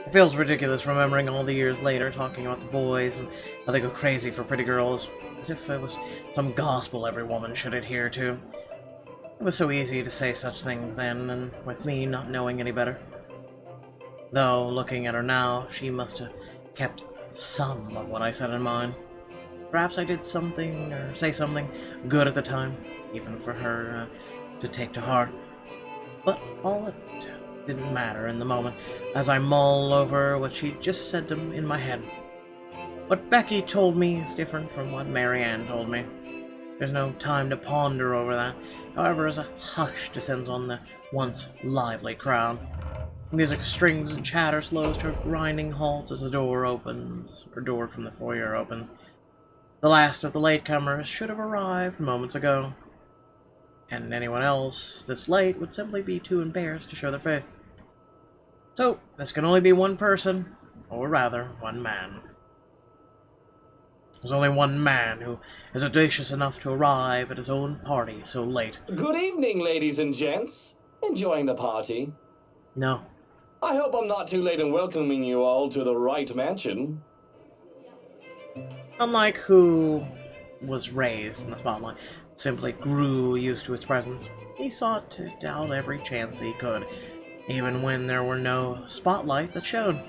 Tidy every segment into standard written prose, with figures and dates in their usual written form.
It feels ridiculous remembering all the years later talking about the boys and how they go crazy for pretty girls, as if it was some gospel every woman should adhere to. It was so easy to say such things then, and with me not knowing any better. Though, looking at her now, she must have kept some of what I said in mind. Perhaps I did something, or say something, good at the time, even for her to take to heart. But all it didn't matter in the moment, as I mull over what she just said in my head. What Becky told me is different from what Mary Ann told me. There's no time to ponder over that, however, as a hush descends on the once lively crowd. Music, strings, and chatter slows to a grinding halt as the door from the foyer opens. The last of the latecomers should have arrived moments ago, and anyone else this late would simply be too embarrassed to show their face. So, this can only be one person, or rather, one man. There's only one man who is audacious enough to arrive at his own party so late. Good evening, ladies and gents. Enjoying the party? No. I hope I'm not too late in welcoming you all to the right mansion. Unlike who was raised in the spotlight, simply grew used to its presence, he sought to doubt every chance he could, even when there were no spotlight that showed.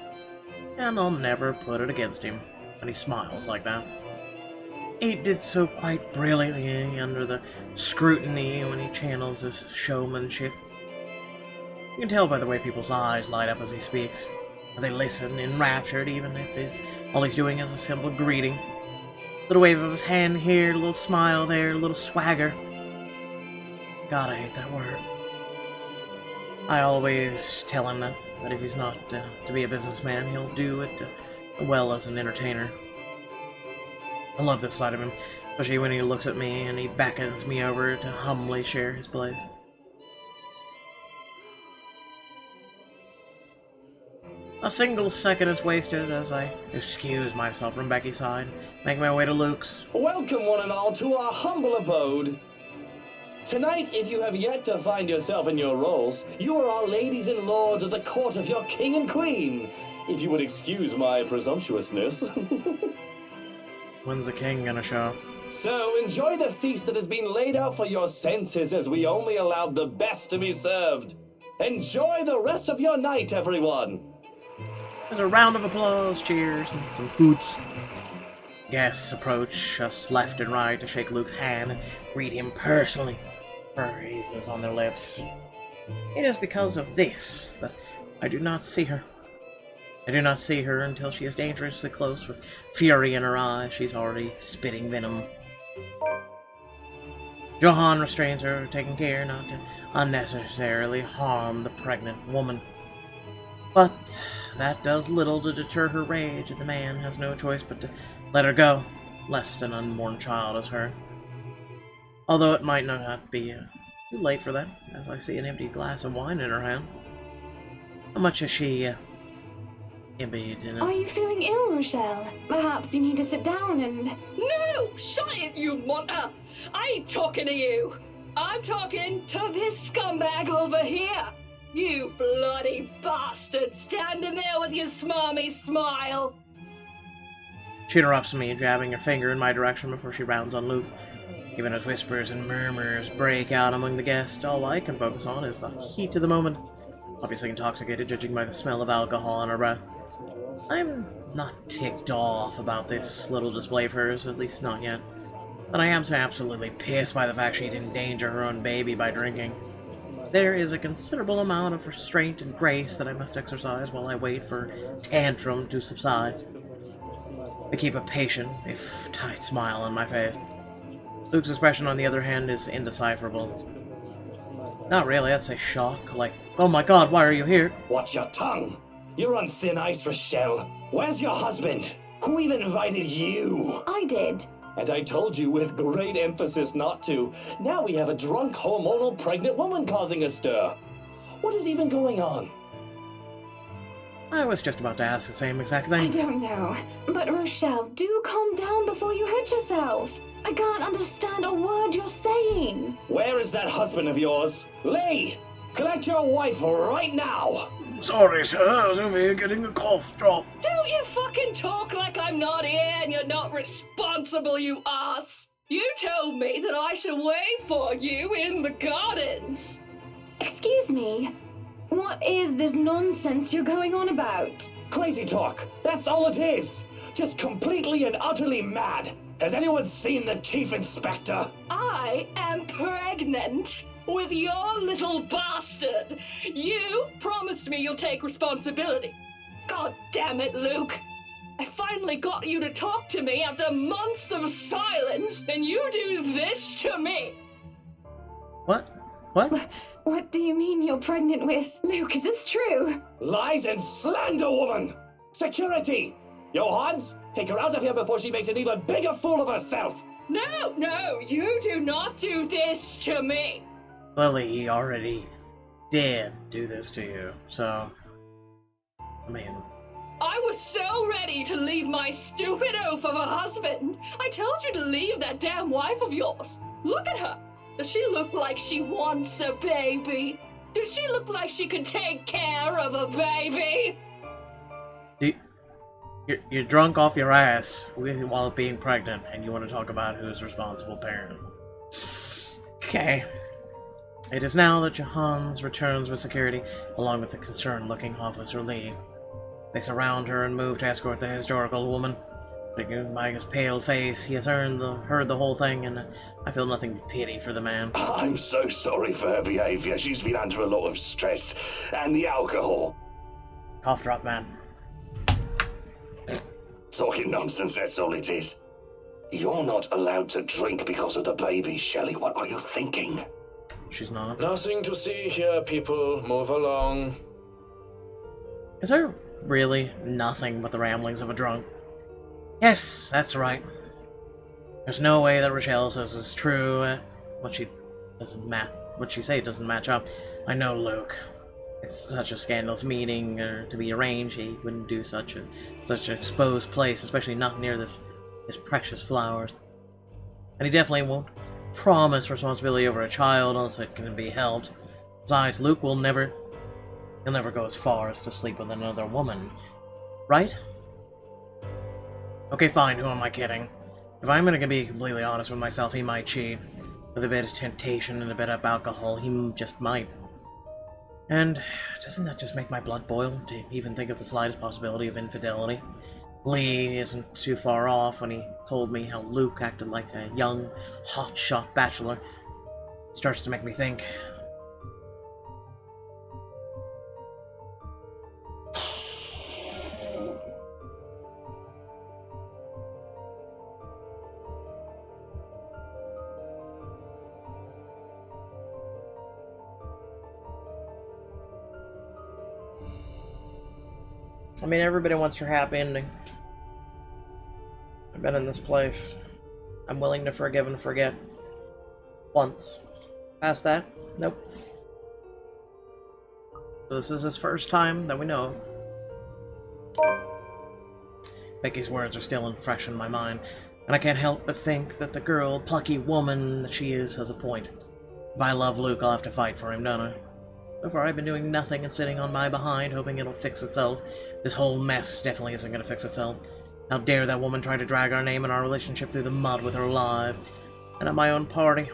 And I'll never put it against him when he smiles like that. He did so quite brilliantly under the scrutiny when he channels his showmanship. You can tell by the way people's eyes light up as he speaks. They listen, enraptured, even if all he's doing is a simple greeting. A little wave of his hand here, a little smile there, a little swagger. God, I hate that word. I always tell him that if he's not to be a businessman, he'll do it well as an entertainer. I love this side of him, especially when he looks at me and he beckons me over to humbly share his place. A single second is wasted as I excuse myself from Becky's side, make my way to Luke's. Welcome, one and all, to our humble abode. Tonight, if you have yet to find yourself in your roles, you are our ladies and lords of the court of your king and queen, if you would excuse my presumptuousness. When's the king gonna show? So, enjoy the feast that has been laid out for your senses as we only allowed the best to be served. Enjoy the rest of your night, everyone! There's a round of applause, cheers, and some hoots. Guests approach us left and right to shake Luke's hand and greet him personally, praises on their lips. It is because of this that I do not see her. I do not see her until she is dangerously close with fury in her eyes. She's already spitting venom. Johann restrains her, taking care not to unnecessarily harm the pregnant woman. But that does little to deter her rage, and the man has no choice but to let her go, lest an unborn child is hurt. Although it might not be too late for that, as I see an empty glass of wine in her hand. How much is she emptied in it? Are you feeling ill, Rochelle? Perhaps you need to sit down and... No! Shut it, you monster! I ain't talking to you! I'm talking to this scumbag over here! You bloody bastard standing there with your smarmy smile! She interrupts me, jabbing her finger in my direction before she rounds on Luke. Even as whispers and murmurs break out among the guests, all I can focus on is the heat of the moment. Obviously intoxicated, judging by the smell of alcohol on her breath. I'm not ticked off about this little display of hers, at least not yet. But I am so absolutely pissed by the fact she'd endanger her own baby by drinking. There is a considerable amount of restraint and grace that I must exercise while I wait for tantrum to subside. I keep a patient, if tight smile on my face. Luke's expression, on the other hand, is indecipherable. Not really, I'd say shock, like, oh my god, why are you here? Watch your tongue! You're on thin ice, Rochelle. Where's your husband? Who even invited you? I did. And I told you with great emphasis not to. Now we have a drunk, hormonal, pregnant woman causing a stir. What is even going on? I was just about to ask the same exact thing. I don't know. But Rochelle, do calm down before you hurt yourself. I can't understand a word you're saying. Where is that husband of yours? Lee! Collect your wife right now! Sorry, sir. I was over here getting a cough drop. Don't you fucking talk like I'm not here and you're not responsible, you ass! You told me that I should wait for you in the gardens. Excuse me. What is this nonsense you're going on about? Crazy talk. That's all it is. Just completely and utterly mad. Has anyone seen the Chief Inspector? I am pregnant with your little bastard. You promised me you'll take responsibility. God damn it, Luke. I finally got you to talk to me after months of silence, and you do this to me. What? What? What do you mean you're pregnant with? Luke, is this true? Lies and slander, woman! Security! Johannes, take her out of here before she makes an even bigger fool of herself! No, you do not do this to me. Lily, he already did do this to you, so... I mean... I was so ready to leave my stupid oaf of a husband. I told you to leave that damn wife of yours. Look at her. Does she look like she wants a baby? Does she look like she could take care of a baby? You're drunk off your ass while being pregnant, and you want to talk about who's responsible parent. Okay. It is now that Johannes returns with security, along with the concerned-looking Officer Lee. They surround her and move to escort the historical woman. By his pale face, he has heard the whole thing, and I feel nothing but pity for the man. I'm so sorry for her behavior. She's been under a lot of stress. And the alcohol. Cough drop, man. Talking nonsense, that's all it is. You're not allowed to drink because of the baby, Shelley. What are you thinking? She's not. Nothing to see here, people. Move along. Is there really nothing but the ramblings of a drunk? Yes, that's right. There's no way that Rochelle says is true. What she say doesn't match up. I know Luke. It's such a scandalous meeting to be arranged. He wouldn't do such an exposed place, especially not near his precious flowers. And he definitely won't promise responsibility over a child unless it can be helped. Besides, Luke he'll never go as far as to sleep with another woman, right? Okay, fine. Who am I kidding? If I'm gonna be completely honest with myself, he might cheat. With a bit of temptation and a bit of alcohol, he just might. And doesn't that just make my blood boil to even think of the slightest possibility of infidelity? Lee isn't too far off when he told me how Luke acted like a young, hotshot bachelor. It starts to make me think. I mean, everybody wants your happy ending. I've been in this place. I'm willing to forgive and forget. Once. Past that? Nope. So this is his first time that we know of. Becky's words are still fresh in my mind, and I can't help but think that the girl, plucky woman that she is, has a point. If I love Luke, I'll have to fight for him, don't I? So far, I've been doing nothing and sitting on my behind, hoping it'll fix itself. This whole mess definitely isn't going to fix itself. How dare that woman try to drag our name and our relationship through the mud with her lies. And at my own party,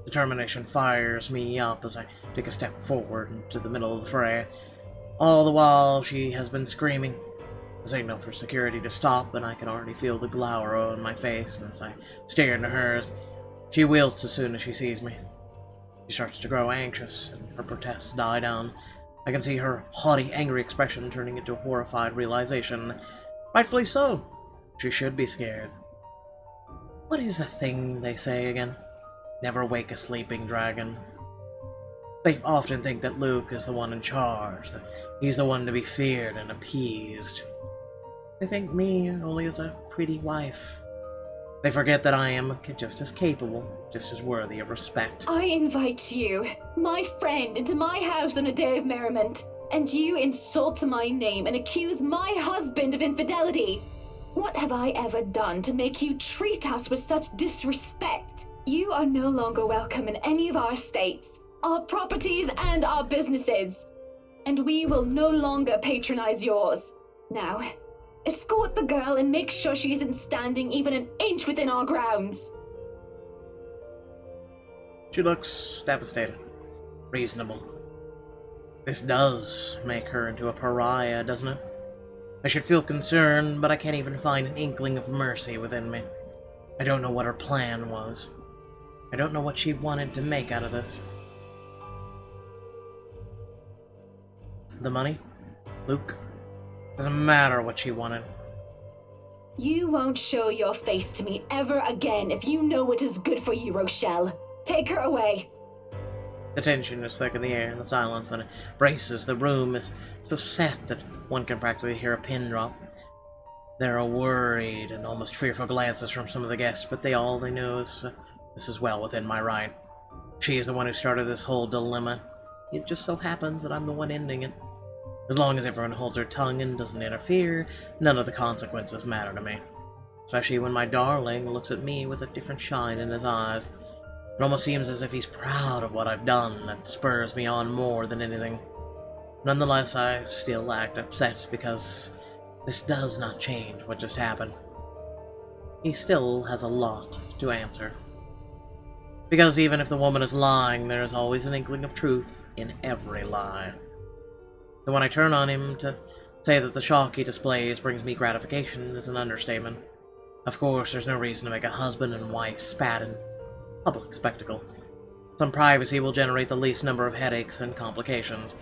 determination fires me up as I take a step forward into the middle of the fray. All the while, she has been screaming. A signal for security to stop, and I can already feel the glower on my face, and as I stare into hers, she wilts as soon as she sees me. She starts to grow anxious, and her protests die down. I can see her haughty, angry expression turning into a horrified realization. Rightfully so. She should be scared. What is the thing they say again? Never wake a sleeping dragon. They often think that Luke is the one in charge, that he's the one to be feared and appeased. They think me only as a pretty wife. They forget that I am just as capable, just as worthy of respect. I invite you, my friend, into my house on a day of merriment, and you insult my name and accuse my husband of infidelity. What have I ever done to make you treat us with such disrespect? You are no longer welcome in any of our estates, our properties, and our businesses. and we will no longer patronize yours. Now, escort the girl and make sure she isn't standing even an inch within our grounds. She looks devastated. Reasonable. This does make her into a pariah, doesn't it? I should feel concerned, but I can't even find an inkling of mercy within me. I don't know what her plan was. I don't know what she wanted to make out of this. The money? Luke? Doesn't matter what she wanted. You won't show your face to me ever again if you know what is good for you, Rochelle. Take her away. The tension is thick in the air, and the silence that embraces the room is so set that one can practically hear a pin drop. There are worried and almost fearful glances from some of the guests, but they know is this is well within my right. She is the one who started this whole dilemma. It just so happens that I'm the one ending it. As long as everyone holds their tongue and doesn't interfere, none of the consequences matter to me. Especially when my darling looks at me with a different shine in his eyes. It almost seems as if he's proud of what I've done. That spurs me on more than anything. Nonetheless, I still act upset because this does not change what just happened. He still has a lot to answer. Because even if the woman is lying, there is always an inkling of truth in every lie. So when I turn on him to say that the shock he displays brings me gratification is an understatement. Of course, there's no reason to make a husband and wife spat in public spectacle. Some privacy will generate the least number of headaches and complications.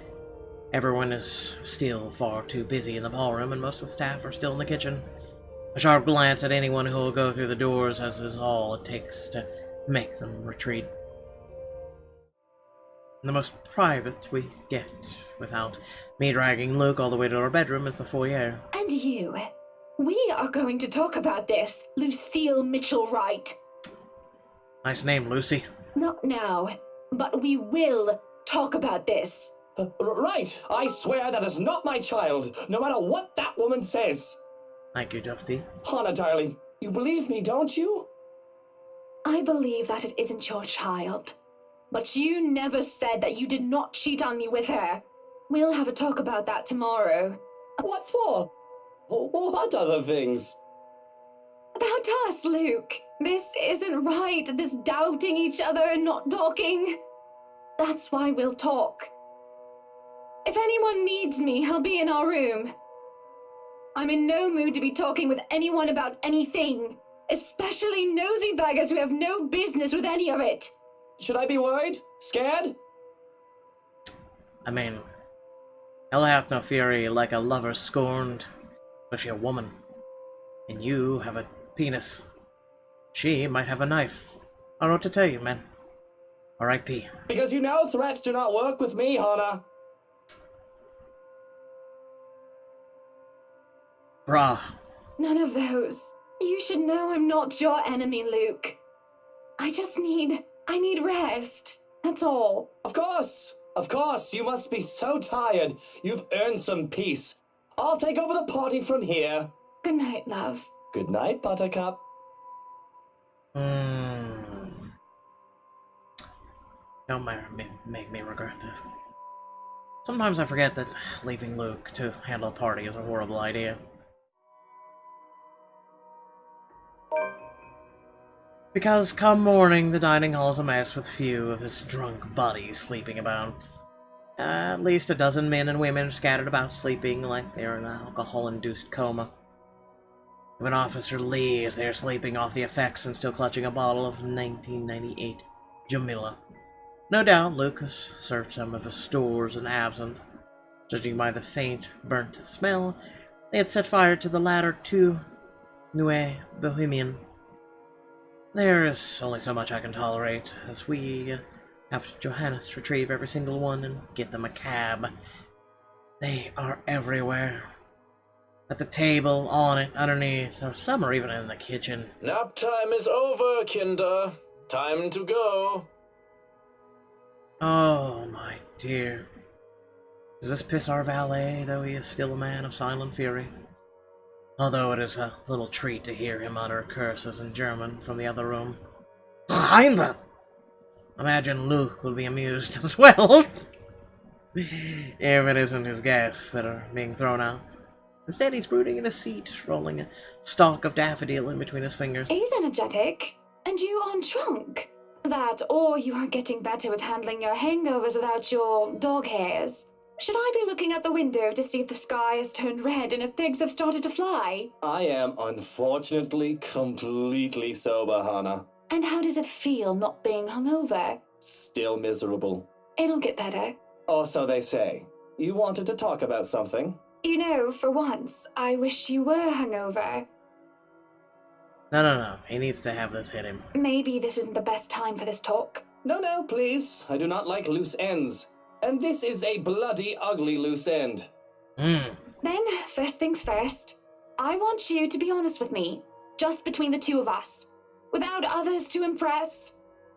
Everyone is still far too busy in the ballroom, and most of the staff are still in the kitchen. A sharp glance at anyone who will go through the doors as is all it takes to make them retreat. And the most private we get, without me dragging Luke all the way to our bedroom, is the foyer. And you. We are going to talk about this, Lucille Mitchell-Wright. Nice name, Lucy. Not now, but we will talk about this. Right! I swear that is not my child, no matter what that woman says! Thank you, Dusty. Hannah, darling, you believe me, don't you? I believe that it isn't your child. But you never said that you did not cheat on me with her. We'll have a talk about that tomorrow. What for? What other things? About us, Luke. This isn't right, this doubting each other and not talking. That's why we'll talk. If anyone needs me, I'll be in our room. I'm in no mood to be talking with anyone about anything, especially nosy baggers who have no business with any of it. Should I be worried? Scared? I mean, hell hath no fury like a lover scorned, especially a woman. And you have a penis. She might have a knife. I don't know what to tell you, man. R.I.P. Because you know threats do not work with me, Hannah. Brah. None of those. You should know I'm not your enemy, Luke. I need rest. That's all. Of course, you must be so tired. You've earned some peace. I'll take over the party from here. Good night, love. Good night, Buttercup. Don't make me regret this. Sometimes I forget that leaving Luke to handle a party is a horrible idea. Because come morning, the dining hall is a mess with few of his drunk buddies sleeping about. At least a dozen men and women scattered about sleeping like they're in an alcohol-induced coma. If an officer leaves, they're sleeping off the effects and still clutching a bottle of 1998 Jamila. No doubt Luke has served some of his stores in absinthe. Judging by the faint, burnt smell, they had set fire to the latter too. Nuit Bohemian. There is only so much I can tolerate, as we have Johannes retrieve every single one and get them a cab. They are everywhere. At the table, on it, underneath, or some are even in the kitchen. Nap time is over, Kinder. Time to go. Oh, my dear. Does this piss our valet, though he is still a man of silent fury? Although it is a little treat to hear him utter curses in German from the other room. Heimler! Imagine Luke will be amused as well. If it isn't his guests that are being thrown out. Instead, he's brooding in a seat, rolling a stalk of daffodil in between his fingers. He's energetic, and you aren't drunk. That, or you are getting better with handling your hangovers without your dog hairs. Should I be looking out the window to see if the sky has turned red and if pigs have started to fly? I am unfortunately completely sober, Hannah. And how does it feel not being hungover? Still miserable. It'll get better. Or so they say. You wanted to talk about something? You know, for once, I wish you were hungover. No. He needs to have this hit him. Maybe this isn't the best time for this talk. No, please. I do not like loose ends. And this is a bloody ugly loose end. Then, first things first, I want you to be honest with me. Just between the two of us. Without others to impress.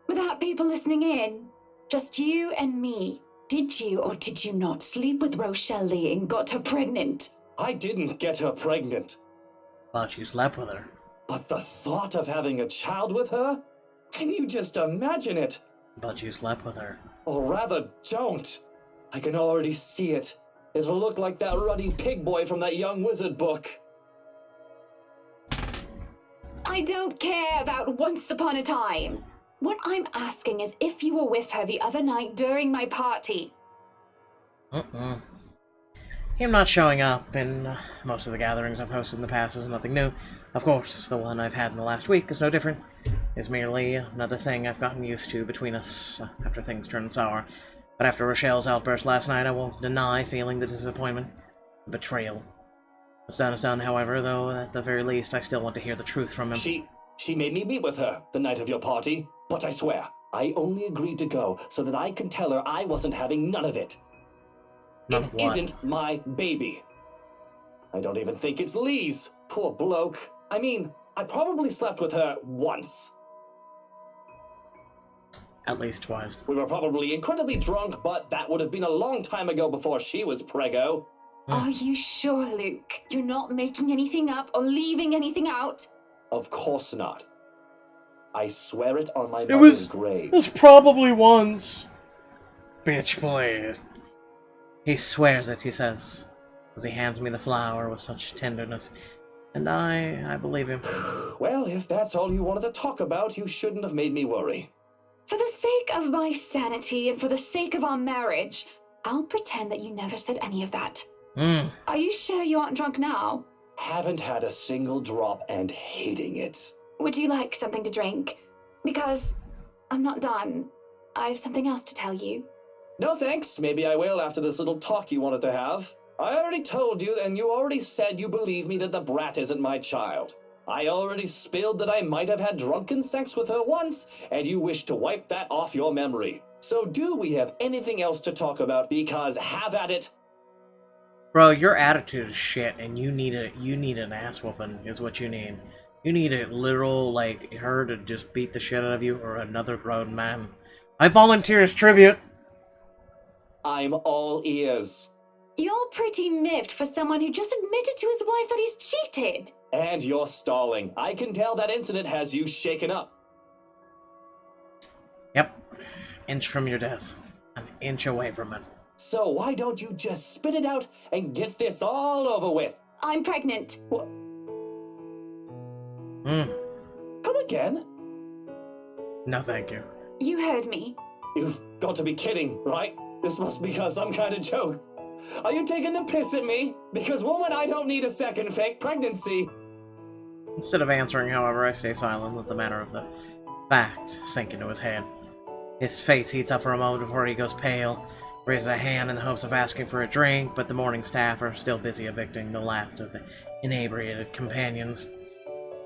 Without people listening in. Just you and me. Did you or did you not sleep with Rochelle and got her pregnant? I didn't get her pregnant. But you slept with her. But the thought of having a child with her? Can you just imagine it? But you slept with her. Or rather, don't. I can already see it. It'll look like that ruddy pig boy from that Young Wizard book. I don't care about once upon a time. What I'm asking is if you were with her the other night during my party. Him not showing up in most of the gatherings I've hosted in the past is nothing new. Of course, the one I've had in the last week is no different. It's merely another thing I've gotten used to between us after things turned sour. But after Rochelle's outburst last night, I won't deny feeling the disappointment, the betrayal. What's done is done, however, though at the very least I still want to hear the truth from him. She made me meet with her the night of your party, but I swear, I only agreed to go so that I could tell her I wasn't having none of it. None of what? It isn't my baby. I don't even think it's Lee's. Poor bloke. I mean, I probably slept with her once. At least twice. We were probably incredibly drunk, but that would have been a long time ago before she was preggo. Are you sure, Luke? You're not making anything up or leaving anything out? Of course not. I swear it on my mother's grave. It was probably once. Bitch, please. He swears it, he says, as he hands me the flower with such tenderness. And I believe him. Well, if that's all you wanted to talk about, you shouldn't have made me worry. For the sake of my sanity and for the sake of our marriage, I'll pretend that you never said any of that. Are you sure you aren't drunk now? Haven't had a single drop and hating it. Would you like something to drink? Because I'm not done. I have something else to tell you. No thanks, maybe I will after this little talk you wanted to have. I already told you, and you already said you believe me that the brat isn't my child. I already spilled that I might have had drunken sex with her once, and you wish to wipe that off your memory. So do we have anything else to talk about, because have at it. Bro, your attitude is shit, and you need an ass whooping, is what you need. You need a literal, like, her to just beat the shit out of you, or another grown man. I volunteer as tribute! I'm all ears. You're pretty miffed for someone who just admitted to his wife that he's cheated. And you're stalling. I can tell that incident has you shaken up. Yep. Inch from your death. An inch away from it. So why don't you just spit it out and get this all over with? I'm pregnant. What? Come again? No, thank you. You heard me. You've got to be kidding, right? This must be some kind of joke. Are you taking the piss at me? Because, woman, I don't need a second fake pregnancy. Instead of answering, however, I stay silent, let the matter of the fact sink into his head. His face heats up for a moment before he goes pale, raises a hand in the hopes of asking for a drink, but the morning staff are still busy evicting the last of the inebriated companions.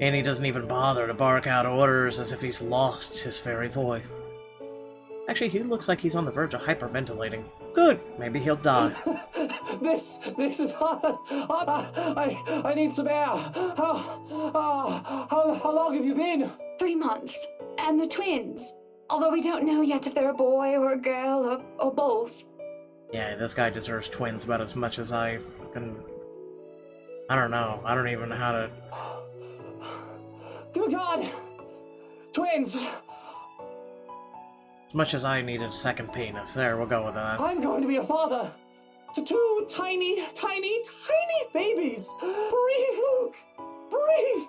And he doesn't even bother to bark out orders as if he's lost his very voice. Actually, he looks like he's on the verge of hyperventilating. Good, maybe he'll die. This is hard. I need some air. How long have you been? 3 months. And they're twins. Although we don't know yet if they're a boy or a girl or both. Yeah, this guy deserves twins about as much as I fucking... I don't know. I don't even know how to... Good God! Twins! As much as I needed a second penis. There, we'll go with that. I'm going to be a father to two tiny, tiny, tiny babies. Breathe, Luke. Breathe.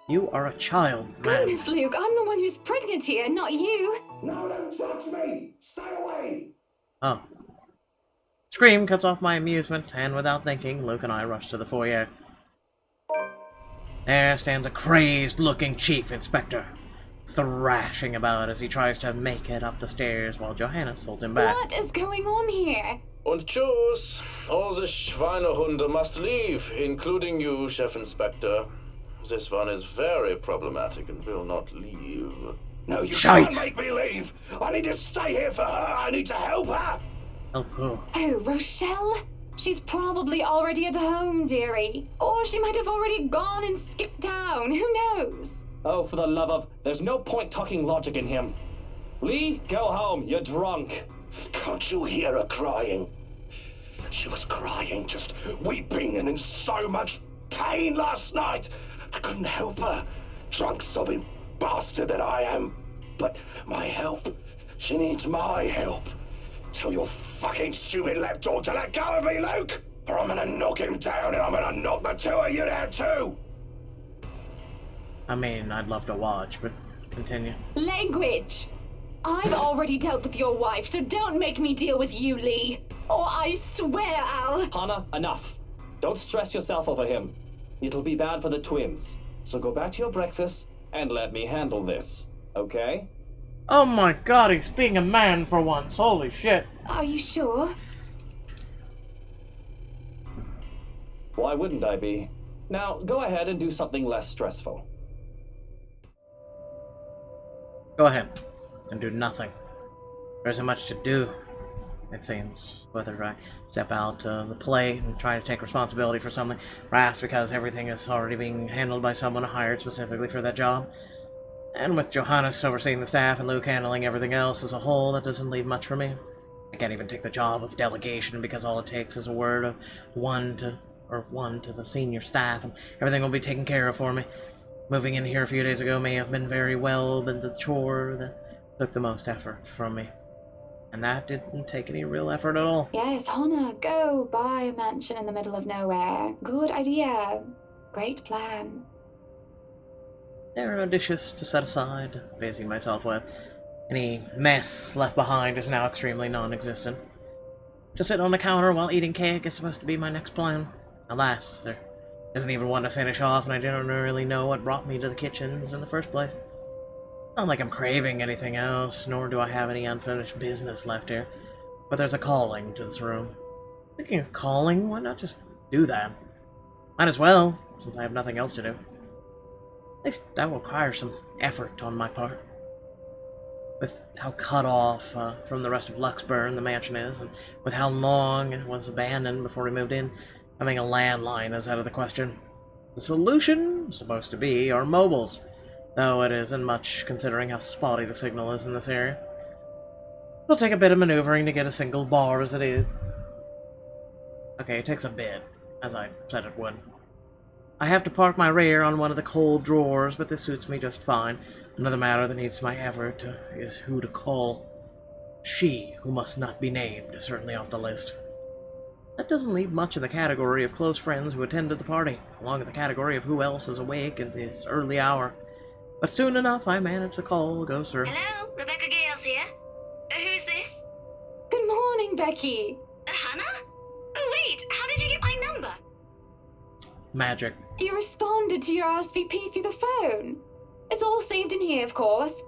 You are a child, man. Goodness, Luke, I'm the one who's pregnant here, not you. No, don't touch me! Stay away! Oh. Scream cuts off my amusement, and without thinking, Luke and I rush to the foyer. There stands a crazed-looking chief inspector, thrashing about as he tries to make it up the stairs while Johannes holds him back. What is going on here? Und tschüss. All the Schweinehunde must leave, including you, Chef Inspector. This one is very problematic and will not leave. No, you Shite. can't make me leave! I need to stay here for her! I need to help her! Help who? Oh, Rochelle? She's probably already at home, dearie. Or she might have already gone and skipped town. Who knows? Oh, for the love of... There's no point talking logic in him. Lee, go home. You're drunk. Can't you hear her crying? She was crying, just weeping and in so much pain last night. I couldn't help her. Drunk, sobbing bastard that I am. But my help. She needs my help. Tell your fucking stupid lapdog to let go of me, Luke! Or I'm gonna knock him down and I'm gonna knock the two of you down too! I mean, I'd love to watch, but continue. Language! I've already dealt with your wife, so don't make me deal with you, Lee. Or I swear I'll... Hannah, enough. Don't stress yourself over him. It'll be bad for the twins. So go back to your breakfast and let me handle this, okay? Oh my god, he's being a man for once. Holy shit. Are you sure? Why wouldn't I be? Now, go ahead and do something less stressful. Go ahead and do nothing. There isn't much to do, it seems. Whether I step out to the plate and try to take responsibility for something, perhaps because everything is already being handled by someone hired specifically for that job. And with Johannes overseeing the staff and Luke handling everything else as a whole, that doesn't leave much for me. I can't even take the job of delegation because all it takes is a word of one to the senior staff and everything will be taken care of for me. Moving in here a few days ago may have been very well, but the chore that took the most effort from me. And that didn't take any real effort at all. Yes, Hannah, go buy a mansion in the middle of nowhere. Good idea. Great plan. There are no dishes to set aside, busy myself with. Any mess left behind is now extremely non-existent. To sit on the counter while eating cake is supposed to be my next plan. Alas, there isn't even one to finish off, and I don't really know what brought me to the kitchens in the first place. It's not like I'm craving anything else, nor do I have any unfinished business left here. But there's a calling to this room. Speaking of calling, why not just do that? Might as well, since I have nothing else to do. At least that will require some effort on my part. With how cut off from the rest of Luxburn the mansion is, and with how long it was abandoned before we moved in, having a landline is out of the question. The solution is supposed to be our mobiles, though it isn't much considering how spotty the signal is in this area. It'll take a bit of maneuvering to get a single bar as it is. Okay, it takes a bit, as I said it would. I have to park my rear on one of the cold drawers, but this suits me just fine. Another matter that needs my effort is who to call. She, who must not be named, is certainly off the list. That doesn't leave much in the category of close friends who attended the party, along with the category of who else is awake at this early hour. But soon enough, I manage the call go through. Hello, Rebecca Gales here. Who's this? Good morning, Becky. Hannah? Oh wait, how did you get my number? Magic. You responded to your RSVP through the phone. It's all saved in here, of course.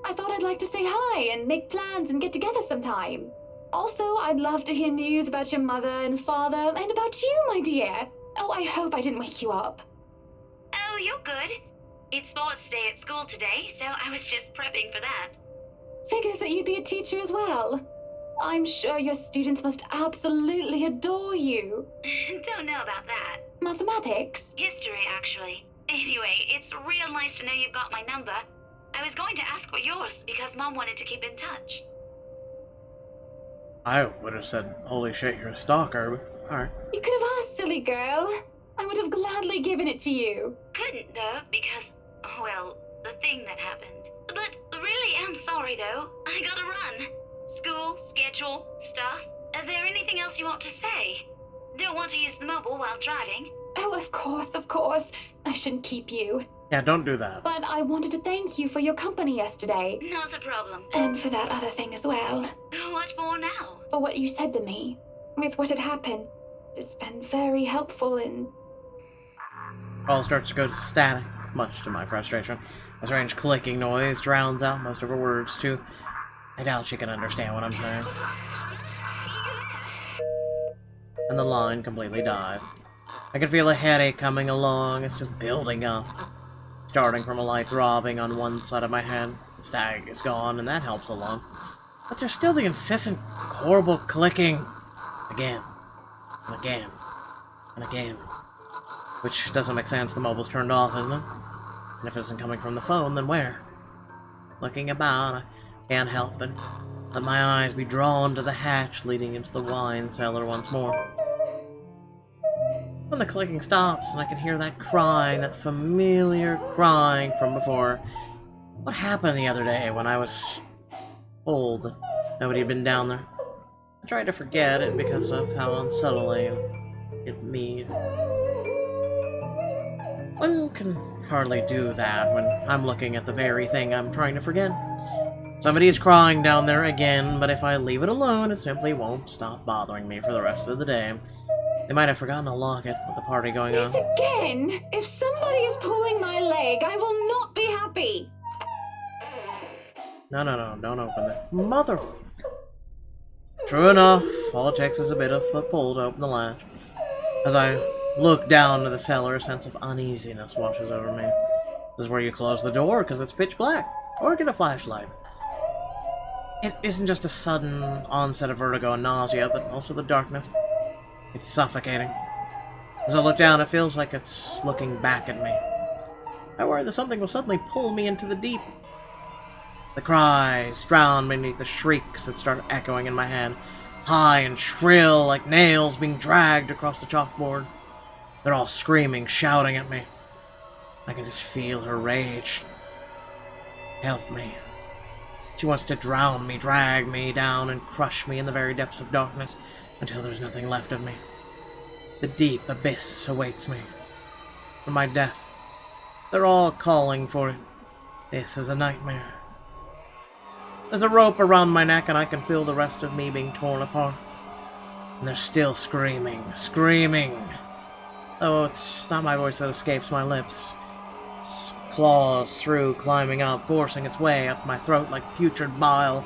I thought I'd like to say hi and make plans and get together sometime. Also, I'd love to hear news about your mother and father and about you, my dear. Oh, I hope I didn't wake you up. Oh, you're good. It's sports day at school today, so I was just prepping for that. Figures that you'd be a teacher as well. I'm sure your students must absolutely adore you. Don't know about that. Mathematics? History, actually. Anyway, it's real nice to know you've got my number. I was going to ask for yours because Mom wanted to keep in touch. I would have said, holy shit, you're a stalker, but alright. You could have asked, silly girl. I would have gladly given it to you. Couldn't, though, because, well, the thing that happened. But really am sorry, though. I gotta run. School, schedule, stuff. Are there anything else you want to say? Don't want to use the mobile while driving. Oh, of course, of course. I shouldn't keep you. Yeah, don't do that. But I wanted to thank you for your company yesterday. Not a problem. And for that other thing as well. What for now? For what you said to me. With what had happened. It's been very helpful in... All starts to go to static, much to my frustration. A strange clicking noise drowns out most of her words, too. I doubt she can understand what I'm saying. And the line completely died. I can feel a headache coming along. It's just building up. Starting from a light throbbing on one side of my head. The static is gone, and that helps along. But there's still the incessant, horrible clicking. Again. And again. And again. Which doesn't make sense. The mobile's turned off, isn't it? And if it isn't coming from the phone, then where? Looking about, I can't help but let my eyes be drawn to the hatch leading into the wine cellar once more. When the clicking stops and I can hear that crying, that familiar crying from before. What happened the other day when I was old? Nobody had been down there. I tried to forget it because of how unsettling it made. One can hardly do that when I'm looking at the very thing I'm trying to forget. Somebody is crying down there again, but if I leave it alone, it simply won't stop bothering me for the rest of the day. They might have forgotten to lock it with the party going on. This again! If somebody is pulling my leg, I will not be happy! No, don't open that. Mother... True enough, all it takes is a bit of a pull to open the latch. As I look down to the cellar, a sense of uneasiness washes over me. This is where you close the door because it's pitch black, or get a flashlight. It isn't just a sudden onset of vertigo and nausea, but also the darkness. It's suffocating. As I look down, it feels like it's looking back at me. I worry that something will suddenly pull me into the deep. The cries drown beneath the shrieks that start echoing in my head, high and shrill like nails being dragged across the chalkboard. They're all screaming, shouting at me. I can just feel her rage. Help me. She wants to drown me, drag me down, and crush me in the very depths of darkness until there's nothing left of me. The deep abyss awaits me. For my death. They're all calling for it. This is a nightmare. There's a rope around my neck and I can feel the rest of me being torn apart. And they're still screaming, screaming. Though it's not my voice that escapes my lips. It's claws through, climbing up, forcing its way up my throat like putrid bile.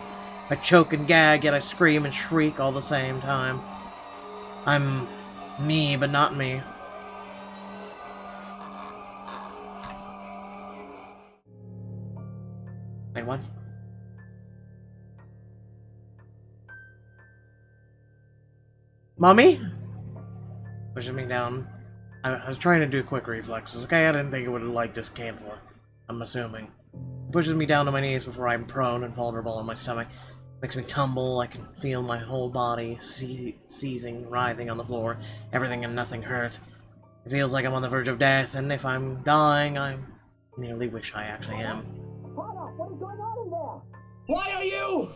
I choke and gag, yet I scream and shriek all the same time. I'm me, but not me. Wait, what? Mommy? Pushes me down. I was trying to do quick reflexes, okay? I didn't think it would, like, just cancel it. I'm assuming. It pushes me down to my knees before I'm prone and vulnerable on my stomach. Makes me tumble. I can feel my whole body seizing, writhing on the floor. Everything and nothing hurts. It feels like I'm on the verge of death, and if I'm dying, I nearly wish I actually am. What is going on in there? Why are you?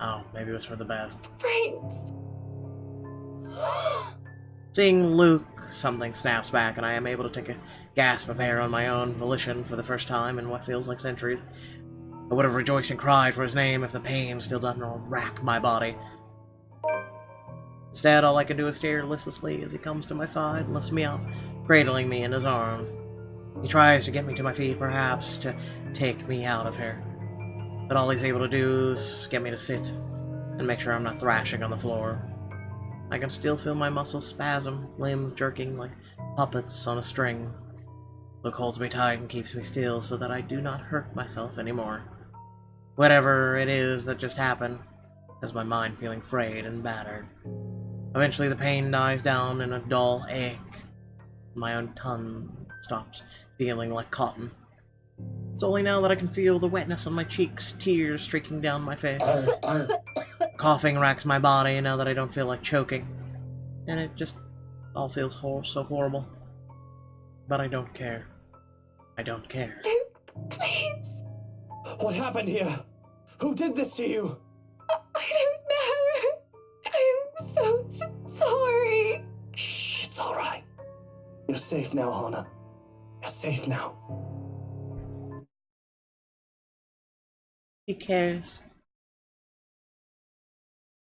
Oh, maybe it was for the best. Brains! Seeing Luke, something snaps back, and I am able to take a gasp of air on my own volition for the first time in what feels like centuries. I would have rejoiced and cried for his name if the pain still doesn't rack my body. Instead, all I can do is stare listlessly as he comes to my side and lifts me up, cradling me in his arms. He tries to get me to my feet, perhaps, to take me out of here. But all he's able to do is get me to sit and make sure I'm not thrashing on the floor. I can still feel my muscles spasm, limbs jerking like puppets on a string. Luke holds me tight and keeps me still so that I do not hurt myself anymore. Whatever it is that just happened has my mind feeling frayed and battered. Eventually the pain dies down in a dull ache. My own tongue stops feeling like cotton. It's only now that I can feel the wetness on my cheeks, tears streaking down my face. Coughing racks my body now that I don't feel like choking. And it just all feels so horrible. But I don't care. I don't care. Luke, please. What happened here? Who did this to you? I don't know. I'm so sorry. Shh, it's all right. You're safe now, Hana. You're safe now. He cares.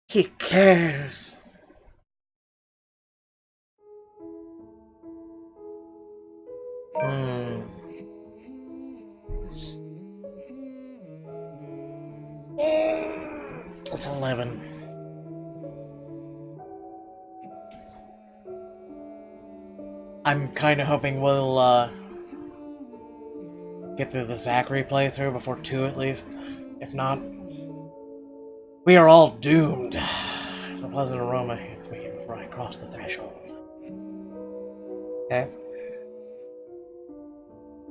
He cares. It's 11. I'm kind of hoping we'll get through the Zachary playthrough before 2 at least. If not, we are all doomed. The pleasant aroma hits me before I cross the threshold. Okay.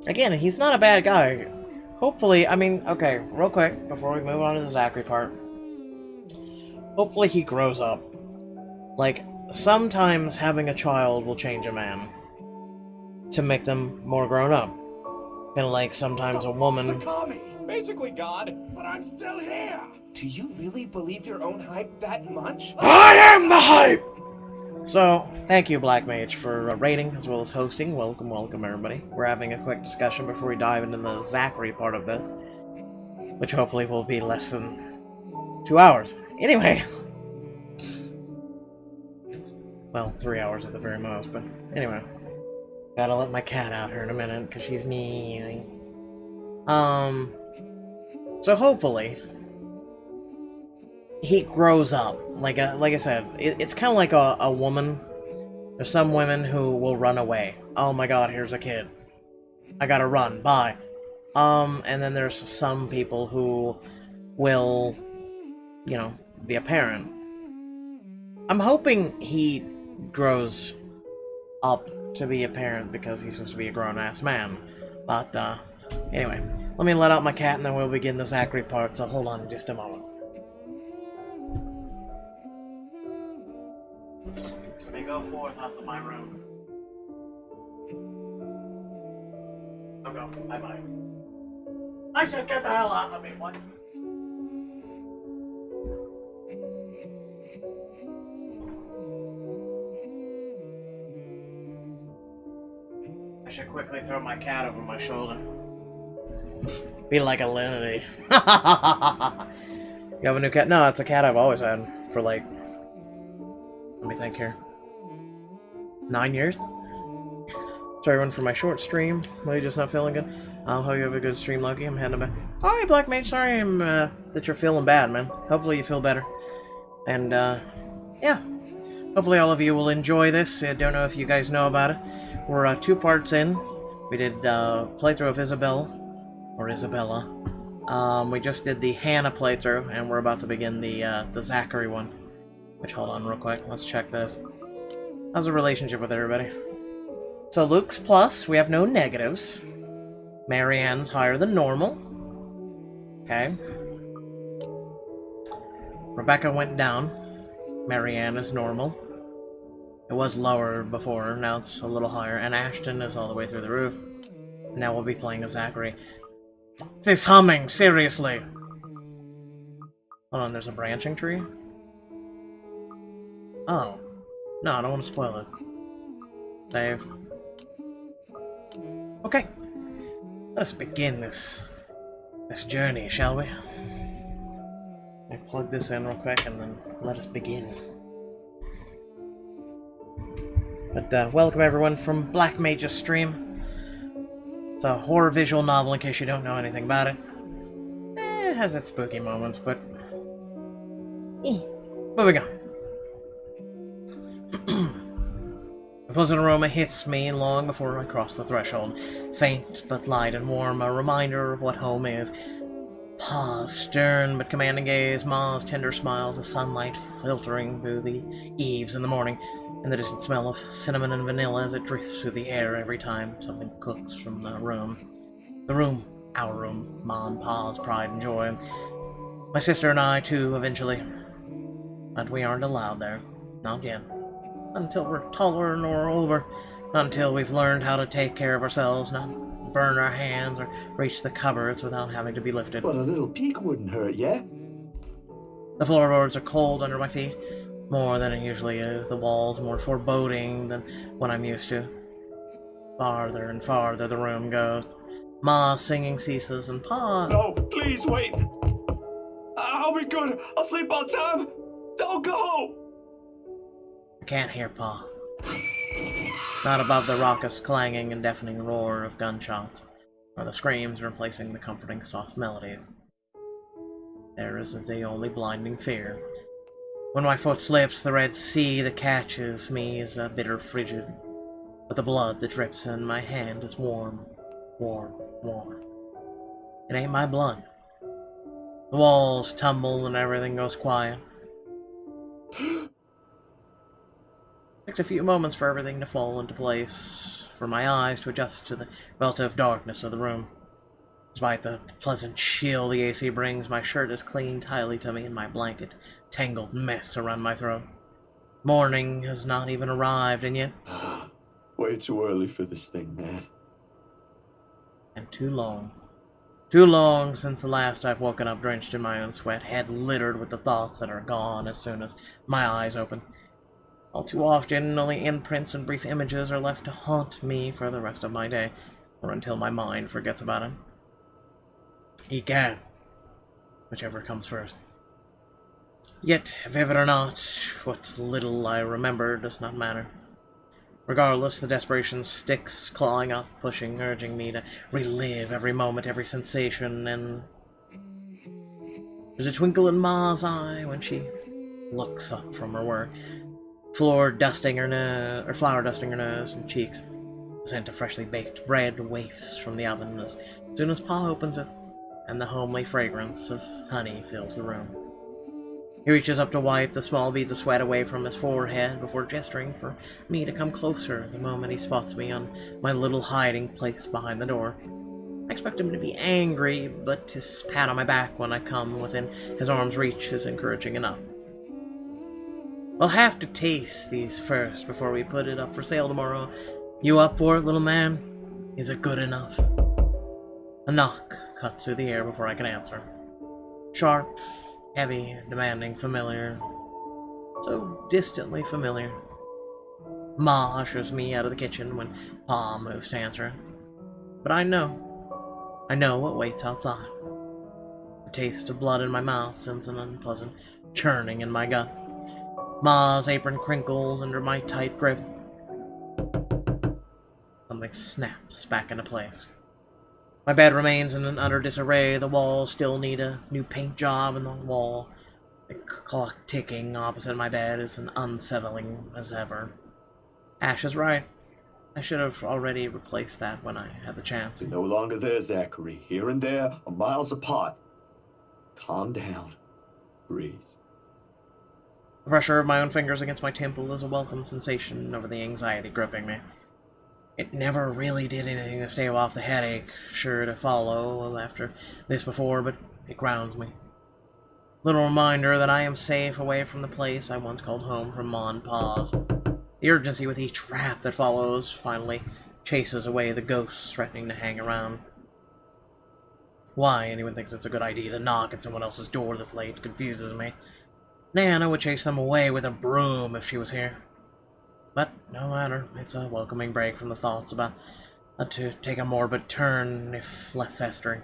Again, he's not a bad guy. Hopefully, I mean, okay, real quick, before we move on to the Zachary part. Hopefully he grows up. Like, sometimes having a child will change a man. To make them more grown up. Kinda like sometimes a woman... Basically God, but I'm still here! Do you really believe your own hype that much? I am the hype! So, thank you, Black Mage, for rating as well as hosting. Welcome, welcome, everybody. We're having a quick discussion before we dive into the Zachary part of this. Which hopefully will be less than 2 hours. Anyway. Well, 3 hours at the very most, but anyway. Gotta let my cat out here in a minute, because she's meowing. So hopefully, he grows up. Like I said, it's kind of like a woman. There's some women who will run away. Oh my god, here's a kid. I gotta run, bye. And then there's some people who will, you know, be a parent. I'm hoping he grows up to be a parent because he's supposed to be a grown-ass man. But, anyway, let me let out my cat and then we'll begin the Zachary part, so hold on just a moment. Let me go forth out of my room. Oh no, bye-bye. I said get the hell out of me, what? I should quickly throw my cat over my shoulder. Be like a Linity. You have a new cat? No, it's a cat I've always had for like... Let me think here. 9 years? Sorry, everyone, for my short stream. Are you just not feeling good? I hope you have a good stream, Loki. I'm heading back. Alright, Black Mage. Sorry that you're feeling bad, man. Hopefully you feel better. And, yeah. Hopefully all of you will enjoy this. I don't know if you guys know about it. We're 2 parts in. We did playthrough of Isabella. We just did the Hannah playthrough, and we're about to begin the Zachary one. Which, hold on real quick. Let's check this. How's the relationship with everybody? So Luke's plus. We have no negatives. Marianne's higher than normal. Okay. Rebecca went down. Marianne is normal. It was lower before, now it's a little higher. And Ashton is all the way through the roof. Now we'll be playing a Zachary. This humming, seriously! Hold on, there's a branching tree? Oh. No, I don't want to spoil it. Save. Okay. Let us begin this journey, shall we? Let me plug this in real quick and then let us begin. But welcome everyone from Black Mage's stream. It's a horror visual novel in case you don't know anything about it. It has its spooky moments, but... Moving on. A pleasant aroma hits me long before I cross the threshold. Faint but light and warm, a reminder of what home is. Pa's stern but commanding gaze, Ma's tender smiles, the sunlight filtering through the eaves in the morning, and the distant smell of cinnamon and vanilla as it drifts through the air every time something cooks from the room. The room, our room, Ma and Pa's pride and joy. My sister and I, too, eventually. But we aren't allowed there. Not yet. Not until we're taller nor older. Not until we've learned how to take care of ourselves. Not burn our hands or reach the cupboards without having to be lifted. But a little peek wouldn't hurt, yeah? The floorboards are cold under my feet, more than it usually is. The walls more foreboding than what I'm used to. Farther and farther the room goes. Ma's singing ceases and Pa... No, please wait. I'll be good. I'll sleep on time. Don't go. I can't hear Pa. Not above the raucous clanging and deafening roar of gunshots, or the screams replacing the comforting soft melodies. There is the only blinding fear. When my foot slips, the red sea that catches me is a bitter frigid, but the blood that drips in my hand is warm, warm, warm. It ain't my blood. The walls tumble and everything goes quiet. Takes a few moments for everything to fall into place, for my eyes to adjust to the relative darkness of the room. Despite the pleasant chill the AC brings, my shirt is clinging tightly to me and my blanket tangled mess around my throat. Morning has not even arrived, and yet... Way too early for this thing, man. And too long. Too long since the last I've woken up drenched in my own sweat, head littered with the thoughts that are gone as soon as my eyes open. All too often, only imprints and brief images are left to haunt me for the rest of my day, or until my mind forgets about it. Egad, whichever comes first. Yet, vivid or not, what little I remember does not matter. Regardless, the desperation sticks, clawing up, pushing, urging me to relive every moment, every sensation, and... There's a twinkle in Ma's eye when she looks up from her work, flour dusting her nose and cheeks. The scent of freshly baked bread wafts from the oven as soon as Pa opens it, and the homely fragrance of honey fills the room. He reaches up to wipe the small beads of sweat away from his forehead before gesturing for me to come closer the moment he spots me on my little hiding place behind the door. I expect him to be angry, but his pat on my back when I come within his arm's reach is encouraging enough. We'll have to taste these first before we put it up for sale tomorrow. You up for it, little man? Is it good enough? A knock cuts through the air before I can answer. Sharp, heavy, demanding, familiar. So distantly familiar. Ma ushers me out of the kitchen when Pa moves to answer it. But I know what waits outside. The taste of blood in my mouth sends an unpleasant churning in my gut. Ma's apron crinkles under my tight grip. Something snaps back into place. My bed remains in an utter disarray. The walls still need a new paint job, and the wall, the clock ticking opposite my bed, is as unsettling as ever. Ash is right. I should have already replaced that when I had the chance. You're no longer there, Zachary. Here and there are miles apart. Calm down. Breathe. The pressure of my own fingers against my temple is a welcome sensation over the anxiety gripping me. It never really did anything to stave off the headache, sure to follow after this before, but it grounds me. Little reminder that I am safe away from the place I once called home from Ma and Pa's. The urgency with each rap that follows finally chases away the ghosts threatening to hang around. Why anyone thinks it's a good idea to knock at someone else's door this late confuses me. Nana would chase them away with a broom if she was here. But no matter, it's a welcoming break from the thoughts about to take a morbid turn if left festering.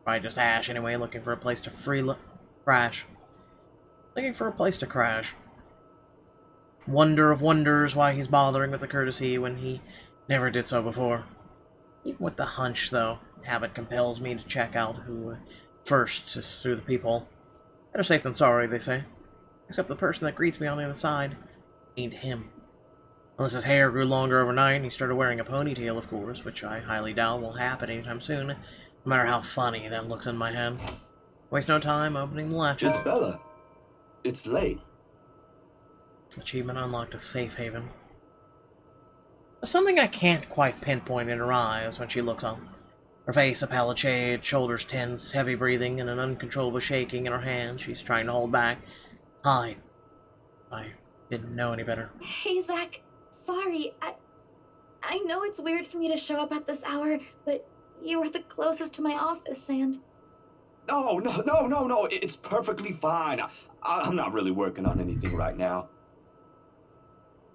Probably just Ash anyway, looking for a place to crash. Looking for a place to crash. Wonder of wonders why he's bothering with the courtesy when he never did so before. Even with the hunch, though, habit compels me to check out who first is through the peephole. Better safe than sorry, they say. Except the person that greets me on the other side ain't him. Unless his hair grew longer overnight and he started wearing a ponytail, of course, which I highly doubt will happen anytime soon, no matter how funny that looks in my head. Waste no time opening the latches. Isabella, it's late. Achievement unlocked a safe haven. There's something I can't quite pinpoint in her eyes when she looks up. Her face a pallid shade, shoulders tense, heavy breathing, and an uncontrollable shaking in her hand she's trying to hold back. Hide. I didn't know any better. Hey, Zach. Sorry, I know it's weird for me to show up at this hour, but you were the closest to my office, and... No. It's perfectly fine. I'm not really working on anything right now.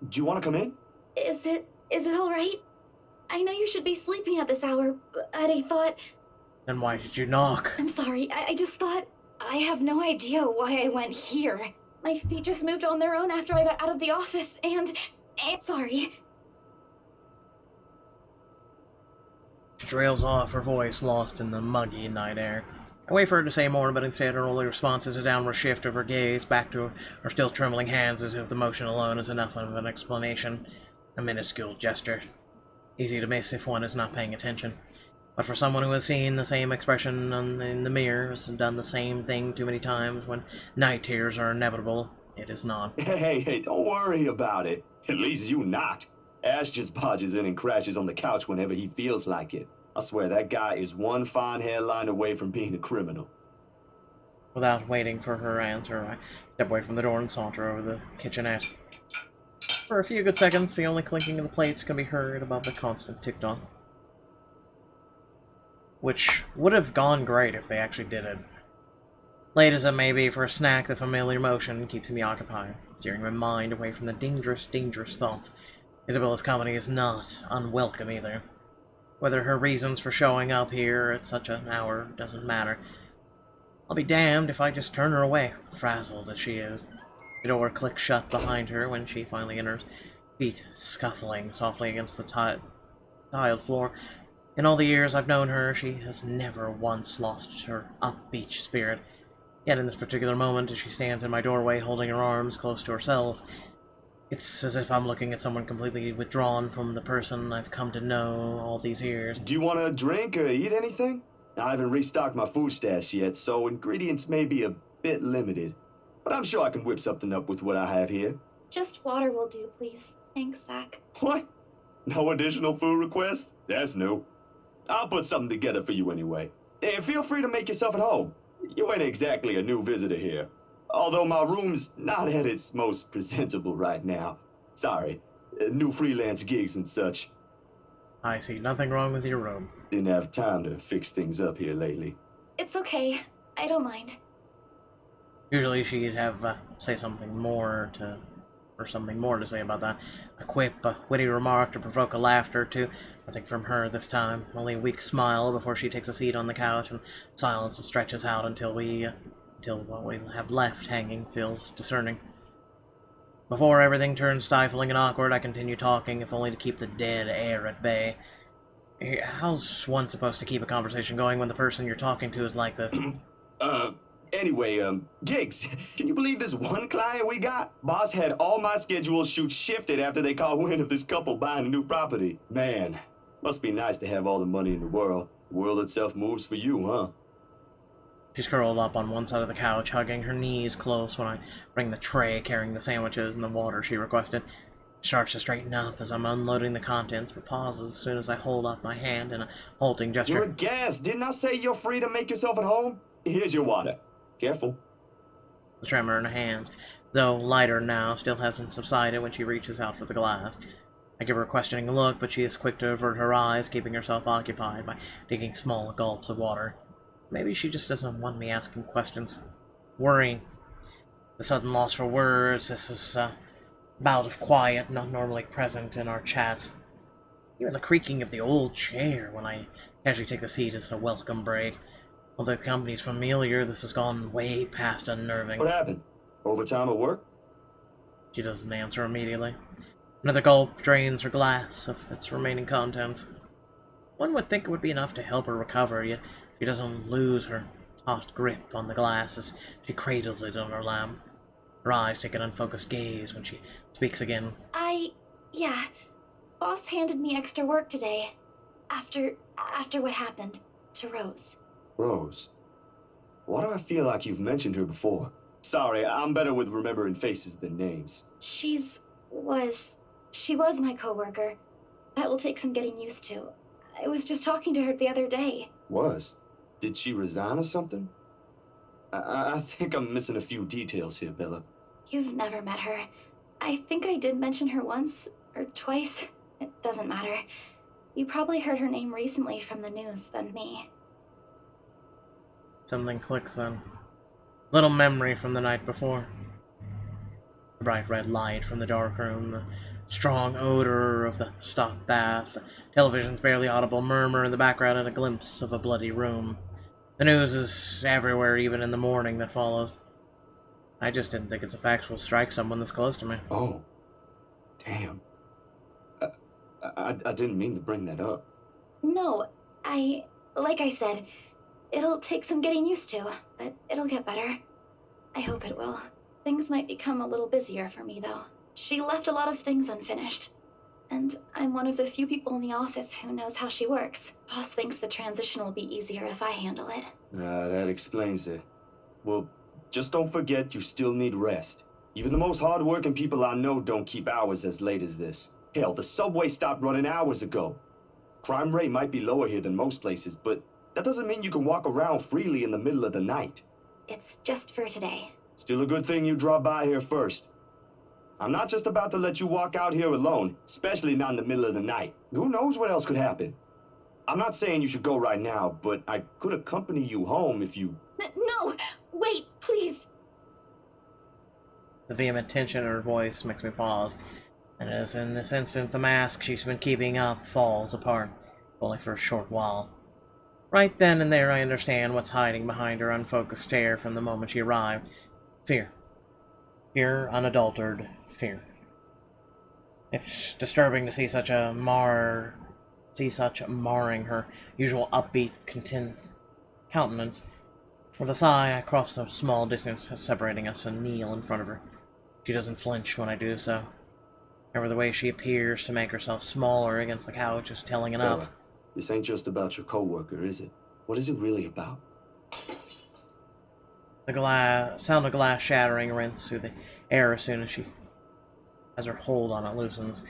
Do you want to come in? Is it all right? I know you should be sleeping at this hour, but I thought... Then why did you knock? I'm sorry, I just thought... I have no idea why I went here. My feet just moved on their own after I got out of the office, and sorry. She trails off, her voice lost in the muggy night air. I wait for her to say more, but instead her only response is a downward shift of her gaze back to her still trembling hands, as if the motion alone is enough of an explanation. A minuscule gesture. Easy to miss if one is not paying attention. But for someone who has seen the same expression in the mirrors and done the same thing too many times when night tears are inevitable, it is not. Hey, don't worry about it. At least you not. Ash just barges in and crashes on the couch whenever he feels like it. I swear that guy is one fine hairline away from being a criminal. Without waiting for her answer, I step away from the door and saunter over the kitchenette. For a few good seconds, the only clinking of the plates can be heard above the constant tick-tock. Which would have gone great if they actually did it. Late as it may be for a snack, the familiar motion keeps me occupied, steering my mind away from the dangerous thoughts. Isabella's company is not unwelcome either. Whether her reasons for showing up here at such an hour doesn't matter. I'll be damned if I just turn her away, frazzled as she is. The door clicks shut behind her when she finally enters, feet scuffling softly against the tiled floor. In all the years I've known her, she has never once lost her upbeat spirit. Yet in this particular moment, as she stands in my doorway holding her arms close to herself, it's as if I'm looking at someone completely withdrawn from the person I've come to know all these years. Do you want to drink or eat anything? I haven't restocked my food stash yet, so ingredients may be a bit limited. But I'm sure I can whip something up with what I have here. Just water will do, please. Thanks, Zach. What? No additional food requests? That's new. I'll put something together for you anyway. And feel free to make yourself at home. You ain't exactly a new visitor here. Although my room's not at its most presentable right now. Sorry. New freelance gigs and such. I see nothing wrong with your room. Didn't have time to fix things up here lately. It's okay. I don't mind. Usually she'd have something more to say about that. A quip, a witty remark to provoke a laughter or two. Nothing from her this time. Only a weak smile before she takes a seat on the couch and silence stretches out until what we have left hanging feels discerning. Before everything turns stifling and awkward, I continue talking, if only to keep the dead air at bay. How's one supposed to keep a conversation going when the person you're talking to is like this? Anyway, gigs. Can you believe this one client we got? Boss had all my schedule shoots shifted after they caught wind of this couple buying a new property. Man, must be nice to have all the money in the world. The world itself moves for you, huh? She's curled up on one side of the couch, hugging her knees close when I bring the tray carrying the sandwiches and the water she requested. She starts to straighten up as I'm unloading the contents, but pauses as soon as I hold up my hand in a halting gesture. You're a guest. Didn't I say you're free to make yourself at home? Here's your water. Careful. The tremor in her hands, though lighter now, still hasn't subsided when she reaches out for the glass. I give her a questioning look, but she is quick to avert her eyes, keeping herself occupied by taking small gulps of water. Maybe she just doesn't want me asking questions. Worrying. The sudden loss for words, this is a bout of quiet not normally present in our chats. Even the creaking of the old chair when I casually take the seat is a welcome break. Although the company's familiar, this has gone way past unnerving. What happened? Overtime at work? She doesn't answer immediately. Another gulp drains her glass of its remaining contents. One would think it would be enough to help her recover, yet she doesn't lose her taut grip on the glass as she cradles it on her lap. Her eyes take an unfocused gaze when she speaks again. Yeah. Boss handed me extra work today. After what happened to Rose. Rose? Why do I feel like you've mentioned her before? Sorry, I'm better with remembering faces than names. She was my coworker. That will take some getting used to. I was just talking to her the other day. Was? Did she resign or something? I think I'm missing a few details here, Bella. You've never met her. I think I did mention her once or twice. It doesn't matter. You probably heard her name recently from the news than me. Something clicks then. Little memory from the night before. The bright red light from the dark room, the strong odor of the stock bath, the television's barely audible murmur in the background, and a glimpse of a bloody room. The news is everywhere, even in the morning that follows. I just didn't think it's a fact will strike someone this close to me. Oh. Damn. I didn't mean to bring that up. No, like I said, it'll take some getting used to, but it'll get better. I hope it will. Things might become a little busier for me, though. She left a lot of things unfinished. And I'm one of the few people in the office who knows how she works. Boss thinks the transition will be easier if I handle it. That explains it. Well, just don't forget you still need rest. Even the most hardworking people I know don't keep hours as late as this. Hell, the subway stopped running hours ago. Crime rate might be lower here than most places, but that doesn't mean you can walk around freely in the middle of the night. It's just for today. Still a good thing you dropped by here first. I'm not just about to let you walk out here alone, especially not in the middle of the night. Who knows what else could happen? I'm not saying you should go right now, but I could accompany you home if you... No! Wait, please! The vehement tension in her voice makes me pause, and as in this instant the mask she's been keeping up falls apart, only for a short while. Right then and there I understand what's hiding behind her unfocused stare from the moment she arrived. Fear. Pure, unadulterated fear. It's disturbing to see such marring her usual upbeat, content countenance. With a sigh, I cross the small distance separating us and kneel in front of her. She doesn't flinch when I do so. However, the way she appears to make herself smaller against the couch is telling enough. Bella, this ain't just about your coworker, is it? What is it really about? The sound of glass shattering rents through the air as soon as her hold on it loosens.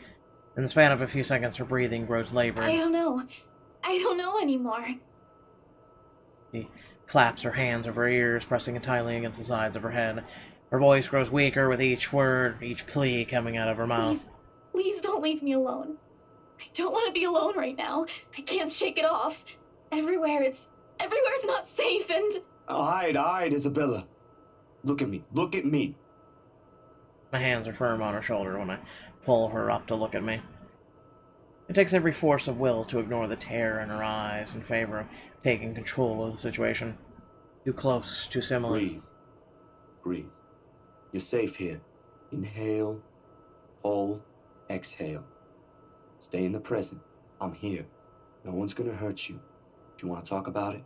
In the span of a few seconds, her breathing grows labored. I don't know anymore. She claps her hands over her ears, pressing tightly against the sides of her head. Her voice grows weaker with each word, each plea coming out of her mouth. Please don't leave me alone. I don't want to be alone right now. I can't shake it off. Everywhere's not safe and... Hide, Isabella. Look at me. My hands are firm on her shoulder when I pull her up to look at me. It takes every force of will to ignore the terror in her eyes in favor of taking control of the situation. Too close, too similar. Breathe. You're safe here. Inhale, hold, exhale. Stay in the present. I'm here. No one's gonna hurt you. Do you want to talk about it?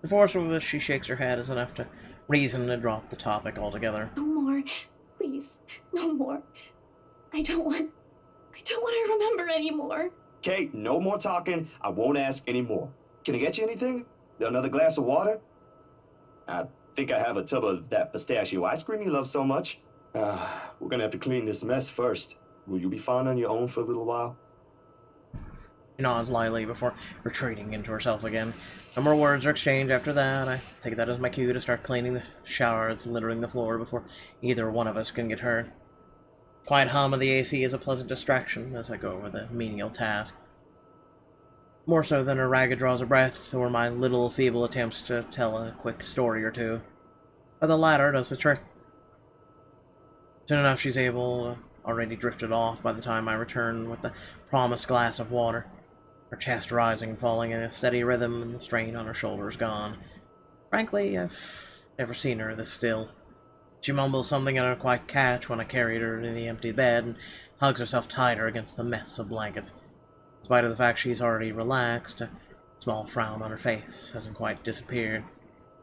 The force with which she shakes her head is enough to reason to drop the topic altogether. No more. Please. No more. I don't want to remember anymore. Kate, no more talking. I won't ask any more. Can I get you anything? Another glass of water? I think I have a tub of that pistachio ice cream you love so much. We're gonna have to clean this mess first. Will you be fine on your own for a little while? She nods lightly before retreating into herself again. No more words are exchanged after that. I take that as my cue to start cleaning the shower that's littering the floor before either one of us can get hurt. The quiet hum of the AC is a pleasant distraction as I go over the menial task. More so than her ragged draws of breath or my little feeble attempts to tell a quick story or two. But the latter does the trick. Soon enough she's already drifted off by the time I return with the promised glass of water. Her chest rising and falling in a steady rhythm, and the strain on her shoulders gone. Frankly, I've never seen her this still. She mumbles something I don't quite catch when I carried her to the empty bed, and hugs herself tighter against the mess of blankets. In spite of the fact she's already relaxed, a small frown on her face hasn't quite disappeared.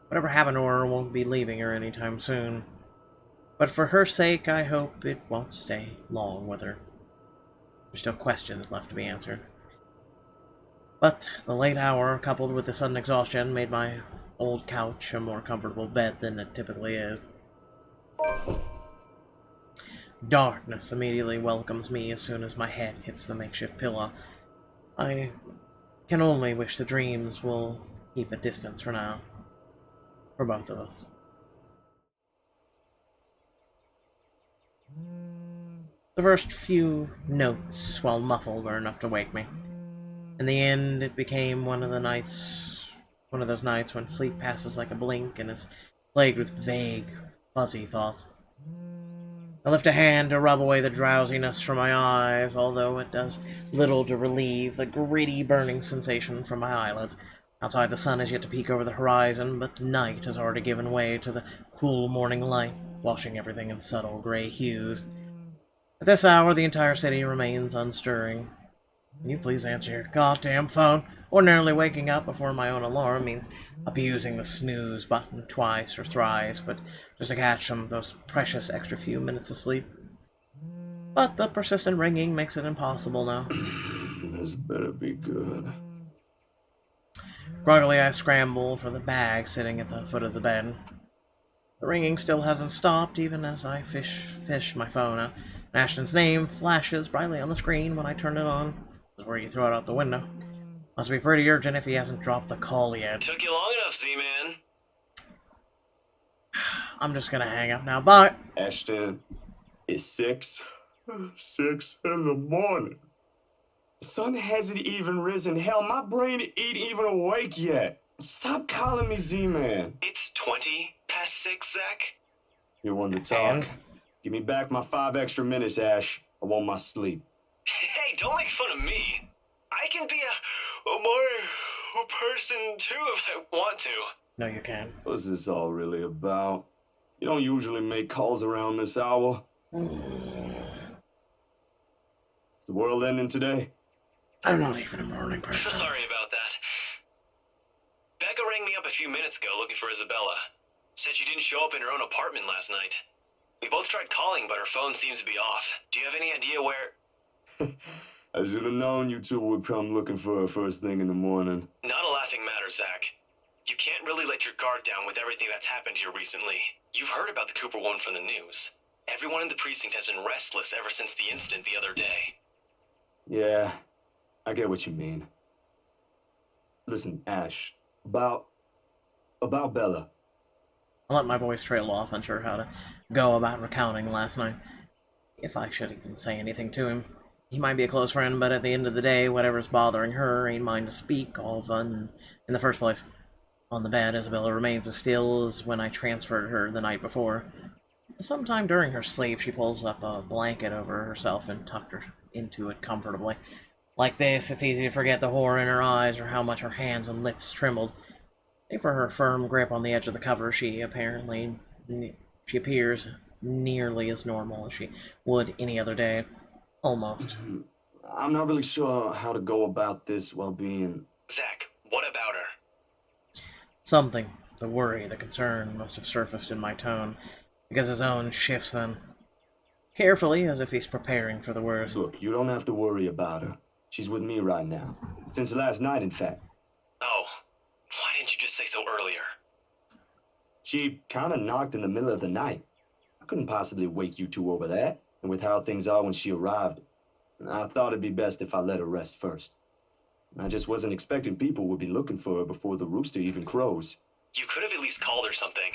Whatever happened to her won't be leaving her anytime soon. But for her sake, I hope it won't stay long with her. There's still questions left to be answered. But the late hour, coupled with the sudden exhaustion, made my old couch a more comfortable bed than it typically is. Darkness immediately welcomes me as soon as my head hits the makeshift pillow. I can only wish the dreams will keep a distance for now. For both of us. The first few notes, while muffled, were enough to wake me. In the end, it became one of those nights when sleep passes like a blink and is plagued with vague, fuzzy thoughts. I lift a hand to rub away the drowsiness from my eyes, although it does little to relieve the gritty, burning sensation from my eyelids. Outside, the sun has yet to peek over the horizon, but night has already given way to the cool morning light, washing everything in subtle gray hues. At this hour, the entire city remains unstirring. Can you please answer your goddamn phone? Ordinarily, waking up before my own alarm means abusing the snooze button twice or thrice, but just to catch those precious extra few minutes of sleep. But the persistent ringing makes it impossible now. This better be good. Groggily, I scramble for the bag sitting at the foot of the bed. The ringing still hasn't stopped, even as I fish my phone out. Ashton's name flashes brightly on the screen when I turn it on. This is where you throw it out the window. Must be pretty urgent if he hasn't dropped the call yet. Took you long enough, Z-Man. I'm just gonna hang up now. Bye! Ashton, it's 6 in the morning. The sun hasn't even risen. Hell, my brain ain't even awake yet. Stop calling me Z-Man. It's 20 past 6, Zach. You want to talk? And? Give me back my 5 extra minutes, Ash. I want my sleep. Hey, don't make fun of me. I can be a more person too if I want to. No, you can't. What's this all really about? You don't usually make calls around this hour. Is the world ending today? I'm not even a morning person. Sorry about that. Becca rang me up a few minutes ago looking for Isabella. Said she didn't show up in her own apartment last night. We both tried calling, but her phone seems to be off. Do you have any idea where... I should have known you two would come looking for her first thing in the morning. Not a laughing matter, Zach. You can't really let your guard down with everything that's happened here recently. You've heard about the Cooper woman from the news. Everyone in the precinct has been restless ever since the incident the other day. Yeah, I get what you mean. Listen, Ash, about Bella. I let my voice trail off, unsure how to go about recounting last night. If I should even say anything to him. He might be a close friend, but at the end of the day, whatever's bothering her ain't mine to speak of in the first place. On the bed, Isabella remains as still as when I transferred her the night before. Sometime during her sleep, she pulls up a blanket over herself and tucked her into it comfortably. Like this, it's easy to forget the horror in her eyes or how much her hands and lips trembled. Save for her firm grip on the edge of the cover, she appears nearly as normal as she would any other day. Almost. I'm not really sure how to go about this while being... Zach, what about her? Something, the worry, the concern, must have surfaced in my tone, because his own shifts then. Carefully, as if he's preparing for the worst. Look, you don't have to worry about her. She's with me right now. Since last night, in fact. Oh, why didn't you just say so earlier? She kind of knocked in the middle of the night. I couldn't possibly wake you two over that. And with how things are when she arrived, I thought it'd be best if I let her rest first. I just wasn't expecting people would be looking for her before the rooster even crows. You could have at least called her something.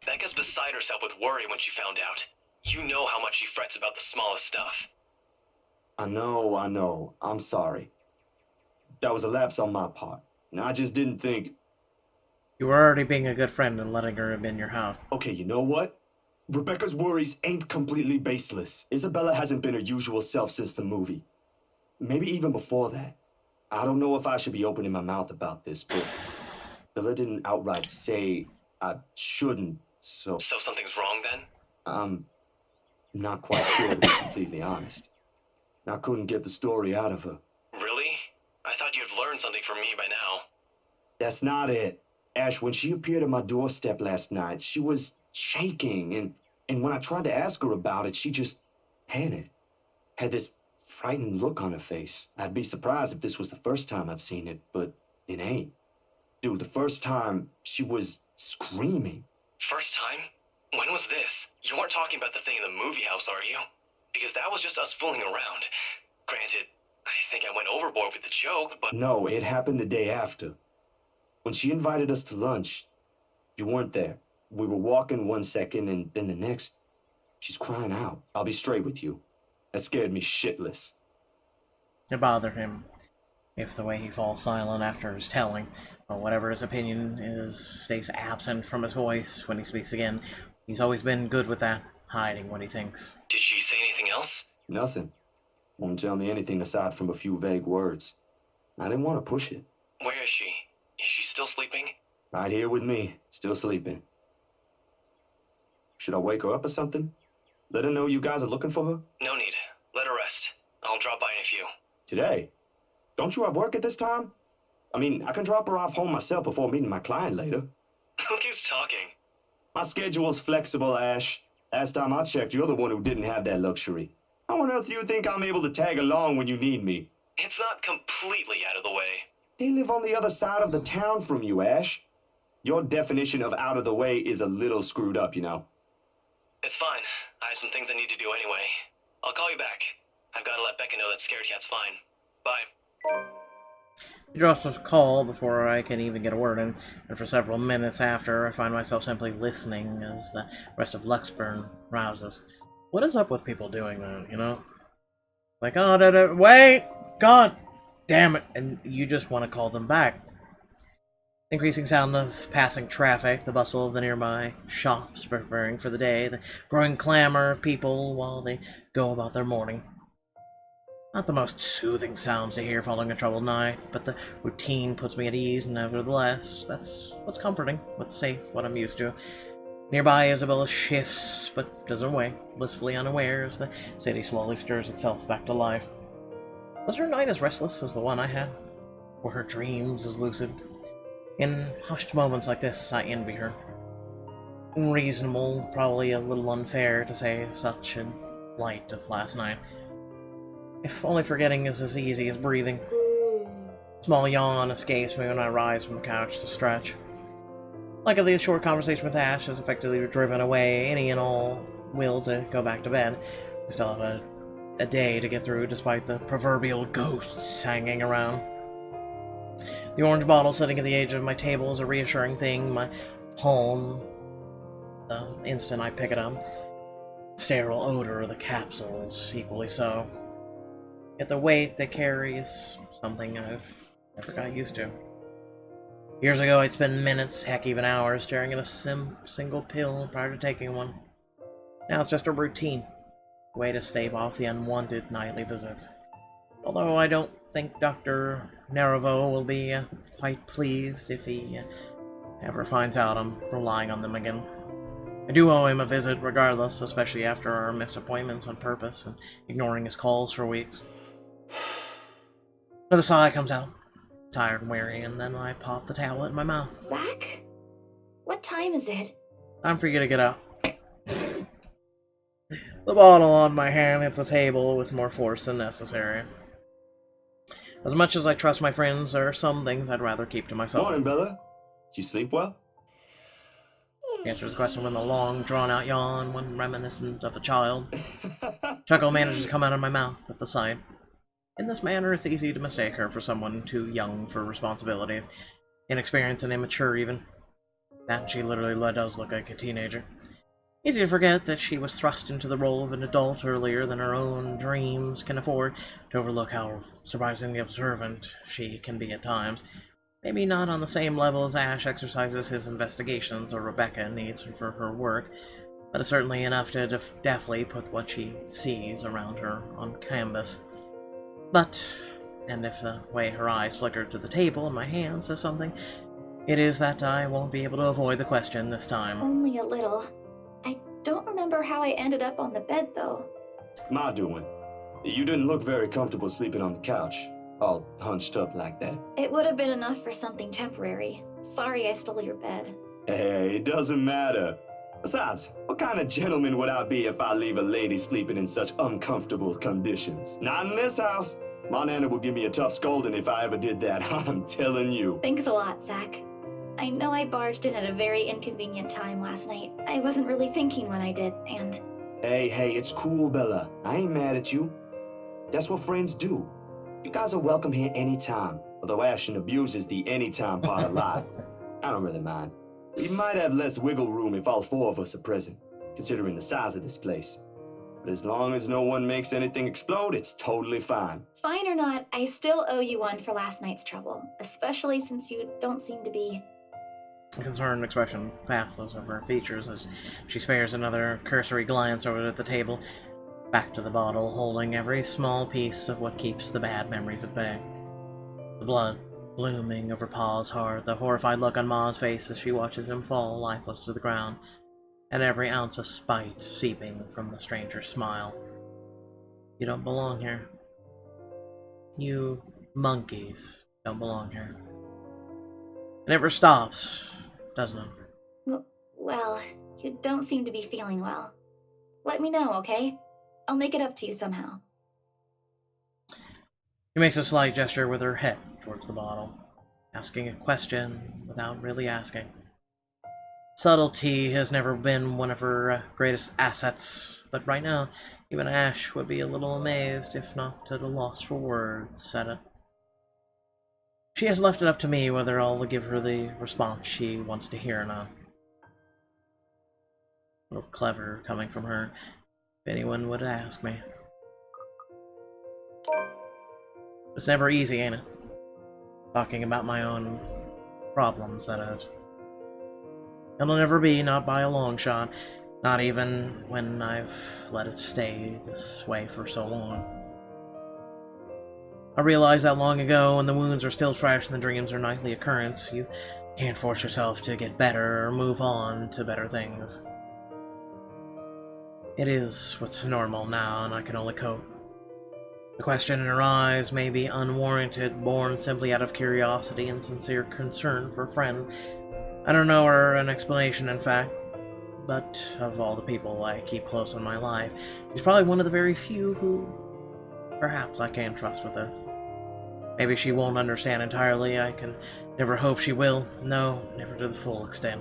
Becca's beside herself with worry when she found out. You know how much she frets about the smallest stuff. I know. I'm sorry. That was a lapse on my part. And I just didn't think... You were already being a good friend and letting her in your house. Okay, you know what? Rebecca's worries ain't completely baseless. Isabella hasn't been her usual self since the movie. Maybe even before that. I don't know if I should be opening my mouth about this, but Bella didn't outright say I shouldn't, so... So something's wrong then? I'm not quite sure, to be completely honest. I couldn't get the story out of her. Really? I thought you'd learned something from me by now. That's not it. Ash, when she appeared at my doorstep last night, she was shaking, and when I tried to ask her about it, she just panicked. Had this frightened look on her face. I'd be surprised if this was the first time I've seen it, but it ain't. Dude, the first time, she was screaming. First time? When was this? You weren't talking about the thing in the movie house, are you? Because that was just us fooling around. Granted, I think I went overboard with the joke, but... No, it happened the day after. When she invited us to lunch, you weren't there. We were walking one second, and then the next, she's crying out. I'll be straight with you. That scared me shitless. It bothered him if the way he falls silent after his telling, or whatever his opinion is, stays absent from his voice when he speaks again. He's always been good with that, hiding what he thinks. Did she say anything else? Nothing. Won't tell me anything aside from a few vague words. I didn't want to push it. Where is she? Is she still sleeping? Right here with me, still sleeping. Should I wake her up or something? Let her know you guys are looking for her? No need. Let her rest. I'll drop by in a few. Today? Don't you have work at this time? I mean, I can drop her off home myself before meeting my client later. Look who's talking. My schedule's flexible, Ash. Last time I checked, you're the one who didn't have that luxury. How on earth do you think I'm able to tag along when you need me? It's not completely out of the way. They live on the other side of the town from you, Ash. Your definition of out of the way is a little screwed up, you know. It's fine. I have some things I need to do anyway. I'll call you back. I've got to let Becca know that Scared Cat's fine. Bye. He drops a call before I can even get a word in, and for several minutes after, I find myself simply listening as the rest of Luxburn rouses. What is up with people doing that, you know? Like, oh, wait! God damn it! And you just want to call them back. Increasing sound of passing traffic, the bustle of the nearby shops preparing for the day, the growing clamor of people while they go about their morning. Not the most soothing sounds to hear following a troubled night, but the routine puts me at ease, nevertheless. That's what's comforting, what's safe, what I'm used to. Nearby, Isabella shifts, but doesn't wake, blissfully unaware as the city slowly stirs itself back to life. Was her night as restless as the one I had? Were her dreams as lucid? In hushed moments like this, I envy her. Unreasonable, probably a little unfair to say such in light of last night. If only forgetting is as easy as breathing. Small yawn escapes me when I rise from the couch to stretch. Luckily, a short conversation with Ash has effectively driven away any and all will to go back to bed. We still have a day to get through despite the proverbial ghosts hanging around. The orange bottle sitting at the edge of my table is a reassuring thing. My palm, the instant I pick it up. Sterile odor of the capsules, equally so. Yet the weight they carry is something I've never got used to. Years ago, I'd spend minutes, heck even hours, staring at a single pill prior to taking one. Now it's just a routine. A way to stave off the unwanted nightly visits. Although I don't think Dr. Nervo will be quite pleased if he ever finds out I'm relying on them again. I do owe him a visit regardless, especially after our missed appointments on purpose and ignoring his calls for weeks. Another sigh comes out, tired and weary, and then I pop the tablet in my mouth. Zach? What time is it? Time for you to get up. The bottle on my hand hits the table with more force than necessary. As much as I trust my friends, there are some things I'd rather keep to myself. Morning, Bella. Did you sleep well? He answers the question with a long, drawn-out yawn, one reminiscent of a child. Chuckle manages to come out of my mouth at the sight. In this manner, it's easy to mistake her for someone too young for responsibilities, inexperienced and immature even. That she literally does look like a teenager. Easy to forget that she was thrust into the role of an adult earlier than her own dreams can afford, to overlook how surprisingly observant she can be at times. Maybe not on the same level as Ash exercises his investigations or Rebecca needs for her work, but it's certainly enough to deftly put what she sees around her on canvas. But, and if the way her eyes flicker to the table in my hand says something, it is that I won't be able to avoid the question this time. Only a little. I don't remember how I ended up on the bed, though. My doing. You didn't look very comfortable sleeping on the couch, all hunched up like that. It would have been enough for something temporary. Sorry I stole your bed. Hey, it doesn't matter. Besides, what kind of gentleman would I be if I leave a lady sleeping in such uncomfortable conditions? Not in this house. My nana would give me a tough scolding if I ever did that, I'm telling you. Thanks a lot, Zach. I know I barged in at a very inconvenient time last night. I wasn't really thinking when I did, and... Hey, it's cool, Bella. I ain't mad at you. That's what friends do. You guys are welcome here anytime, although Ashton abuses the anytime part a lot. I don't really mind. We might have less wiggle room if all four of us are present, considering the size of this place. But as long as no one makes anything explode, it's totally fine. Fine or not, I still owe you one for last night's trouble, especially since you don't seem to be... A concerned expression passes over her features as she spares another cursory glance over at the table, back to the bottle, holding every small piece of what keeps the bad memories at bay. The blood blooming over Pa's heart, the horrified look on Ma's face as she watches him fall lifeless to the ground, and every ounce of spite seeping from the stranger's smile. You don't belong here. You monkeys don't belong here. It never stops, doesn't it? Well, you don't seem to be feeling well. Let me know, okay? I'll make it up to you somehow. She makes a slight gesture with her head towards the bottle, asking a question without really asking. Subtlety has never been one of her greatest assets, but right now, even Ash would be a little amazed, if not at a loss for words, at it. She has left it up to me whether I'll give her the response she wants to hear or not. A little clever coming from her, if anyone would ask me. It's never easy, ain't it? Talking about my own problems, that is. It'll never be, not by a long shot, not even when I've let it stay this way for so long. I realized that long ago, when the wounds are still fresh and the dreams are nightly occurrence, you can't force yourself to get better or move on to better things. It is what's normal now, and I can only cope. The question in her eyes may be unwarranted, born simply out of curiosity and sincere concern for a friend. I don't know her an explanation, in fact, but of all the people I keep close in my life, she's probably one of the very few who perhaps I can trust with this. Maybe she won't understand entirely, I can never hope she will. No, never to the full extent.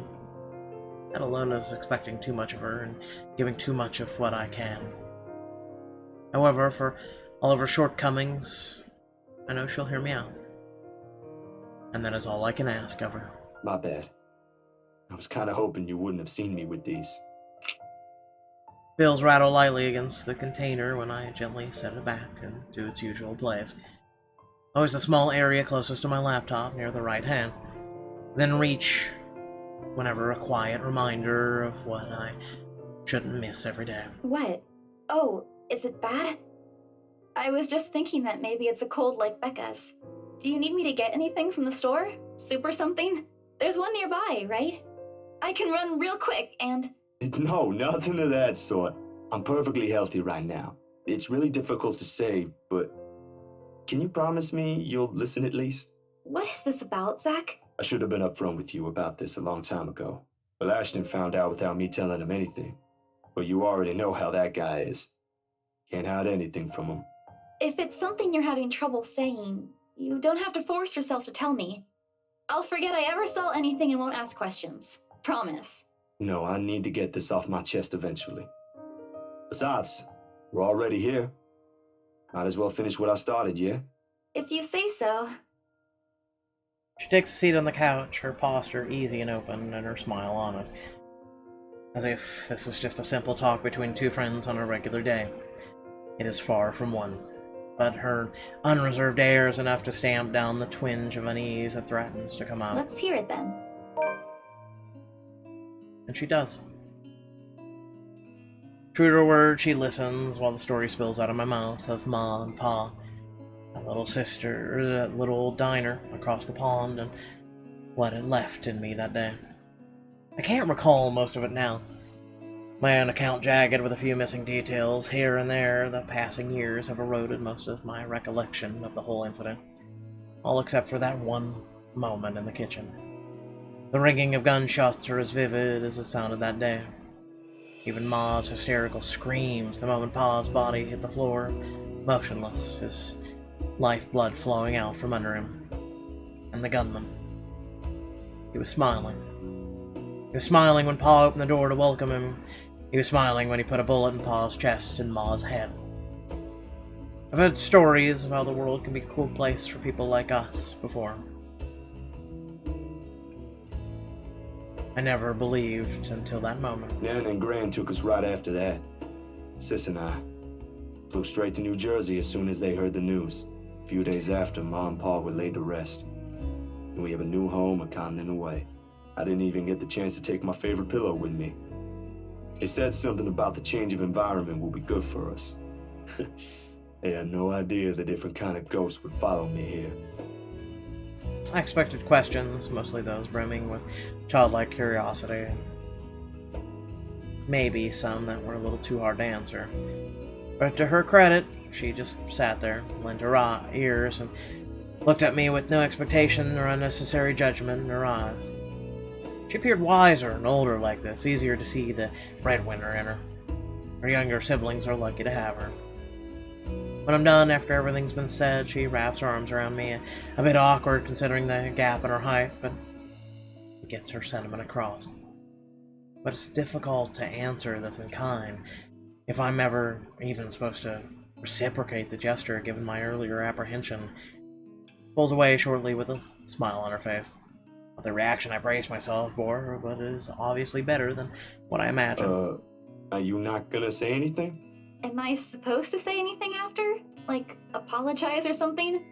That alone is expecting too much of her and giving too much of what I can. However, for all of her shortcomings, I know she'll hear me out. And that is all I can ask of her. My bad. I was kind of hoping you wouldn't have seen me with these. Bills rattle lightly against the container when I gently set it back into its usual place. Always a small area closest to my laptop near the right hand. Then reach whenever a quiet reminder of what I shouldn't miss every day. What? Oh, is it bad? I was just thinking that maybe it's a cold like Becca's. Do you need me to get anything from the store? Soup or something? There's one nearby, right? I can run real quick and... No, nothing of that sort. I'm perfectly healthy right now. It's really difficult to say, but... Can you promise me you'll listen at least? What is this about, Zach? I should have been upfront with you about this a long time ago. But Ashton found out without me telling him anything. But you already know how that guy is. Can't hide anything from him. If it's something you're having trouble saying, you don't have to force yourself to tell me. I'll forget I ever saw anything and won't ask questions. Promise. No, I need to get this off my chest eventually. Besides, we're already here. Might as well finish what I started, yeah? If you say so. She takes a seat on the couch, her posture easy and open, and her smile honest. As if this was just a simple talk between two friends on a regular day. It is far from one. But her unreserved air is enough to stamp down the twinge of unease that threatens to come out. Let's hear it then. And she does. True to her word, she listens while the story spills out of my mouth of Ma and Pa, that little sister, or that little old diner across the pond, and what it left in me that day. I can't recall most of it now. My own account jagged with a few missing details. Here and there, the passing years have eroded most of my recollection of the whole incident. All except for that one moment in the kitchen. The ringing of gunshots are as vivid as it sounded that day. Even Ma's hysterical screams the moment Pa's body hit the floor, motionless, his lifeblood flowing out from under him. And the gunman. He was smiling. He was smiling when Pa opened the door to welcome him. He was smiling when he put a bullet in Pa's chest and Ma's head. I've heard stories of how the world can be a cool place for people like us before. I never believed until that moment. Nan and Gran took us right after that. Sis and I flew straight to New Jersey as soon as they heard the news. A few days after, Ma and Pa were laid to rest. And we have a new home a continent away. I didn't even get the chance to take my favorite pillow with me. They said something about the change of environment will be good for us. They had no idea the different kind of ghosts would follow me here. I expected questions, mostly those brimming with childlike curiosity. Maybe some that were a little too hard to answer. But to her credit, she just sat there, lent her ears, and looked at me with no expectation or unnecessary judgment in her eyes. She appeared wiser and older like this, easier to see the breadwinner in her. Her younger siblings are lucky to have her. When I'm done, after everything's been said, she wraps her arms around me, a bit awkward considering the gap in her height, but it gets her sentiment across. But it's difficult to answer this in kind, if I'm ever even supposed to reciprocate the gesture given my earlier apprehension. Pulls away shortly with a smile on her face. With the reaction I brace myself for, but is obviously better than what I imagined. Are you not gonna say anything? Am I supposed to say anything after? Like, apologize or something?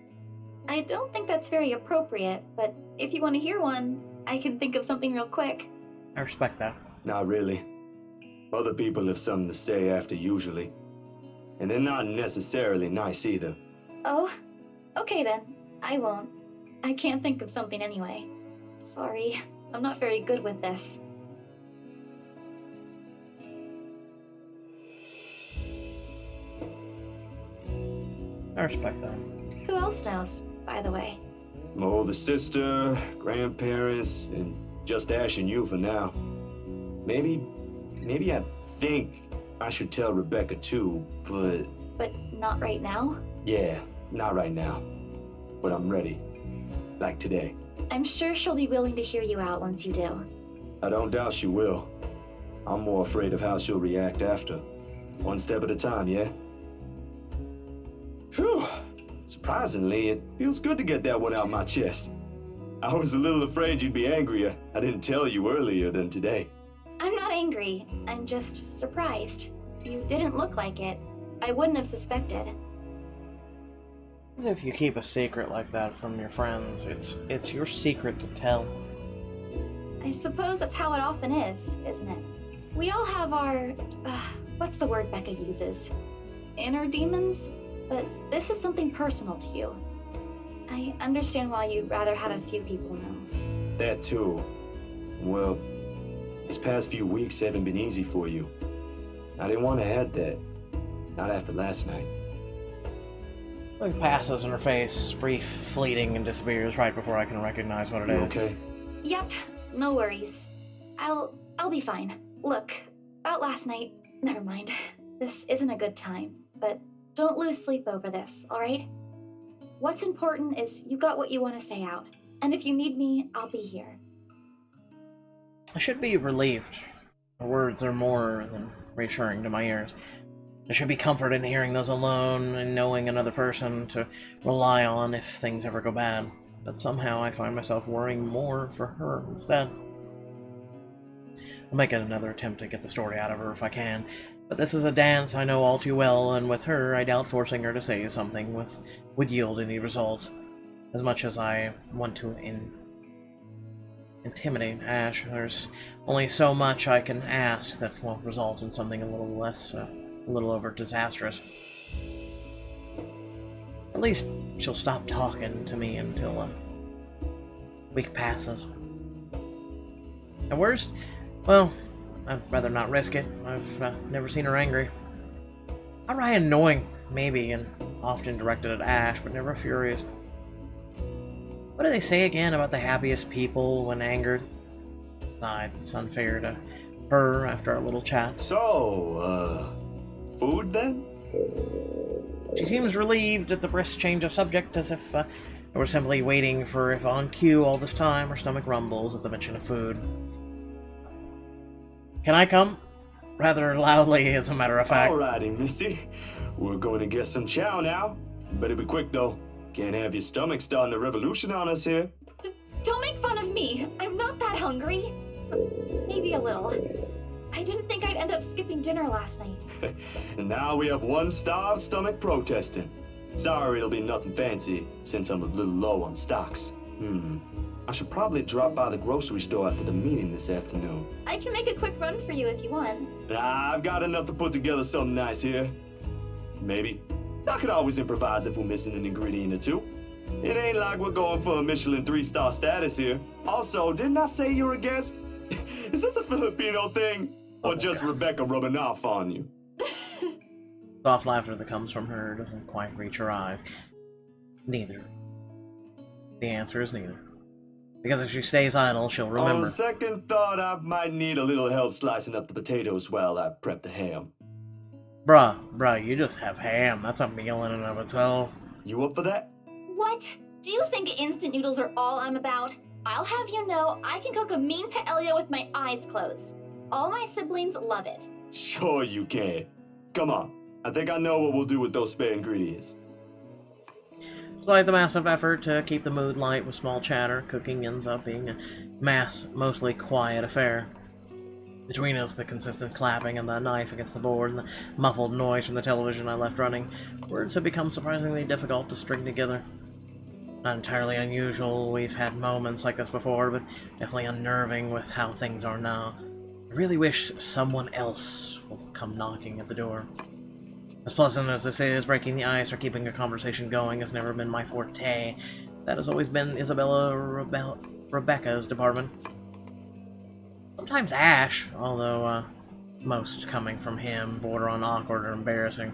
I don't think that's very appropriate, but if you want to hear one, I can think of something real quick. I respect that. Not really. Other people have something to say after usually. And they're not necessarily nice either. Oh? Okay then. I won't. I can't think of something anyway. Sorry. I'm not very good with this. I respect that. Who else knows, by the way? My older sister, grandparents, and just Ash and you for now. Maybe I think I should tell Rebecca too, but... But not right now? Yeah, not right now. But I'm ready. Like today. I'm sure she'll be willing to hear you out once you do. I don't doubt she will. I'm more afraid of how she'll react after. One step at a time, yeah? Whew. Surprisingly, it feels good to get that one out my chest. I was a little afraid you'd be angrier. I didn't tell you earlier than today. I'm not angry. I'm just surprised. You didn't look like it. I wouldn't have suspected. If you keep a secret like that from your friends, it's your secret to tell. I suppose that's how it often is, isn't it? We all have our... what's the word Becca uses? Inner demons? But this is something personal to you. I understand why you'd rather have a few people know. That too. Well, these past few weeks haven't been easy for you. I didn't want to add that. Not after last night. Look passes in her face, brief, fleeting, and disappears right before I can recognize what it You is. okay? Yep, no worries. I'll be fine. Look, about last night, never mind. This isn't a good time, but don't lose sleep over this, alright? What's important is you got what you want to say out, and if you need me, I'll be here. I should be relieved. Her words are more than reassuring to my ears. There should be comfort in hearing those alone and knowing another person to rely on if things ever go bad. But somehow I find myself worrying more for her instead. I'll make another attempt to get the story out of her if I can, but this is a dance I know all too well, and with her I doubt forcing her to say something would yield any results. As much as I want to intimidate Ash, there's only so much I can ask that will result in something a little over disastrous. At least she'll stop talking to me until a week passes. At worst, well, I'd rather not risk it. I've never seen her angry. Outright annoying, maybe, and often directed at Ash, but never furious. What do they say again about the happiest people when angered? Besides, it's unfair to her after our little chat. So, food then? She seems relieved at the brisk change of subject, as if I were simply waiting for if on cue all this time her stomach rumbles at the mention of food. Can I come? Rather loudly, as a matter of fact. Alrighty, Missy. We're going to get some chow now. Better be quick, though. Can't have your stomach starting a revolution on us here. Don't make fun of me. I'm not that hungry. Maybe a little. I didn't think I'd end up skipping dinner last night. And now we have one starved stomach protesting. Sorry, it'll be nothing fancy, since I'm a little low on stocks. I should probably drop by the grocery store after the meeting this afternoon. I can make a quick run for you if you want. I've got enough to put together something nice here. Maybe. I could always improvise if we're missing an ingredient or two. It ain't like we're going for a Michelin 3-star status here. Also, didn't I say you're a guest? Is this a Filipino thing? Or just Rebecca rubbing off on you? Soft laughter that comes from her doesn't quite reach her eyes. Neither. The answer is neither. Because if she stays idle, she'll remember. On second thought, I might need a little help slicing up the potatoes while I prep the ham. Bruh, you just have ham. That's a meal in and of itself. You up for that? What? Do you think instant noodles are all I'm about? I'll have you know I can cook a mean paella with my eyes closed. All my siblings love it. Sure you can. Come on. I think I know what we'll do with those spare ingredients. Despite the massive effort to keep the mood light with small chatter, cooking ends up being a mostly quiet affair. Between us, the consistent clapping and the knife against the board and the muffled noise from the television I left running, words have become surprisingly difficult to string together. Not entirely unusual, we've had moments like this before, but definitely unnerving with how things are now. I really wish someone else will come knocking at the door. As pleasant as this is, breaking the ice or keeping a conversation going has never been my forte. That has always been Rebecca's department. Sometimes Ash, although most coming from him border on awkward or embarrassing.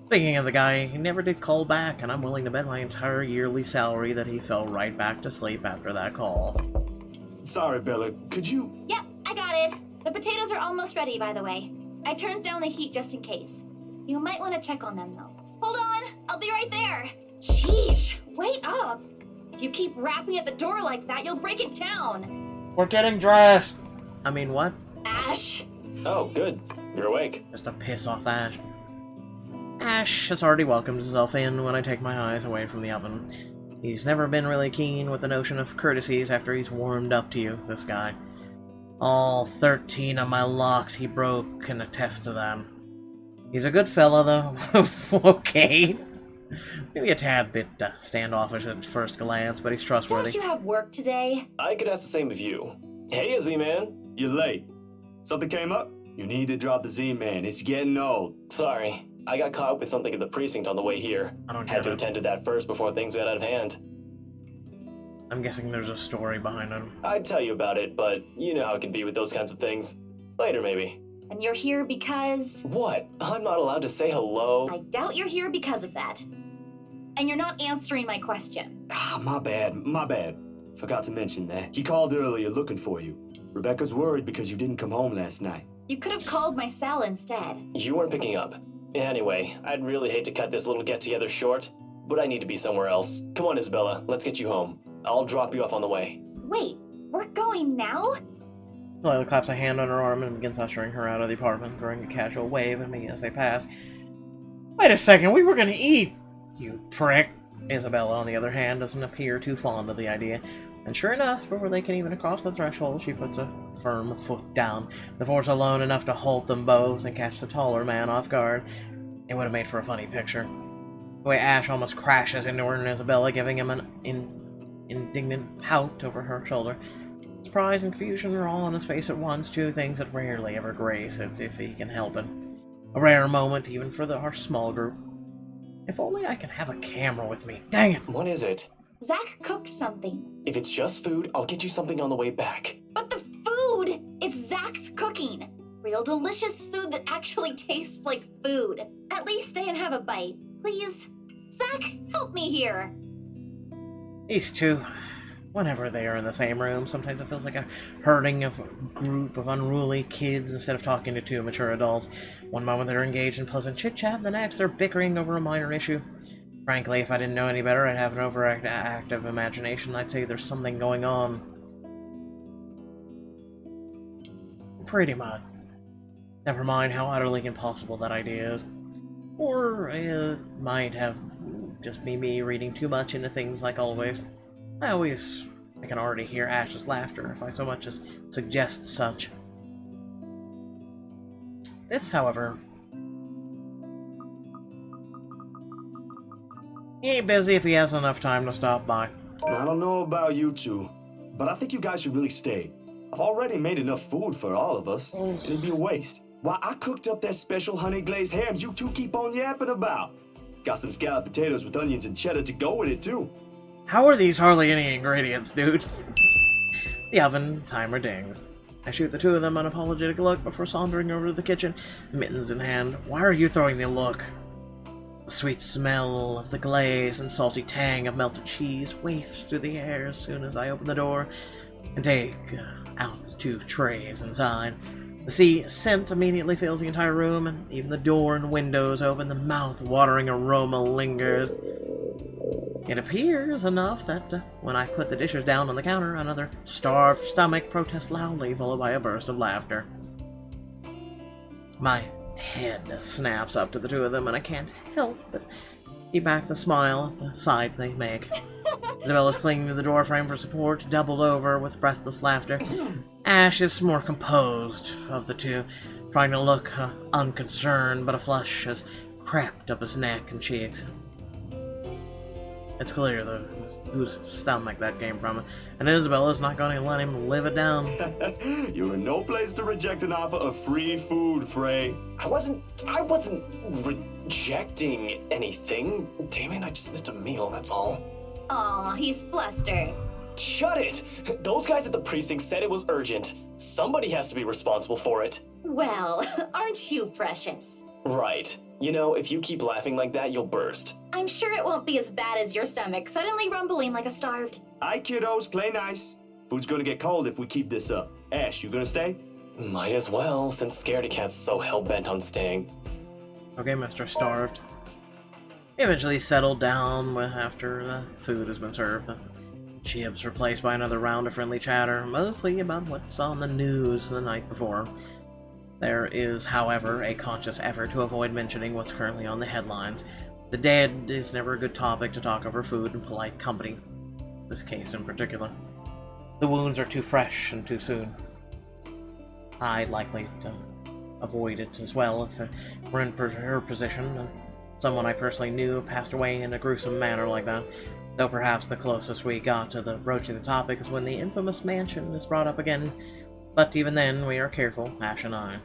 Speaking of the guy, he never did call back, and I'm willing to bet my entire yearly salary that he fell right back to sleep after that call. Sorry, Bella, could you... Yep, I got it. The potatoes are almost ready, by the way. I turned down the heat just in case. You might want to check on them, though. Hold on, I'll be right there. Sheesh, wait up. If you keep rapping at the door like that, you'll break it down. We're getting dressed! I mean, what? Ash. Oh, good. You're awake. Just to piss off Ash. Ash has already welcomed himself in when I take my eyes away from the oven. He's never been really keen with the notion of courtesies after he's warmed up to you, this guy. All 13 of my locks he broke can attest to that. He's a good fella, though. Okay. Maybe a tad bit standoffish at first glance, but he's trustworthy. Don't you have work today? I could ask the same of you. Hey, Z-Man. You're late. Something came up? You need to drop the Z-Man. It's getting old. Sorry. I got caught up with something at the precinct on the way here. I don't Had get to it. attend to that first before things got out of hand. I'm guessing there's a story behind it. I'd tell you about it, but you know how it can be with those kinds of things. Later, maybe. And you're here because... What? I'm not allowed to say hello? I doubt you're here because of that. And you're not answering my question. My bad. Forgot to mention that. He called earlier looking for you. Rebecca's worried because you didn't come home last night. You could have called my cell instead. You weren't picking up. Anyway, I'd really hate to cut this little get-together short, but I need to be somewhere else. Come on, Isabella, let's get you home. I'll drop you off on the way. Wait, we're going now? Lila claps a hand on her arm and begins ushering her out of the apartment, throwing a casual wave at me as they pass. Wait a second, we were gonna eat! You prick! Isabella, on the other hand, doesn't appear too fond of the idea. And sure enough, before they can even cross the threshold, she puts a firm foot down, the force alone enough to halt them both and catch the taller man off guard. It would have made for a funny picture. The way Ash almost crashes into her and Isabella, giving him an indignant pout over her shoulder. Surprise and confusion are all on his face at once, two things that rarely ever grace it if he can help it. A rare moment even for our small group. If only I could have a camera with me. Dang it! What is it? Zach cooked something. If it's just food, I'll get you something on the way back. But the food! It's Zach's cooking. Real delicious food that actually tastes like food. At least stay and have a bite, please. Zach, help me here. These two, whenever they are in the same room, sometimes it feels like a herding of a group of unruly kids instead of talking to two mature adults. One moment they're engaged in pleasant chit-chat, and the next they're bickering over a minor issue. Frankly, if I didn't know any better, I'd have an overactive imagination. I'd say there's something going on. Pretty much. Never mind how utterly impossible that idea is. Or it might have just be me reading too much into things like always. I can already hear Ash's laughter if I so much as suggest such. This, however, he ain't busy if he has enough time to stop by. I don't know about you two, but I think you guys should really stay. I've already made enough food for all of us. It'd be a waste. Why, I cooked up that special honey glazed ham you two keep on yapping about. Got some scalloped potatoes with onions and cheddar to go with it, too. How are these hardly any ingredients, dude? The oven timer dings. I shoot the two of them an apologetic look before sauntering over to the kitchen, mittens in hand. Why are you throwing the look? The sweet smell of the glaze and salty tang of melted cheese wafts through the air as soon as I open the door and take out the two trays inside. The scent immediately fills the entire room, and even the door and windows open. The mouth-watering aroma lingers. It appears enough that when I put the dishes down on the counter, another starved stomach protests loudly, followed by a burst of laughter. My head snaps up to the two of them, and I can't help but keep back the smile at the sight they make. Isabella's clinging to the doorframe for support, doubled over with breathless laughter. Ash is more composed of the two, trying to look unconcerned, but a flush has crept up his neck and cheeks. It's clear, though, whose stomach that came from, and Isabella's not going to let him live it down. You're in no place to reject an offer of free food, Frey. I wasn't rejecting anything. Damn it, I just missed a meal, that's all. Aw, he's flustered. Shut it! Those guys at the precinct said it was urgent. Somebody has to be responsible for it. Well, aren't you precious? Right. You know, if you keep laughing like that, you'll burst. I'm sure it won't be as bad as your stomach suddenly rumbling like a starved. Aye, kiddos, play nice. Food's gonna get cold if we keep this up. Ash, you gonna stay? Might as well, since Scaredy Cat's so hell-bent on staying. Okay, Mr. Starved. He eventually settled down after the food has been served. The chips replaced by another round of friendly chatter, mostly about what's on the news the night before. There is, however, a conscious effort to avoid mentioning what's currently on the headlines. The dead is never a good topic to talk over food and polite company. This case in particular. The wounds are too fresh and too soon. I'd likely to avoid it as well if I were in her position. Someone I personally knew passed away in a gruesome manner like that. Though perhaps the closest we got to the broaching the topic is when the infamous mansion is brought up again. But even then, we are careful, Ash and I.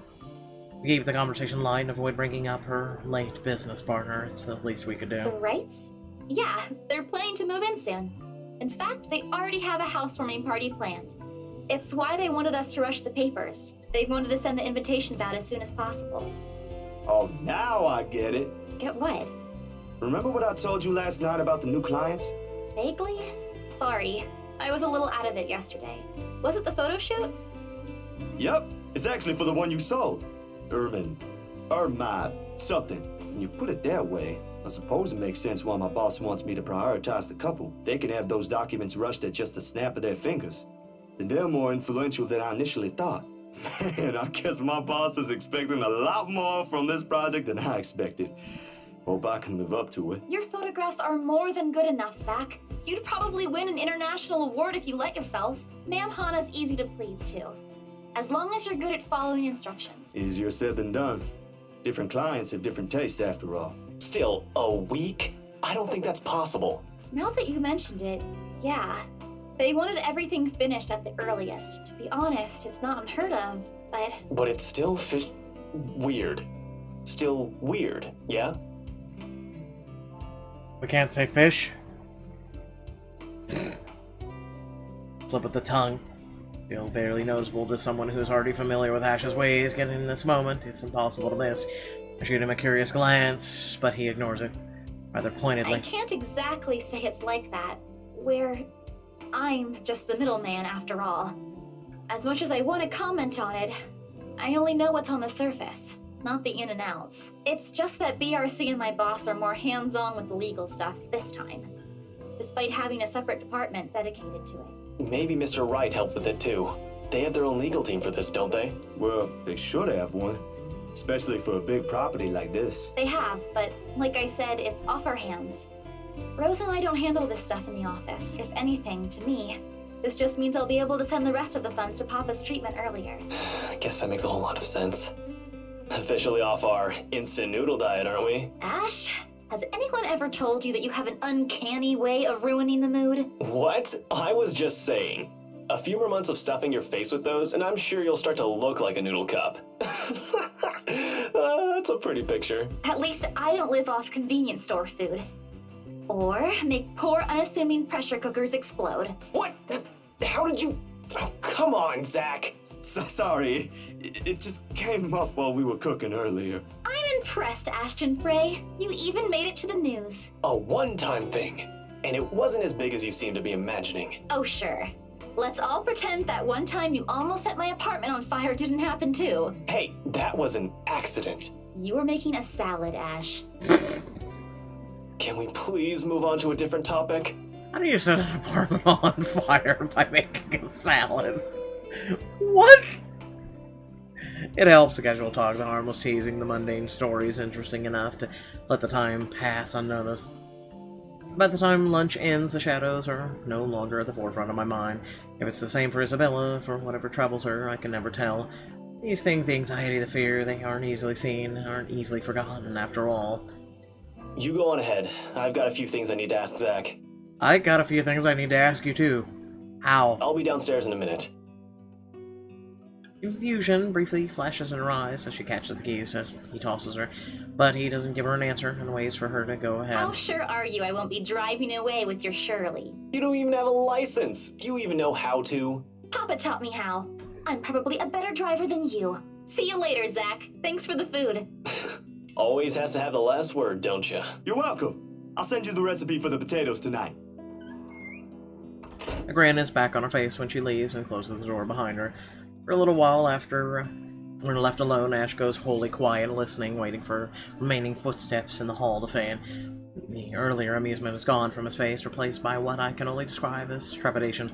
We keep the conversation light and avoid bringing up her late business partner. It's the least we could do. The Wrights? Yeah, they're planning to move in soon. In fact, they already have a housewarming party planned. It's why they wanted us to rush the papers. They wanted to send the invitations out as soon as possible. Oh, now I get it. Get what? Remember what I told you last night about the new clients? Vaguely? Sorry, I was a little out of it yesterday. Was it the photo shoot? Yup, it's actually for the one you sold. Something. When you put it that way, I suppose it makes sense why my boss wants me to prioritize the couple. They can have those documents rushed at just a snap of their fingers. And they're more influential than I initially thought. Man, I guess my boss is expecting a lot more from this project than I expected. Hope I can live up to it. Your photographs are more than good enough, Zach. You'd probably win an international award if you let yourself. Ma'am Hana's easy to please, too. As long as you're good at following instructions. Easier said than done. Different clients have different tastes, after all. Still, a week? I don't think that's possible. Now that you mentioned it, yeah. They wanted everything finished at the earliest. To be honest, it's not unheard of, but... But it's still weird. Still weird, yeah? We can't say fish. Flip of the tongue. Feel barely noticeable to someone who's already familiar with Ash's ways. Getting in this moment, it's impossible to miss. I shoot him a curious glance, but he ignores it, rather pointedly. I can't exactly say it's like that, where I'm just the middleman after all. As much as I want to comment on it, I only know what's on the surface, not the in and outs. It's just that BRC and my boss are more hands-on with the legal stuff this time, despite having a separate department dedicated to it. Maybe Mr. Wright helped with it too. They have their own legal team for this, don't they? Well, they should have one. Especially for a big property like this. They have, but like I said, it's off our hands. Rose and I don't handle this stuff in the office. If anything, to me, this just means I'll be able to send the rest of the funds to Papa's treatment earlier. I guess that makes a whole lot of sense. Officially off our instant noodle diet, aren't we? Ash, has anyone ever told you that you have an uncanny way of ruining the mood? What? I was just saying. A few more months of stuffing your face with those, and I'm sure you'll start to look like a noodle cup. That's a pretty picture. At least I don't live off convenience store food. Or make poor, unassuming pressure cookers explode. What? How did you... Oh, come on, Zach. Sorry, it just came up while we were cooking earlier. I'm impressed, Ashton Frey. You even made it to the news. A one-time thing. And it wasn't as big as you seem to be imagining. Oh, sure. Let's all pretend that one time you almost set my apartment on fire didn't happen too. Hey, that was an accident. You were making a salad, Ash. Can we please move on to a different topic? How do you set an apartment on fire by making a salad? What? It helps the casual talk, the harmless teasing, the mundane stories interesting enough to let the time pass unnoticed. By the time lunch ends, the shadows are no longer at the forefront of my mind. If it's the same for Isabella, for whatever troubles her, I can never tell. These things, the anxiety, the fear, they aren't easily seen, aren't easily forgotten, after all. You go on ahead. I've got a few things I need to ask Zach. I got a few things I need to ask you, too. How? I'll be downstairs in a minute. Confusion briefly flashes in her eyes as she catches the keys that he tosses her, but he doesn't give her an answer and waits for her to go ahead. How sure are you I won't be driving away with your Shirley? You don't even have a license. Do you even know how to? Papa taught me how. I'm probably a better driver than you. See you later, Zach. Thanks for the food. Always has to have the last word, don't you? You're welcome. I'll send you the recipe for the potatoes tonight. A grin is back on her face when she leaves and closes the door behind her. For a little while after we're left alone, Ash goes wholly quiet, listening, waiting for remaining footsteps in the hall to fade. The earlier amusement is gone from his face, replaced by what I can only describe as trepidation.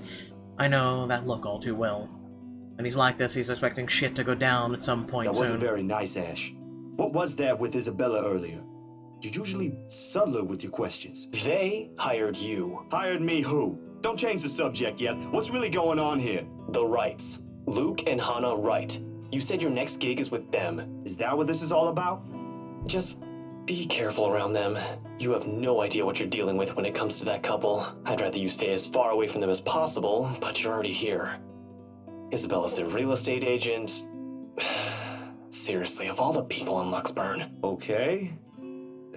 I know that look all too well. When he's like this, he's expecting shit to go down at some point That soon. wasn't very nice, Ash. What was that with Isabella earlier? You're usually subtler with your questions. They hired you. Hired me who? Don't change the subject yet. What's really going on here? The Wrights. Luke and Hannah Wright. You said your next gig is with them. Is that what this is all about? Just be careful around them. You have no idea what you're dealing with when it comes to that couple. I'd rather you stay as far away from them as possible, but you're already here. Isabella's their real estate agent. Seriously, of all the people in Luxburn. Okay.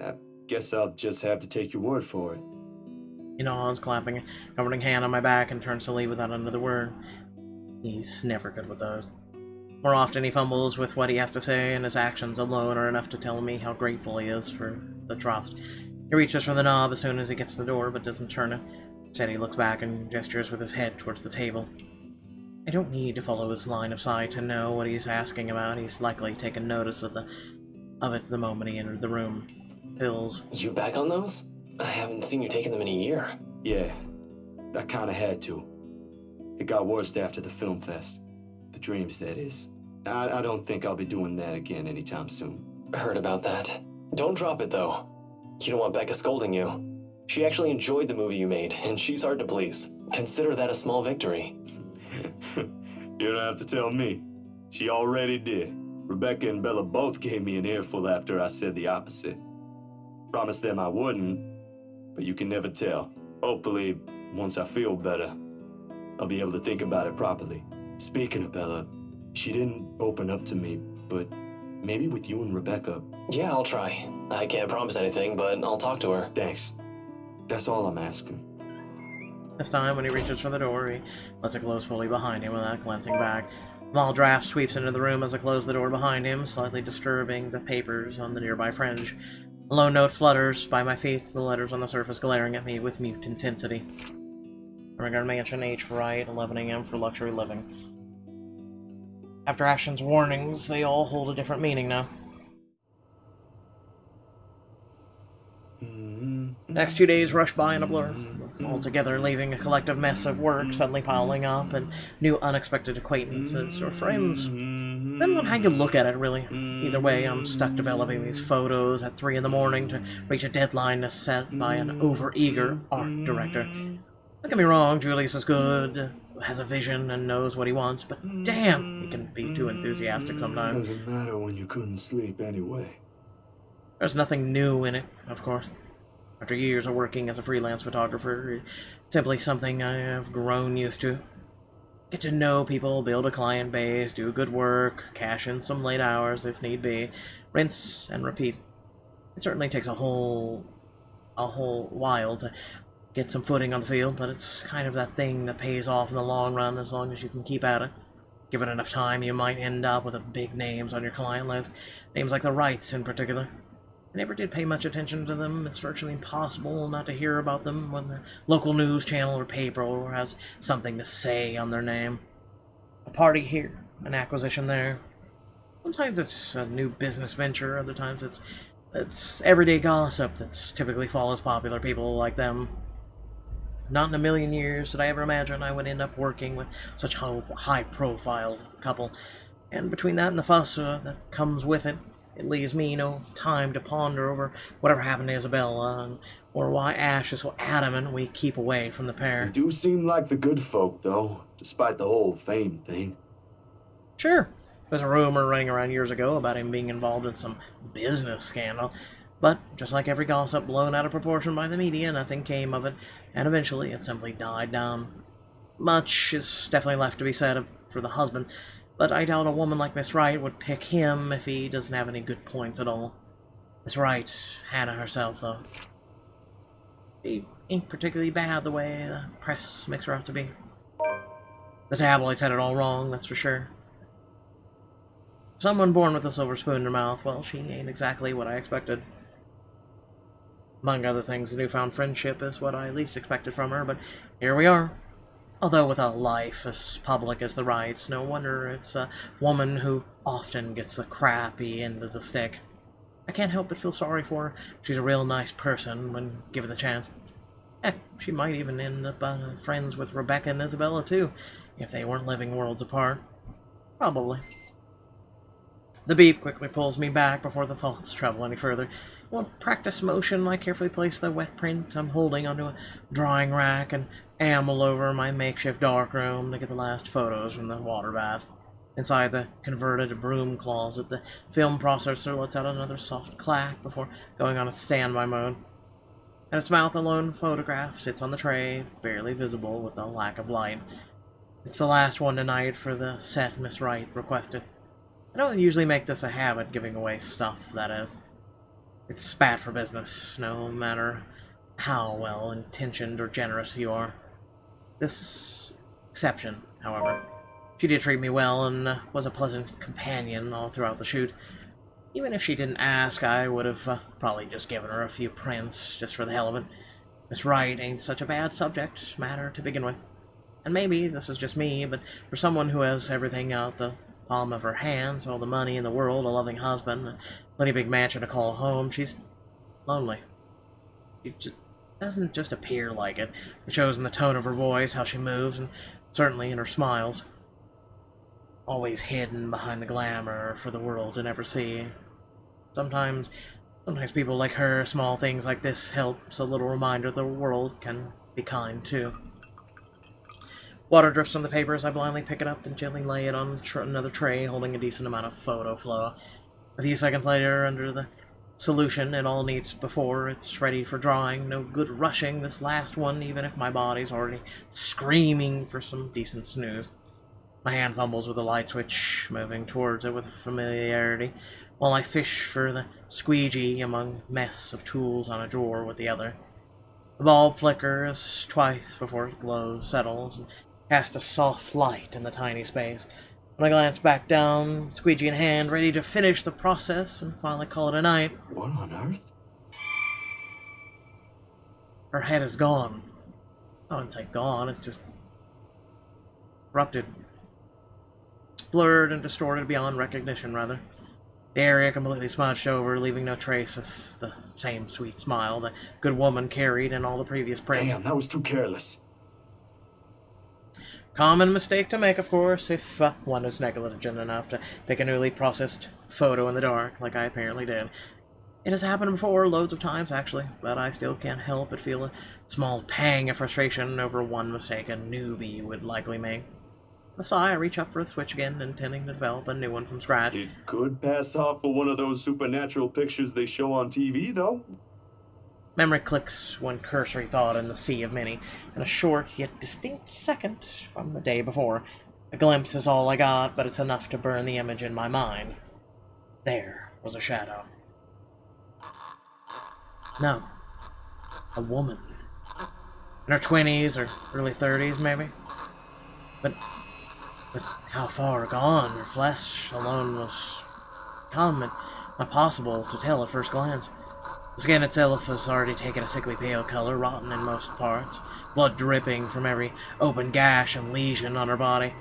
I guess I'll just have to take your word for it. He nods, clapping a comforting hand on my back, and turns to leave without another word. He's never good with those. More often he fumbles with what he has to say, and his actions alone are enough to tell me how grateful he is for the trust. He reaches for the knob as soon as he gets to the door, but doesn't turn it. Instead, he looks back and gestures with his head towards the table. I don't need to follow his line of sight to know what he's asking about. He's likely taken notice of it the moment he entered the room. Pills. You back on those? I haven't seen you taking them in a year. Yeah, I kinda had to. It got worse after the film fest. The dreams, that is. I don't think I'll be doing that again anytime soon. Heard about that. Don't drop it, though. You don't want Becca scolding you. She actually enjoyed the movie you made, and she's hard to please. Consider that a small victory. You don't have to tell me. She already did. Rebecca and Bella both gave me an earful after I said the opposite. Promised them I wouldn't, but you can never tell. Hopefully, once I feel better, I'll be able to think about it properly. Speaking of Bella, she didn't open up to me, but maybe with you and Rebecca. Yeah, I'll try. I can't promise anything, but I'll talk to her. Thanks. That's all I'm asking. This time, when he reaches for the door, he lets it close fully behind him without glancing back. A small draft sweeps into the room as I close the door behind him, slightly disturbing the papers on the nearby fringe. A low note flutters by my feet, the letters on the surface glaring at me with mute intensity. Ermengarde Mansion, H. Wright, 11 a.m. for luxury living. After Ashton's warnings, they all hold a different meaning now. Next 2 days rush by in a blur, altogether leaving a collective mess of work suddenly piling up and new unexpected acquaintances or friends. Depends on how you look at it, really. Either way, I'm stuck developing these photos at 3 in the morning to reach a deadline set by an over-eager art director. Don't get me wrong, Julius is good, has a vision and knows what he wants, but damn, he can be too enthusiastic sometimes. Doesn't matter when you couldn't sleep anyway. There's nothing new in it, of course. After years of working as a freelance photographer, it's simply something I have grown used to. Get to know people, build a client base, do good work, cash in some late hours if need be, rinse and repeat. It certainly takes a whole while to get some footing on the field, but it's kind of that thing that pays off in the long run as long as you can keep at it. Give it enough time, you might end up with big names on your client list, names like the Wrights in particular. I never did pay much attention to them. It's virtually impossible not to hear about them when the local news channel or paper has something to say on their name. A party here, an acquisition there. Sometimes it's a new business venture, other times it's everyday gossip that's typically follows popular people like them. Not in a million years did I ever imagine I would end up working with such a high-profile couple, and between that and the fuss that comes with it, it leaves me no time to ponder over whatever happened to Isabella, or why Ash is so adamant we keep away from the pair. They do seem like the good folk, though, despite the whole fame thing. Sure, there's a rumor running around years ago about him being involved in some business scandal, but just like every gossip blown out of proportion by the media, nothing came of it, and eventually it simply died down. Much is definitely left to be said for the husband, but I doubt a woman like Miss Wright would pick him if he doesn't have any good points at all. Miss Wright, Hannah herself, though. She ain't particularly bad the way the press makes her out to be. The tabloids had it all wrong, that's for sure. Someone born with a silver spoon in her mouth, well, she ain't exactly what I expected. Among other things, the newfound friendship is what I least expected from her, but here we are. Although with a life as public as the Wrights, no wonder it's a woman who often gets the crappy end of the stick. I can't help but feel sorry for her. She's a real nice person when given the chance. Heck, she might even end up friends with Rebecca and Isabella too, if they weren't living worlds apart. Probably. The beep quickly pulls me back before the thoughts travel any further. In one practice motion, I carefully place the wet print I'm holding onto a drying rack and amble over my makeshift darkroom to get the last photos from the water bath. Inside the converted broom closet, the film processor lets out another soft clack before going on its standby mode. And its mouth alone photograph sits on the tray, barely visible with the lack of light. It's the last one tonight for the set Miss Wright requested. I don't usually make this a habit, giving away stuff, that is. It's bad for business, no matter how well-intentioned or generous you are. This exception, however. She did treat me well and was a pleasant companion all throughout the shoot. Even if she didn't ask, I would have probably just given her a few prints, just for the hell of it. Miss Wright ain't such a bad subject matter to begin with. And maybe this is just me, but for someone who has everything out the palm of her hands, all the money in the world, a loving husband, a plenty big mansion to call home, she's lonely. She just doesn't just appear like it. It shows in the tone of her voice, how she moves, and certainly in her smiles. Always hidden behind the glamour for the world to never see. Sometimes people like her, small things like this helps a little reminder the world can be kind too. Water drips from the paper as I blindly pick it up and gently lay it on another tray, holding a decent amount of photo flow. A few seconds later, under the solution it all needs before it's ready for drawing. No good rushing this last one, even if my body's already screaming for some decent snooze. My hand fumbles with the light switch, moving towards it with familiarity, while I fish for the squeegee among mess of tools on a drawer with the other. The bulb flickers twice before it glows, settles, and casts a soft light in the tiny space. When I glance back down, squeegee in hand, ready to finish the process and finally call it a night. What on earth? Her head is gone. I wouldn't say gone, it's just corrupted. Blurred and distorted beyond recognition, rather. The area completely smudged over, leaving no trace of the same sweet smile the good woman carried in all the previous prints. Damn, that was too careless. Common mistake to make, of course, if one is negligent enough to pick a newly processed photo in the dark, like I apparently did. It has happened before, loads of times actually, but I still can't help but feel a small pang of frustration over one mistake a newbie would likely make. With a sigh, I reach up for the switch again, intending to develop a new one from scratch. It could pass off for one of those supernatural pictures they show on TV, though. Memory clicks one cursory thought in the sea of many, and a short yet distinct second from the day before. A glimpse is all I got, but it's enough to burn the image in my mind. There was a shadow. No. A woman. In her 20s or early 30s, maybe? But with how far gone her flesh alone was come, it not possible to tell at first glance. The skin itself has already taken a sickly pale color, rotten in most parts, blood dripping from every open gash and lesion on her body.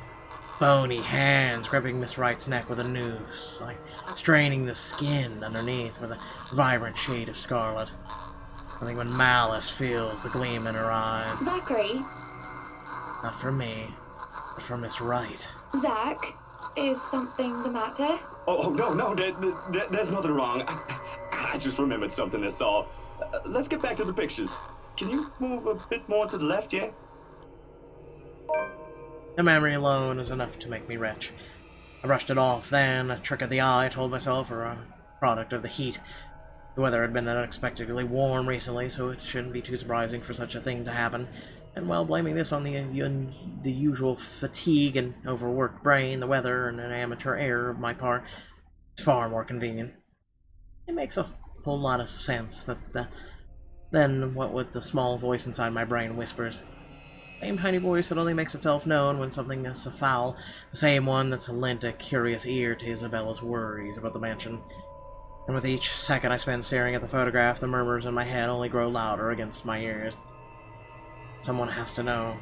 Bony hands gripping Miss Wright's neck with a noose, like straining the skin underneath with a vibrant shade of scarlet. I think when malice feels the gleam in her eyes. Zachary? Not for me, but for Miss Wright. Zach? Is something the matter? Oh, no, there's nothing wrong. I just remembered something I saw. Let's get back to the pictures. Can you move a bit more to the left, yeah? The memory alone is enough to make me retch. I brushed it off then, a trick of the eye, I told myself, or a product of the heat. The weather had been unexpectedly warm recently, so it shouldn't be too surprising for such a thing to happen. And while blaming this on the usual fatigue and overworked brain, the weather, and an amateur error of my part, is far more convenient. It makes a whole lot of sense than what with the small voice inside my brain whispers. Same tiny voice that only makes itself known when something is afoul, the same one that's lent a curious ear to Isabella's worries about the mansion. And with each second I spend staring at the photograph, the murmurs in my head only grow louder against my ears. Someone has to know.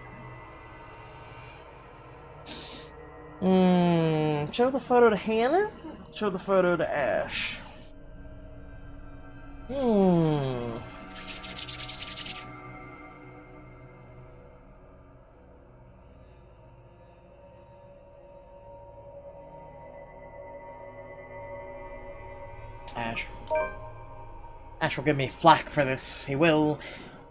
Show the photo to Hannah? Show the photo to Ash. Ash will give me flack for this. He will.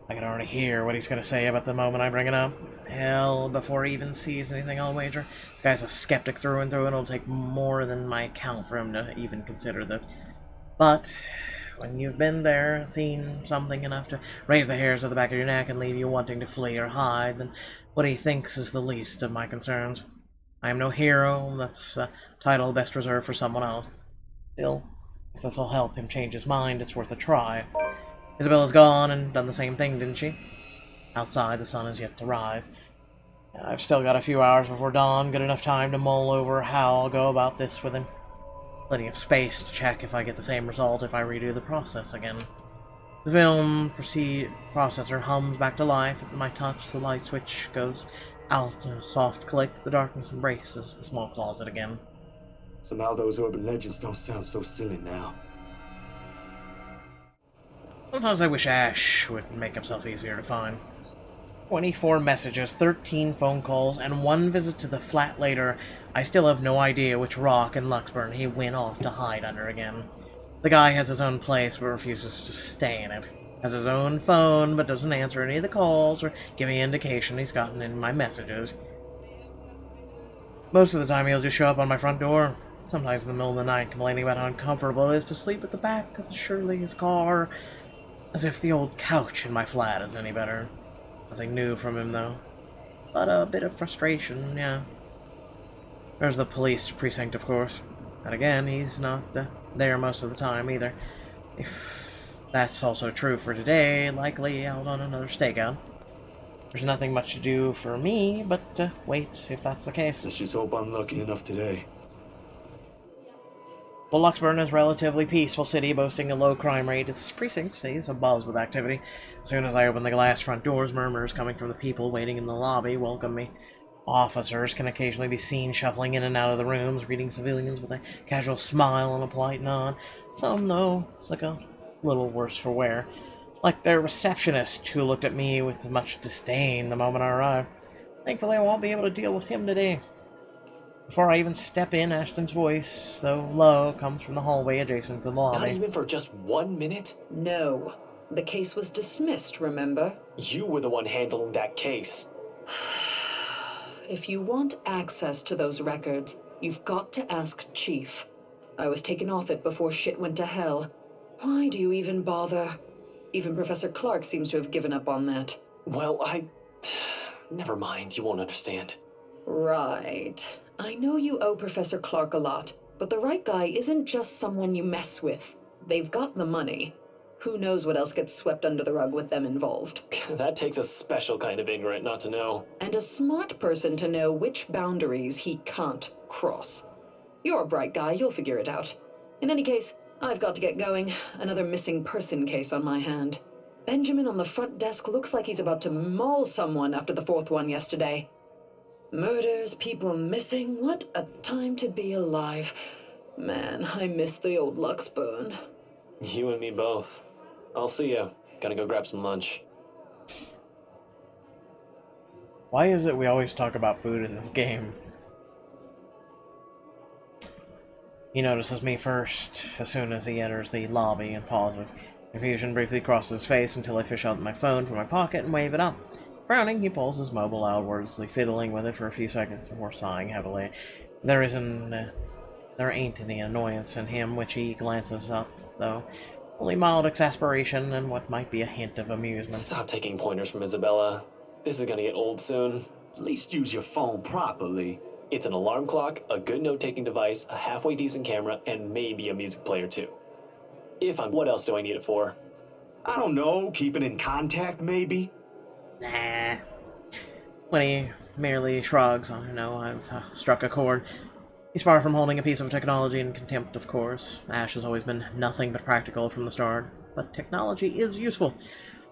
I can already hear what he's going to say about the moment I bring it up. Hell, before he even sees anything, I'll wager. This guy's a skeptic through and through, and it'll take more than my account for him to even consider this. But when you've been there, seen something enough to raise the hairs at the back of your neck and leave you wanting to flee or hide, then what he thinks is the least of my concerns. I am no hero. That's a title best reserved for someone else. Still, if this'll help him change his mind, it's worth a try. Isabella's gone and done the same thing, didn't she? Outside, the sun is yet to rise. I've still got a few hours before dawn, good enough time to mull over how I'll go about this with him. Plenty of space to check if I get the same result if I redo the process again. The film processor hums back to life at my touch, the light switch goes out, a soft click, the darkness embraces the small closet again. Somehow those urban legends don't sound so silly now. Sometimes I wish Ash would make himself easier to find. 24 messages, 13 phone calls, and 1 visit to the flat later. I still have no idea which rock in Luxburn he went off to hide under again. The guy has his own place but refuses to stay in it. Has his own phone but doesn't answer any of the calls or give any indication he's gotten in my messages. Most of the time he'll just show up on my front door. Sometimes in the middle of the night complaining about how uncomfortable it is to sleep at the back of Shirley's car. As if the old couch in my flat is any better. Nothing new from him, though. But a bit of frustration, yeah. There's the police precinct, of course. And again, he's not there most of the time, either. If that's also true for today, likely out on another stakeout. There's nothing much to do for me, but wait, if that's the case. Let's just hope I'm lucky enough today. Well, Luxburn is a relatively peaceful city boasting a low crime rate. Its precinct stays abuzz with activity. As soon as I open the glass front doors, murmurs coming from the people waiting in the lobby welcome me. Officers can occasionally be seen shuffling in and out of the rooms, greeting civilians with a casual smile and a polite nod. Some, though, look a little worse for wear. Like their receptionist, who looked at me with much disdain the moment I arrived. Thankfully, I won't be able to deal with him today. Before I even step in, Ashton's voice, though low, comes from the hallway adjacent to the Not lobby. even for just 1 minute? No. The case was dismissed, remember? You were the one handling that case. If you want access to those records, you've got to ask Chief. I was taken off it before shit went to hell. Why do you even bother? Even Professor Clark seems to have given up on that. Well, Never mind, you won't understand. Right. I know you owe Professor Clark a lot, but the right guy isn't just someone you mess with. They've got the money. Who knows what else gets swept under the rug with them involved. That takes a special kind of ignorant not to know. And a smart person to know which boundaries he can't cross. You're a bright guy, you'll figure it out. In any case, I've got to get going. Another missing person case on my hand. Benjamin on the front desk looks like he's about to maul someone after the fourth one yesterday. Murders, people missing, what a time to be alive. Man, I miss the old Luxburn. You and me both. I'll see ya. Gotta go grab some lunch. Why is it we always talk about food in this game? He notices me first, as soon as he enters the lobby and pauses. Confusion briefly crosses his face until I fish out my phone from my pocket and wave it up. Frowning, he pulls his mobile outwardly, fiddling with it for a few seconds before sighing heavily. There ain't any annoyance in him, which he glances up, though. Only mild exasperation and what might be a hint of amusement. Stop taking pointers from Isabella. This is gonna get old soon. At least use your phone properly. It's an alarm clock, a good note-taking device, a halfway decent camera, and maybe a music player too. What else do I need it for? I don't know, keeping in contact maybe? Nah. When he merely shrugs, I know I've struck a chord. He's far from holding a piece of technology in contempt, of course. Ash has always been nothing but practical from the start. But technology is useful.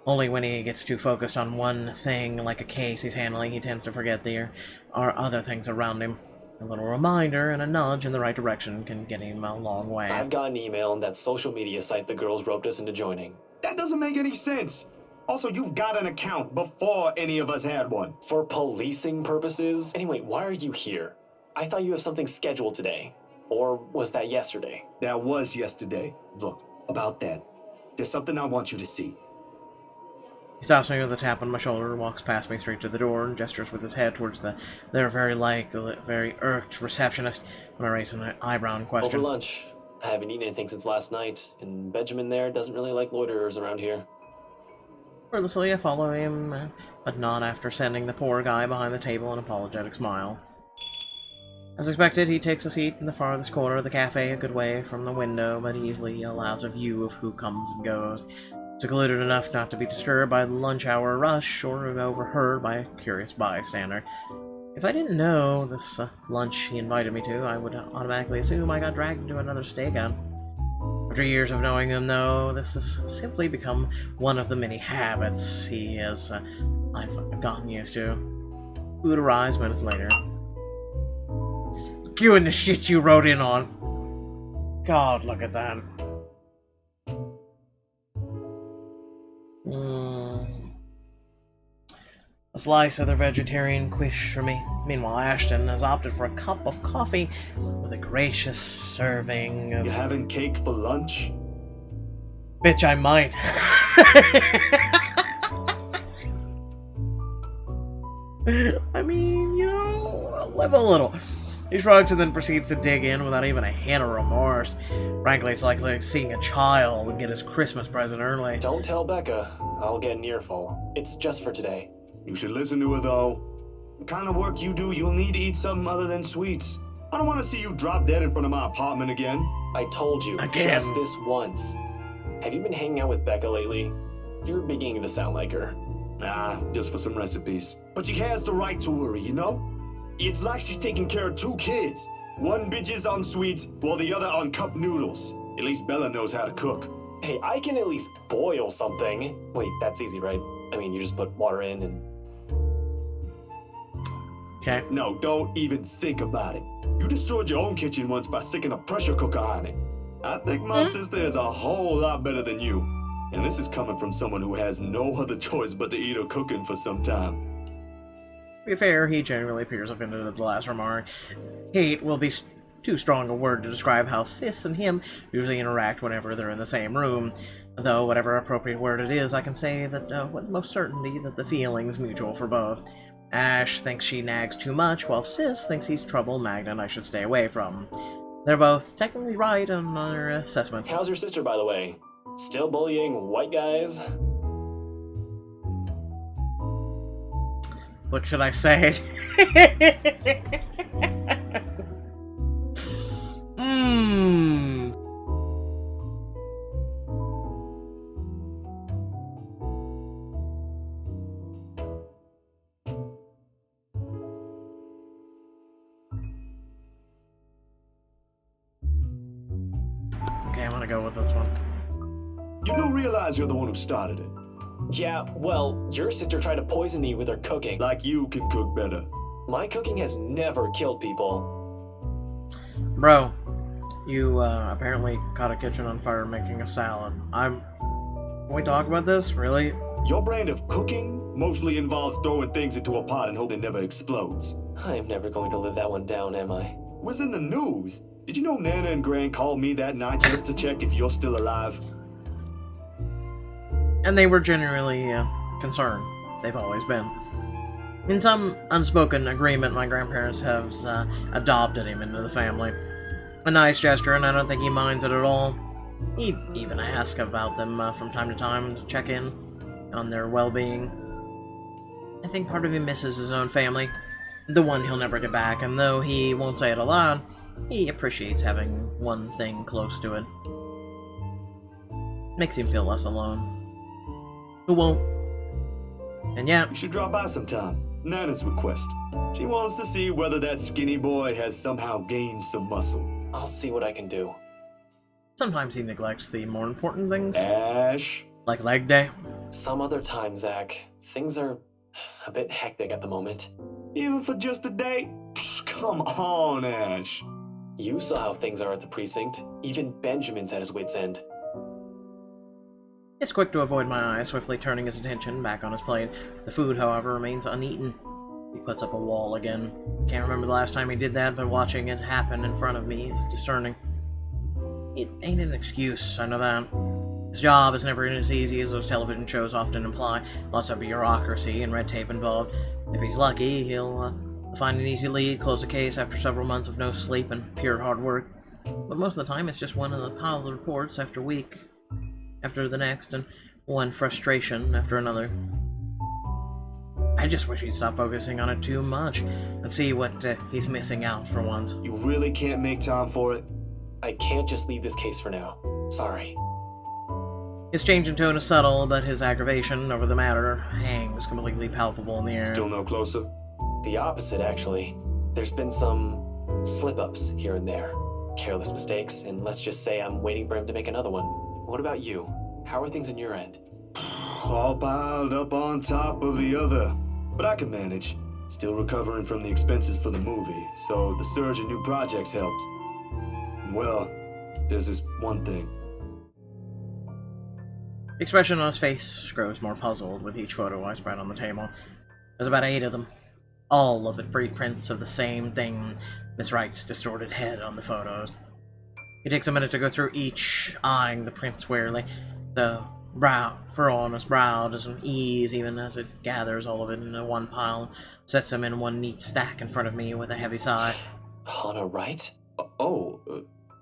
Only when he gets too focused on one thing, like a case he's handling, he tends to forget there are other things around him. A little reminder and a nudge in the right direction can get him a long way. I've got an email on that social media site the girls roped us into joining. That doesn't make any sense. Also, you've got an account before any of us had one. For policing purposes? Anyway, why are you here? I thought you have something scheduled today. Or was that yesterday? That was yesterday. Look, about that. There's something I want you to see. He stops me with a tap on my shoulder, walks past me straight to the door, and gestures with his head towards their very irked receptionist when I raise an eyebrow in question. Over lunch. I haven't eaten anything since last night, and Benjamin there doesn't really like loiterers around here. Wordlessly, I follow him, but not after sending the poor guy behind the table an apologetic smile. As expected, he takes a seat in the farthest corner of the cafe, a good way from the window, but easily allows a view of who comes and goes. Secluded enough not to be disturbed by the lunch hour rush or overheard by a curious bystander. If I didn't know this lunch he invited me to, I would automatically assume I got dragged into another stakeout. After years of knowing him, though, this has simply become one of the many habits I've gotten used to. Food arrives minutes later. You and the shit you wrote in on. God, look at that. A slice of their vegetarian quiche for me. Meanwhile, Ashton has opted for a cup of coffee with a gracious serving of... You having cake for lunch? Bitch, I might. I mean, you know, live a little. He shrugs and then proceeds to dig in without even a hint of remorse. Frankly, it's like seeing a child get his Christmas present early. Don't tell Becca. I'll get an earful. It's just for today. You should listen to her, though. The kind of work you do, you'll need to eat something other than sweets. I don't want to see you drop dead in front of my apartment again. I told you, Again. just this once. Have you been hanging out with Becca lately? You're beginning to sound like her. Nah, just for some recipes. But she has the right to worry, you know? It's like she's taking care of two kids. One bitch is on sweets, while the other on cup noodles. At least Bella knows how to cook. Hey, I can at least boil something. Wait, that's easy, right? I mean, you just put water in and... Okay. No, don't even think about it. You destroyed your own kitchen once by sticking a pressure cooker on it. I think my sister is a whole lot better than you. And this is coming from someone who has no other choice but to eat her cooking for some time. To be fair, he generally appears offended at the last remark. Hate will be too strong a word to describe how Sis and him usually interact whenever they're in the same room. Though, whatever appropriate word it is, I can say that with most certainty that the feeling's mutual for both. Ash thinks she nags too much, while Sis thinks he's trouble magnet I should stay away from. They're both technically right on their assessments. How's your sister, by the way? Still bullying white guys? What should I say? Okay, I'm gonna go with this one. You do realize you're the one who started it. Yeah, well, your sister tried to poison me with her cooking. Like you can cook better. My cooking has never killed people. Bro, you apparently caught a kitchen on fire making a salad. Can we talk about this? Really? Your brand of cooking mostly involves throwing things into a pot and hoping it never explodes. I am never going to live that one down, am I? Was in the news. Did you know Nana and Gran called me that night just to check if you're still alive? And they were genuinely concerned. They've always been. In some unspoken agreement, my grandparents have adopted him into the family. A nice gesture, and I don't think he minds it at all. He even asks about them from time to time to check in on their well-being. I think part of him misses his own family, the one he'll never get back, and though he won't say it aloud, he appreciates having one thing close to it. Makes him feel less alone. Who won't? And yeah. You should drop by sometime. Nana's request. She wants to see whether that skinny boy has somehow gained some muscle. I'll see what I can do. Sometimes he neglects the more important things. Ash? Like leg day. Some other time, Zach. Things are a bit hectic at the moment. Even for just a day? Psh, come on, Ash. You saw how things are at the precinct. Even Benjamin's at his wit's end. He's quick to avoid my eyes, swiftly turning his attention back on his plate. The food, however, remains uneaten. He puts up a wall again. Can't remember the last time he did that, but watching it happen in front of me is discerning. It ain't an excuse, I know that. His job is never as easy as those television shows often imply. Lots of bureaucracy and red tape involved. If he's lucky, he'll find an easy lead, close the case after several months of no sleep and pure hard work. But most of the time, it's just one of the pile of reports after week after the next, and one frustration after another. I just wish he'd stop focusing on it too much and see what he's missing out for once. You really can't make time for it? I can't just leave this case for now. Sorry. His change in tone is subtle, but his aggravation over the matter hangs completely palpable in the air. Still no closer? The opposite, actually. There's been some slip-ups here and there. Careless mistakes, and let's just say I'm waiting for him to make another one. What about you? How are things on your end? All piled up on top of the other. But I can manage. Still recovering from the expenses for the movie, so the surge in new projects helps. Well, there's this one thing. The expression on his face grows more puzzled with each photo I spread on the table. There's about 8 of them. All of the reprints of the same thing. Miss Wright's distorted head on the photos. He takes a minute to go through each, eyeing the prints warily. The furrow on his brow doesn't ease even as it gathers all of it into one pile, sets them in one neat stack in front of me with a heavy sigh. Hannah Wright?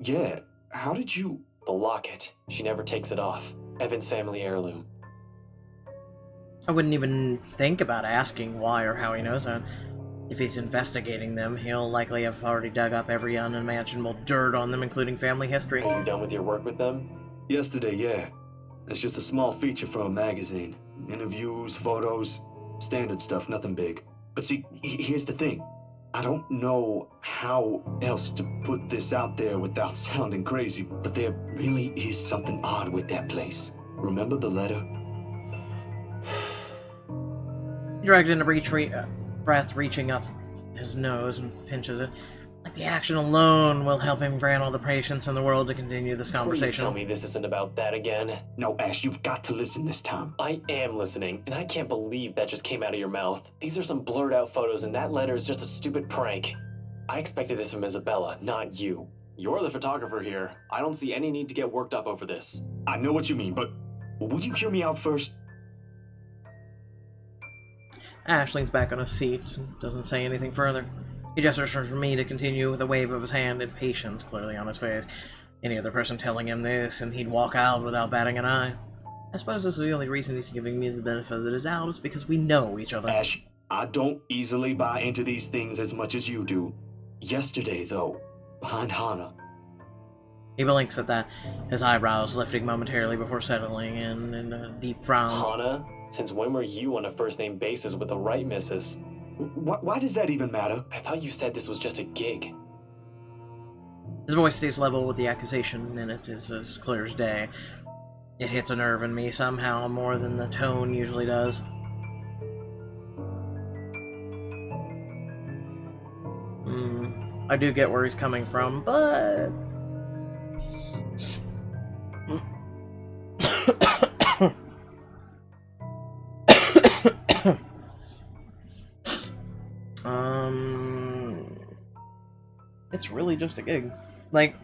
Yeah. How did you... The locket. She never takes it off. Evan's family heirloom. I wouldn't even think about asking why or how he knows that. If he's investigating them, he'll likely have already dug up every unimaginable dirt on them, including family history. Are you done with your work with them? Yesterday, yeah. It's just a small feature for a magazine. Interviews, photos, standard stuff, nothing big. But see, here's the thing. I don't know how else to put this out there without sounding crazy, but there really is something odd with that place. Remember the letter? He drags in a breath, reaching up his nose and pinches it. Like the action alone will help him grant all the patience in the world to continue this Please conversation. tell me this isn't about that again. No, Ash, you've got to listen this time. I am listening, and I can't believe that just came out of your mouth. These are some blurred out photos, and that letter is just a stupid prank. I expected this from Isabella, not you. You're the photographer here. I don't see any need to get worked up over this. I know what you mean, but would you hear me out first? Ash leans back on his seat and doesn't say anything further. He gestures for me to continue with a wave of his hand, impatience clearly on his face. Any other person telling him this, and he'd walk out without batting an eye. I suppose this is the only reason he's giving me the benefit of the doubt is because we know each other. Ash, I don't easily buy into these things as much as you do. Yesterday, though, behind Hana. He blinks at that, his eyebrows lifting momentarily before settling in a deep frown. Hana? Since when were you on a first-name basis with the right missus? Why does that even matter? I thought you said this was just a gig. His voice stays level with the accusation in it is as clear as day. It hits a nerve in me somehow more than the tone usually does. I do get where he's coming from, but... It's really just a gig. Like...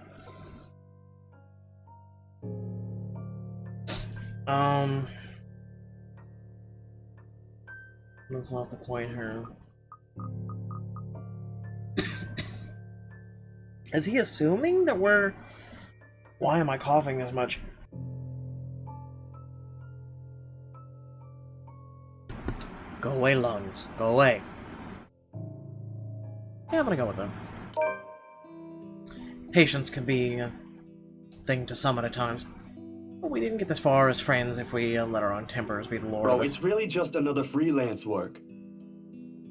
That's not the point here. Is he assuming that we're... Why am I coughing as much? Go away, lungs. Go away. Yeah, I'm gonna go with them. Patience can be a thing to summon at times. But we didn't get this far as friends if we let our own tempers be the lord Bro, of it. it's really just another freelance work.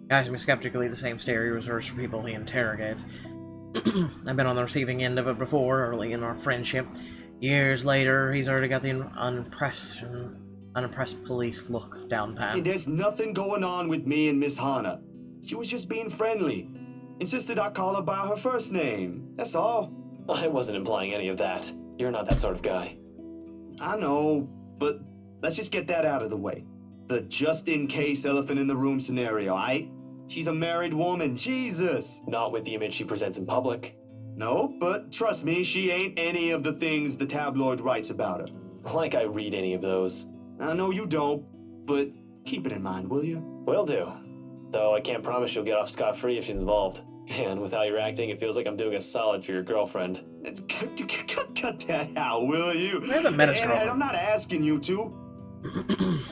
Guys me skeptically the same stare he reserves for people he interrogates. I've been on the receiving end of it before, early in our friendship. Years later, he's already got the unimpressed police look down pat. Hey, there's nothing going on with me and Miss Hana. She was just being friendly. Insisted I call her by her first name. That's all. I wasn't implying any of that. You're not that sort of guy. I know, but let's just get that out of the way. The just-in-case elephant in the room scenario, aight? She's a married woman, Jesus! Not with the image she presents in public. No, but trust me, she ain't any of the things the tabloid writes about her. Like I read any of those. I know you don't, but keep it in mind, will you? Will do. Though I can't promise she'll get off scot-free if she's involved. And with how you're acting, it feels like I'm doing a solid for your girlfriend. Cut that out, will you? I haven't met his And girlfriend. I'm not asking you to.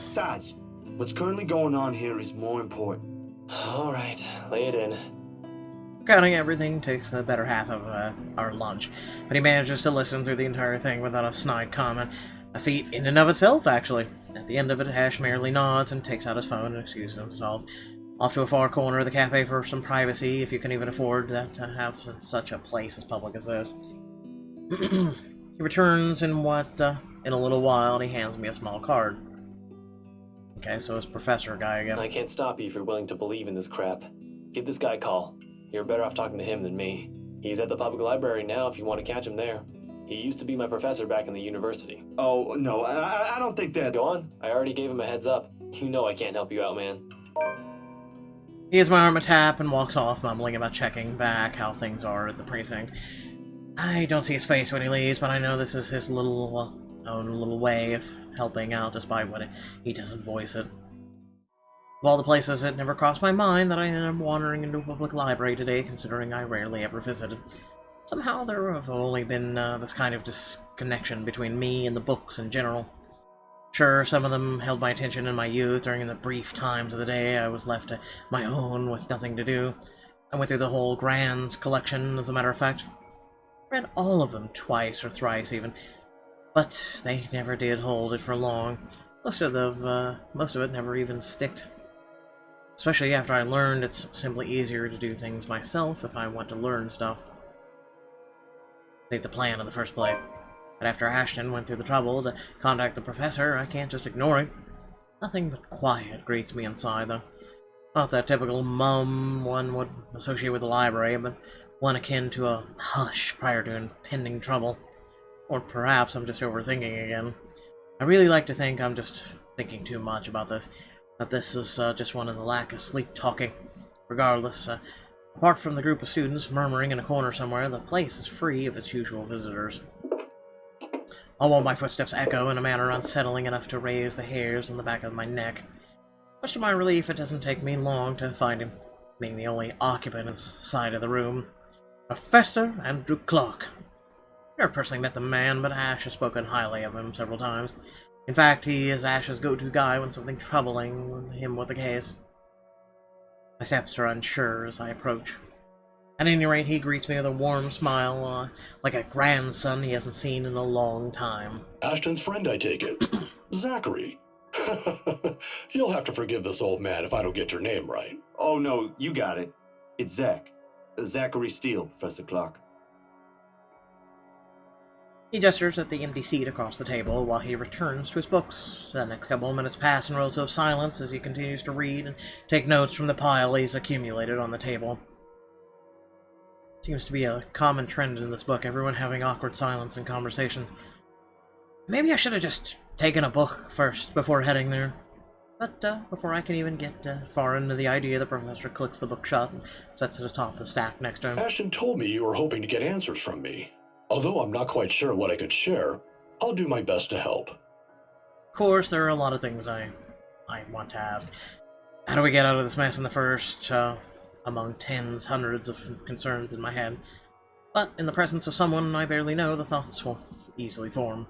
Besides, what's currently going on here is more important. Alright, lay it in. Counting everything takes the better half of our lunch, but he manages to listen through the entire thing without a snide comment. A feat in and of itself, actually. At the end of it, Ash merely nods and takes out his phone and excuses himself. Off to a far corner of the cafe for some privacy, if you can even afford that to have such a place as public as this. He returns in a little while, and he hands me a small card. Okay, so it's Professor guy again. I can't stop you if you're willing to believe in this crap. Give this guy a call. You're better off talking to him than me. He's at the public library now if you want to catch him there. He used to be my professor back in the university. Oh, no, I don't think that... Go on. I already gave him a heads up. You know I can't help you out, man. He gives my arm a tap and walks off, mumbling about checking back how things are at the precinct. I don't see his face when he leaves, but I know this is his little, own little way of helping out, despite what he doesn't voice it. Of all the places, it never crossed my mind that I ended up wandering into a public library today, considering I rarely ever visited. Somehow there have only been this kind of disconnection between me and the books in general. Sure, some of them held my attention in my youth during the brief times of the day I was left to my own with nothing to do. I went through the whole Grand's collection, as a matter of fact. Read all of them twice or thrice even, but they never did hold it for long. Most of it never even sticked. Especially after I learned it's simply easier to do things myself if I want to learn stuff. Take the plan in the first place. But after Ashton went through the trouble to contact the professor, I can't just ignore it. Nothing but quiet greets me inside, though. Not that typical mum one would associate with the library, but one akin to a hush prior to impending trouble. Or perhaps I'm just overthinking again. I really like to think I'm just thinking too much about this, that this is just one of the lack of sleep talking. Regardless, apart from the group of students murmuring in a corner somewhere, the place is free of its usual visitors. All while my footsteps echo in a manner unsettling enough to raise the hairs on the back of my neck. Much to my relief, it doesn't take me long to find him, being the only occupant inside of the room. Professor Andrew Clark. Never personally met the man, but Ash has spoken highly of him several times. In fact, he is Ash's go-to guy when something troubling him with the case. My steps are unsure as I approach. At any rate, he greets me with a warm smile, like a grandson he hasn't seen in a long time. Ashton's friend, I take it. Zachary. You'll have to forgive this old man if I don't get your name right. Oh no, you got it. It's Zach. Zachary Steele, Professor Clark. He gestures at the empty seat across the table while he returns to his books. The next couple of minutes pass in relative silence as he continues to read and take notes from the pile he's accumulated on the table. Seems to be a common trend in this book, everyone having awkward silence in conversations. Maybe I should have just taken a book first before heading there. But before I can even get far into the idea, the professor clicks the book shut and sets it atop the stack next to him. Ashton told me you were hoping to get answers from me. Although I'm not quite sure what I could share, I'll do my best to help. Of course, there are a lot of things I want to ask. How do we get out of this mess in the first, among tens, hundreds of concerns in my head? But in the presence of someone I barely know, the thoughts will easily form.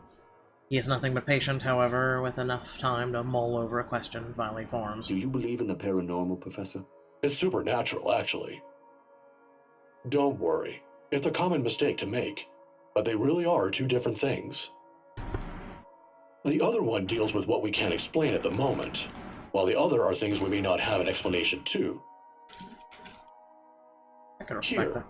He is nothing but patient, however, with enough time to mull over a question finally forms. Do you believe in the paranormal, Professor? It's supernatural, actually. Don't worry. It's a common mistake to make, but they really are two different things. The other one deals with what we can't explain at the moment, while the other are things we may not have an explanation to. I can respect that.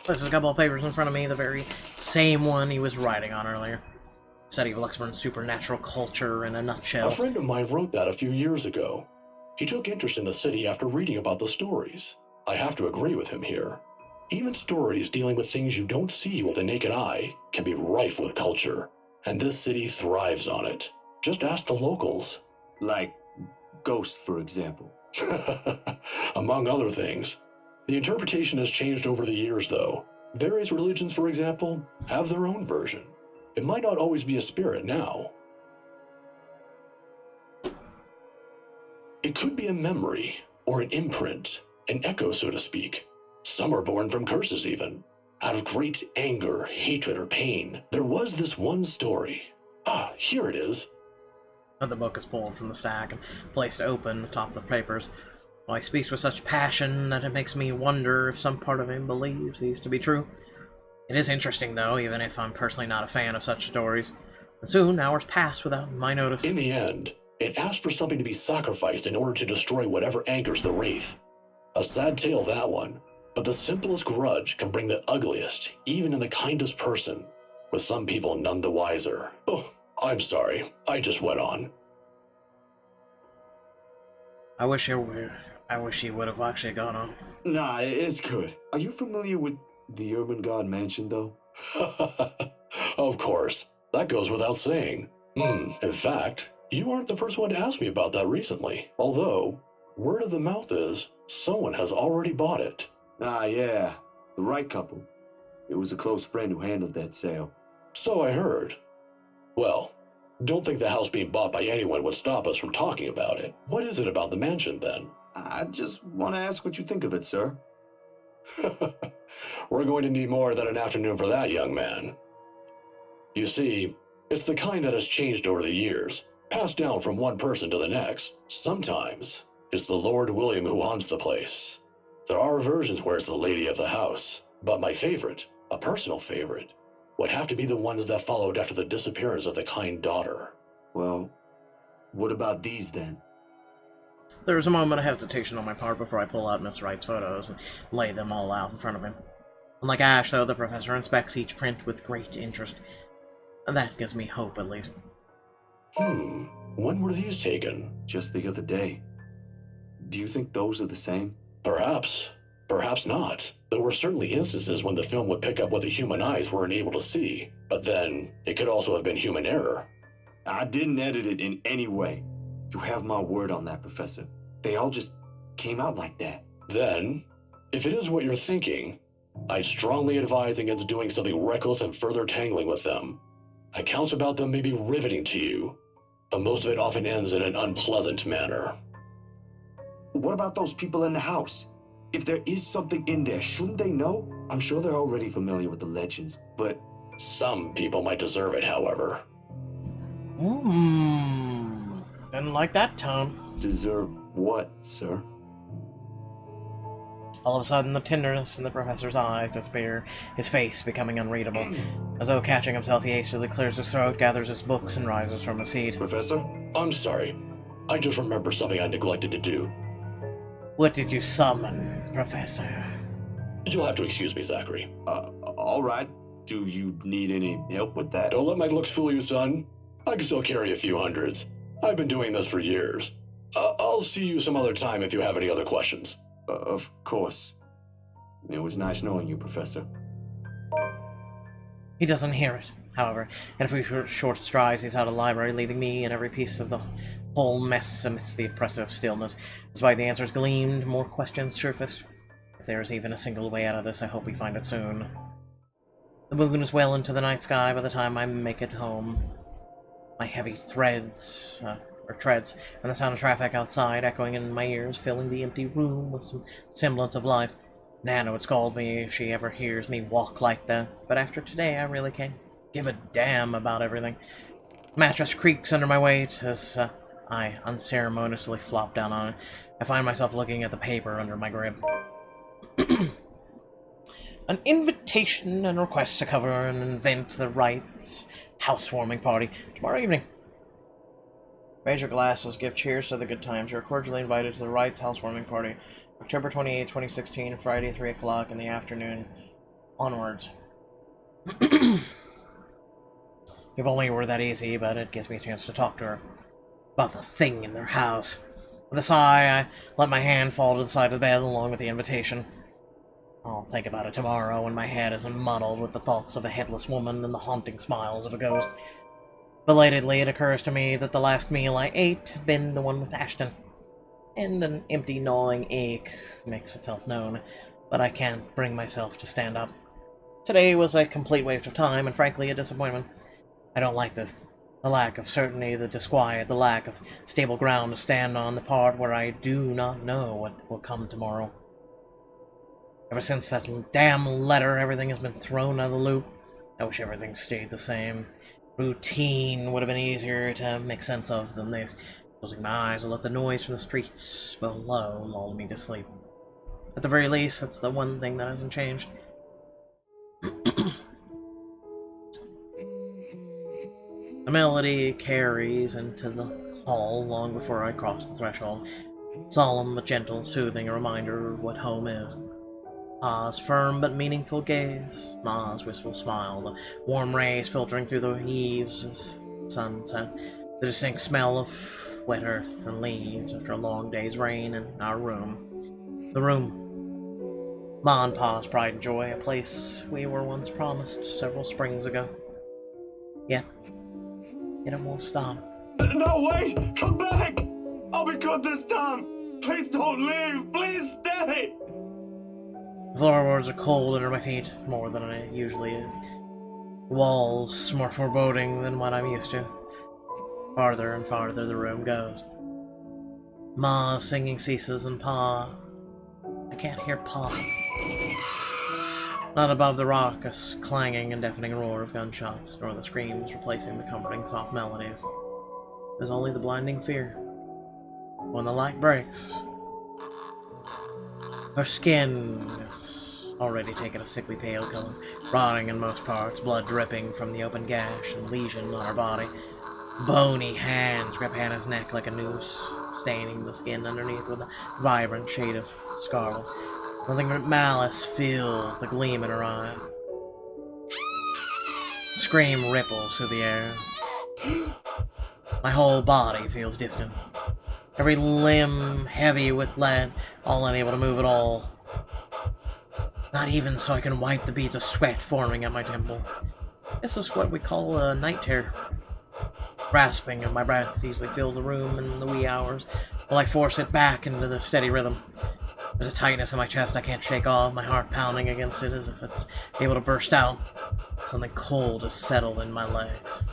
There's a couple of papers in front of me, the very same one he was writing on earlier. Study of Luxembourg's supernatural culture in a nutshell. A friend of mine wrote that a few years ago. He took interest in the city after reading about the stories. I have to agree with him here. Even stories dealing with things you don't see with the naked eye can be rife with culture, and this city thrives on it. Just ask the locals. Like ghosts, for example. Among other things. The interpretation has changed over the years, though. Various religions, for example, have their own version. It might not always be a spirit now. It could be a memory, or an imprint, an echo, so to speak. Some are born from curses, even. Out of great anger, hatred, or pain. There was this one story. Ah, here it is. The book is pulled from the stack and placed open atop the papers. While he speaks with such passion that it makes me wonder if some part of him believes these to be true. It is interesting, though, even if I'm personally not a fan of such stories. And soon, hours pass without my notice. In the end, it asked for something to be sacrificed in order to destroy whatever anchors the wraith. A sad tale, that one. But the simplest grudge can bring the ugliest, even in the kindest person, with some people none the wiser. Oh, I'm sorry. I just went on. I wish he would have actually gone on. Nah, it's good. Are you familiar with the Ermengarde Mansion, though? Of course. That goes without saying. In fact, you aren't the first one to ask me about that recently. Although, word of the mouth is, someone has already bought it. Ah, yeah. The right couple. It was a close friend who handled that sale. So I heard. Well, don't think the house being bought by anyone would stop us from talking about it. What is it about the mansion, then? I just want to ask what you think of it, sir. We're going to need more than an afternoon for that, young man. You see, it's the kind that has changed over the years, passed down from one person to the next. Sometimes, it's the Lord William who haunts the place. There are versions where it's the lady of the house, but my favorite, a personal favorite, would have to be the ones that followed after the disappearance of the kind daughter. Well, what about these then? There was a moment of hesitation on my part before I pull out Miss Wright's photos and lay them all out in front of him. Unlike Ash, though, the professor inspects each print with great interest. And that gives me hope, at least. When were these taken? Just the other day. Do you think those are the same? Perhaps. Perhaps not. There were certainly instances when the film would pick up what the human eyes weren't able to see. But then, it could also have been human error. I didn't edit it in any way. You have my word on that, Professor. They all just came out like that. Then, if it is what you're thinking, I strongly advise against doing something reckless and further tangling with them. Accounts about them may be riveting to you, but most of it often ends in an unpleasant manner. What about those people in the house? If there is something in there, shouldn't they know? I'm sure they're already familiar with the legends, but... Some people might deserve it, however. Didn't like that tone. Deserve what, sir? All of a sudden, the tenderness in the professor's eyes disappear, his face becoming unreadable. As though catching himself, he hastily clears his throat, gathers his books, and rises from his seat. Professor? I'm sorry. I just remembered something I neglected to do. What did you summon, Professor? You'll have to excuse me, Zachary. All right. Do you need any help with that? Don't let my looks fool you, son. I can still carry a few hundreds. I've been doing this for years. I'll see you some other time if you have any other questions. Of course. It was nice knowing you, Professor. He doesn't hear it, however. In a few short strides, he's out of the library, leaving me and every piece of the whole mess amidst the oppressive stillness. Despite the answers gleamed, more questions surfaced. If there is even a single way out of this, I hope we find it soon. The moon is well into the night sky by the time I make it home. My heavy treads, and the sound of traffic outside echoing in my ears, filling the empty room with some semblance of life. Nana would scold me if she ever hears me walk like that, but after today I really can't give a damn about everything. The mattress creaks under my weight as I unceremoniously flop down on it. I find myself looking at the paper under my grip. An invitation and request to cover an event that writes housewarming party tomorrow evening. Raise your glasses, give cheers to the good times. You're cordially invited to the Wrights housewarming party, October 28, 2016, Friday, 3 o'clock in the afternoon, onwards. If only it were that easy, but it gives me a chance to talk to her about the thing in their house. With a sigh, I let my hand fall to the side of the bed along with the invitation. I'll think about it tomorrow when my head isn't muddled with the thoughts of a headless woman and the haunting smiles of a ghost. Belatedly, it occurs to me that the last meal I ate had been the one with Ashton, and an empty gnawing ache makes itself known, but I can't bring myself to stand up. Today was a complete waste of time, and frankly a disappointment. I don't like this. The lack of certainty, the disquiet, the lack of stable ground to stand on, the part where I do not know what will come tomorrow. Ever since that damn letter, everything has been thrown out of the loop. I wish everything stayed the same. Routine would have been easier to make sense of than this. Closing my eyes and let the noise from the streets below lull me to sleep. At the very least, that's the one thing that hasn't changed. The melody carries into the hall long before I cross the threshold. Solemn but gentle, soothing, a reminder of what home is. Pa's firm but meaningful gaze, Ma's wistful smile, the warm rays filtering through the eaves of sunset, the distinct smell of wet earth and leaves after a long day's rain in our room. The room. Ma and Pa's pride and joy, a place we were once promised several springs ago. Yet it won't stop. No, wait! Come back! I'll be good this time! Please don't leave! Please stay! The floorboards are cold under my feet, more than it usually is. The walls more foreboding than what I'm used to. Farther and farther the room goes. Ma's singing ceases, and Pa... I can't hear Pa. Not above the raucous, clanging and deafening roar of gunshots, nor the screams replacing the comforting soft melodies. There's only the blinding fear. When the light breaks, her skin is already taken a sickly pale color, rotting in most parts, blood dripping from the open gash and lesion on her body. Bony hands grip Hannah's neck like a noose, staining the skin underneath with a vibrant shade of scarlet. Nothing but malice fills the gleam in her eyes. Scream ripples through the air. My whole body feels distant. Every limb heavy with lead, all unable to move at all. Not even so I can wipe the beads of sweat forming at my temple. This is what we call a night terror. Grasping of my breath easily fills the room in the wee hours, while I force it back into the steady rhythm. There's a tightness in my chest I can't shake off, my heart pounding against it as if it's able to burst out. Something cold has settled in my legs.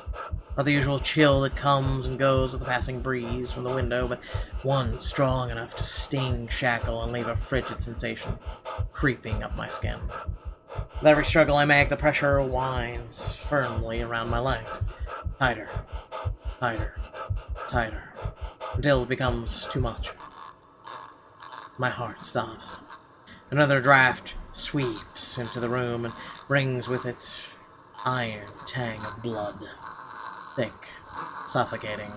Not the usual chill that comes and goes with the passing breeze from the window, but one strong enough to sting, shackle, and leave a frigid sensation creeping up my skin. With every struggle I make, the pressure winds firmly around my legs. Tighter, tighter, tighter, until it becomes too much. My heart stops. Another draft sweeps into the room and brings with it iron tang of blood. Thick, suffocating,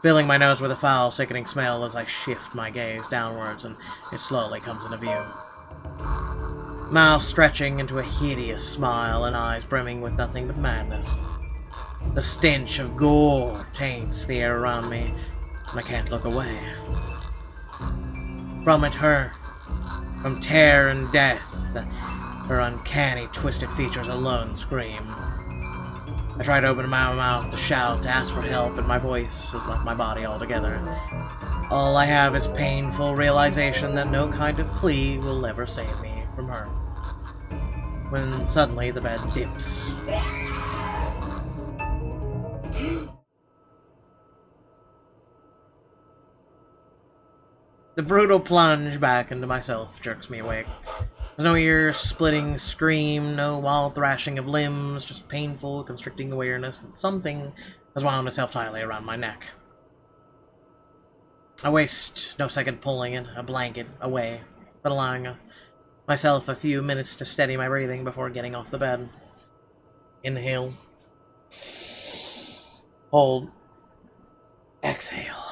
filling my nose with a foul, sickening smell as I shift my gaze downwards and it slowly comes into view. Mouth stretching into a hideous smile and eyes brimming with nothing but madness. The stench of gore taints the air around me, and I can't look away. From it, her, from terror and death, her uncanny, twisted features alone scream. I try to open my mouth to shout, to ask for help, but my voice has left my body altogether. All I have is painful realization that no kind of plea will ever save me from her. When suddenly the bed dips. The brutal plunge back into myself jerks me awake. There's no ear-splitting scream, no wild thrashing of limbs, just painful, constricting awareness that something has wound itself tightly around my neck. I waste no second pulling it, a blanket, away, but allowing myself a few minutes to steady my breathing before getting off the bed. Inhale. Hold. Exhale.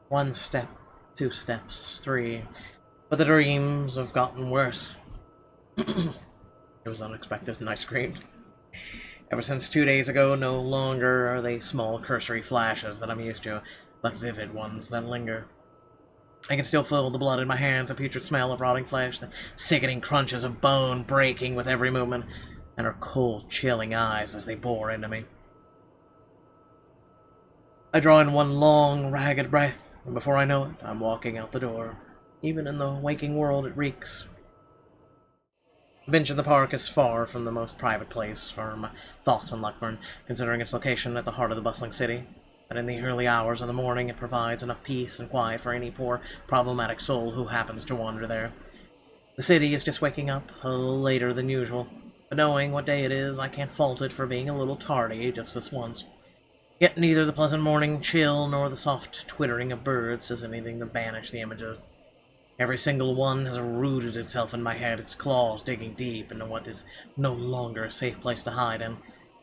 1 step, 2 steps, 3. But the dreams have gotten worse. It was unexpected, and I screamed. Ever since 2 days ago, no longer are they small cursory flashes that I'm used to, but vivid ones that linger. I can still feel the blood in my hands, the putrid smell of rotting flesh, the sickening crunches of bone breaking with every movement, and her cold, chilling eyes as they bore into me. I draw in one long, ragged breath, and before I know it, I'm walking out the door. Even in the waking world, it reeks. The bench in the park is far from the most private place for my thoughts on Luckburn, considering its location at the heart of the bustling city. But in the early hours of the morning, it provides enough peace and quiet for any poor, problematic soul who happens to wander there. The city is just waking up a little later than usual, but knowing what day it is, I can't fault it for being a little tardy just this once. Yet neither the pleasant morning chill nor the soft twittering of birds does anything to banish the images. Every single one has rooted itself in my head, its claws digging deep into what is no longer a safe place to hide in.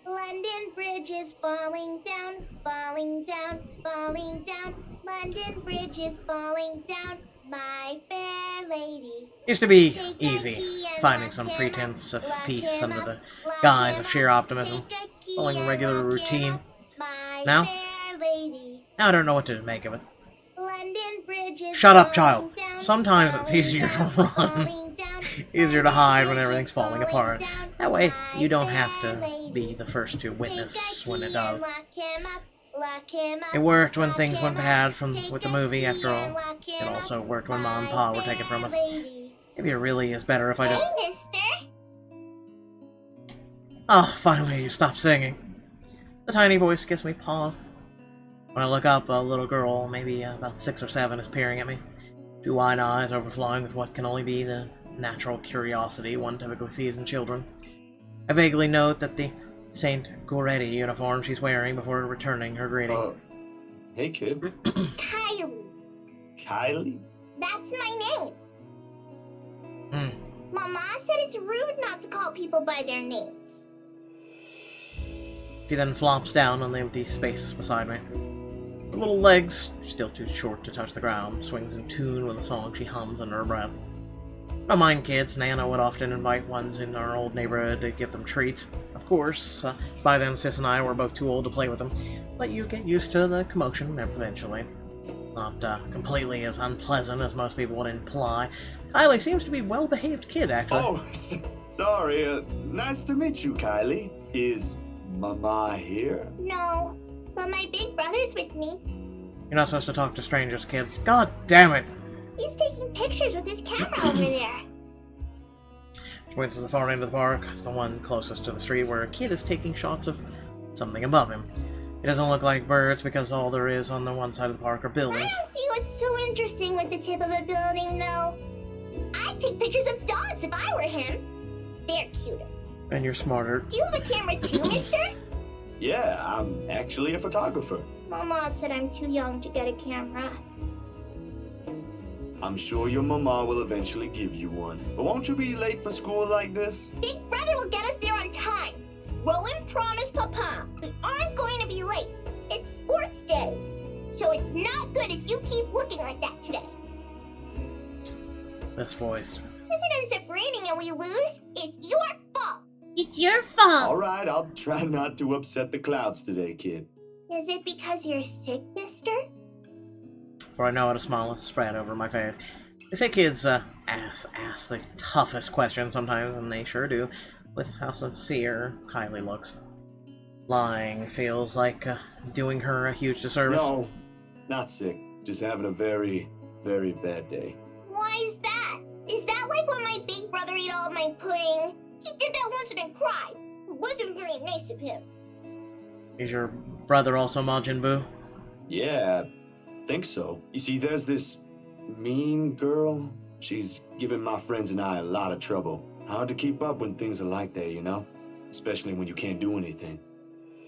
London Bridge is falling down, falling down, falling down. London Bridge is falling down, my fair lady. Used to be easy, finding some pretense of peace under the guise of sheer optimism, following a regular routine. Now I don't know what to make of it. Shut up, child. Sometimes it's easier to run, easier to hide when everything's falling apart. That way, you don't have to be the first to witness when it does. It worked when things went bad with the movie, after all. It also worked when Mom and Pa were taken from us. Maybe it really is better if I just... Hey, mister! Oh, finally you stopped singing. The tiny voice gives me pause. When I look up, a little girl, maybe about 6 or 7, is peering at me. 2 wide eyes overflowing with what can only be the natural curiosity one typically sees in children. I vaguely note that the St. Goretti uniform she's wearing before returning her greeting. Hey, kid. Kylie. Kylie? That's my name. Mama said it's rude not to call people by their names. She then flops down on the empty space beside me. Her little legs, still too short to touch the ground, swings in tune with a song she hums under her breath. Don't mind kids, Nana would often invite ones in our old neighborhood to give them treats. Of course, by then Sis and I were both too old to play with them, but you get used to the commotion eventually. Not completely as unpleasant as most people would imply. Kylie seems to be a well-behaved kid, actually. Oh, sorry. Nice to meet you, Kylie. Is Mama here? No, but my big brother's with me. You're not supposed to talk to strangers, kids. God damn it! He's taking pictures with his camera over there. She went to the far end of the park, the one closest to the street, where a kid is taking shots of something above him. It doesn't look like birds because all there is on the one side of the park are buildings. I don't see what's so interesting with the tip of a building, though. I'd take pictures of dogs if I were him. They're cuter. And you're smarter. Do you have a camera too, mister? Yeah, I'm actually a photographer. Mama said I'm too young to get a camera. I'm sure your mama will eventually give you one. But won't you be late for school like this? Big brother will get us there on time. Rowan promised Papa we aren't going to be late. It's sports day. So it's not good if you keep looking like that today. This voice. If it ends up raining and we lose, it's your fault. It's your fault. All right, I'll try not to upset the clouds today, kid. Is it because you're sick, mister? For I know how to smile spread over my face. They say kids ask the toughest questions sometimes, and they sure do, with how sincere Kylie looks. Lying feels like doing her a huge disservice. No, not sick. Just having a very, very bad day. Why is that? Is that like when my big brother ate all of my pudding? He did that once and then cried. It wasn't very nice of him. Is your brother also Majin Buu? Yeah, think so. You see, there's this mean girl. She's given my friends and I a lot of trouble. Hard to keep up when things are like that, you know? Especially when you can't do anything.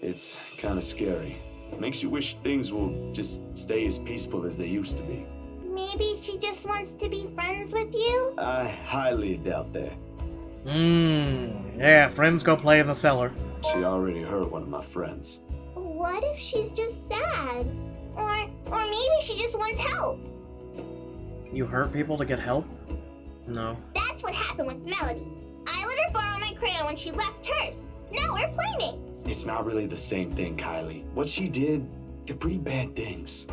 It's kind of scary. Makes you wish things will just stay as peaceful as they used to be. Maybe she just wants to be friends with you? I highly doubt that. Yeah, friends go play in the cellar. She already hurt one of my friends. What if she's just sad? Or maybe she just wants help. You hurt people to get help? No. That's what happened with Melody. I let her borrow my crayon when she left hers. Now we're playmates. It's not really the same thing, Kylie. What she did, they're pretty bad things.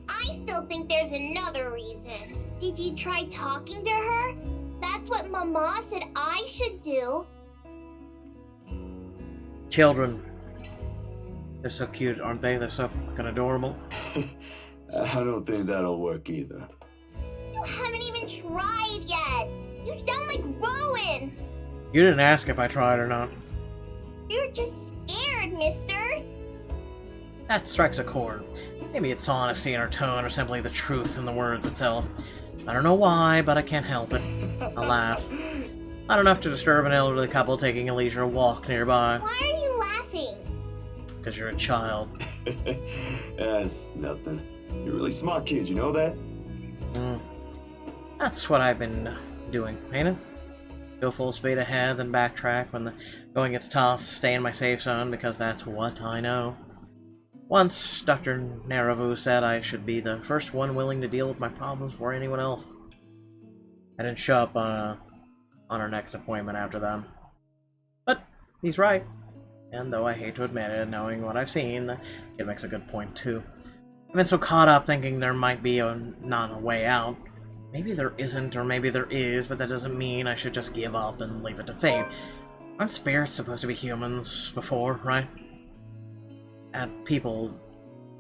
I still think there's another reason. Did you try talking to her? That's what Mama said I should do. Children. They're so cute, aren't they? They're so fucking adorable. I don't think that'll work either. You haven't even tried yet. You sound like Rowan. You didn't ask if I tried or not. You're just scared, mister. That strikes a chord. Maybe it's honesty in her tone or simply the truth in the words itself. I don't know why, but I can't help it. I laugh. Not enough to disturb an elderly couple taking a leisure walk nearby. Why are you laughing? Because you're a child. That's nothing. You're a really smart kid, you know that? That's what I've been doing, ain't it? Go full speed ahead, then backtrack when the going gets tough, stay in my safe zone because that's what I know. Once, Dr. Naravu said I should be the first one willing to deal with my problems before anyone else. I didn't show up on our next appointment after that. But he's right. And though I hate to admit it, knowing what I've seen, the kid makes a good point too. I've been so caught up thinking there might be not a way out. Maybe there isn't, or maybe there is, but that doesn't mean I should just give up and leave it to fate. Aren't spirits supposed to be humans before, right? And people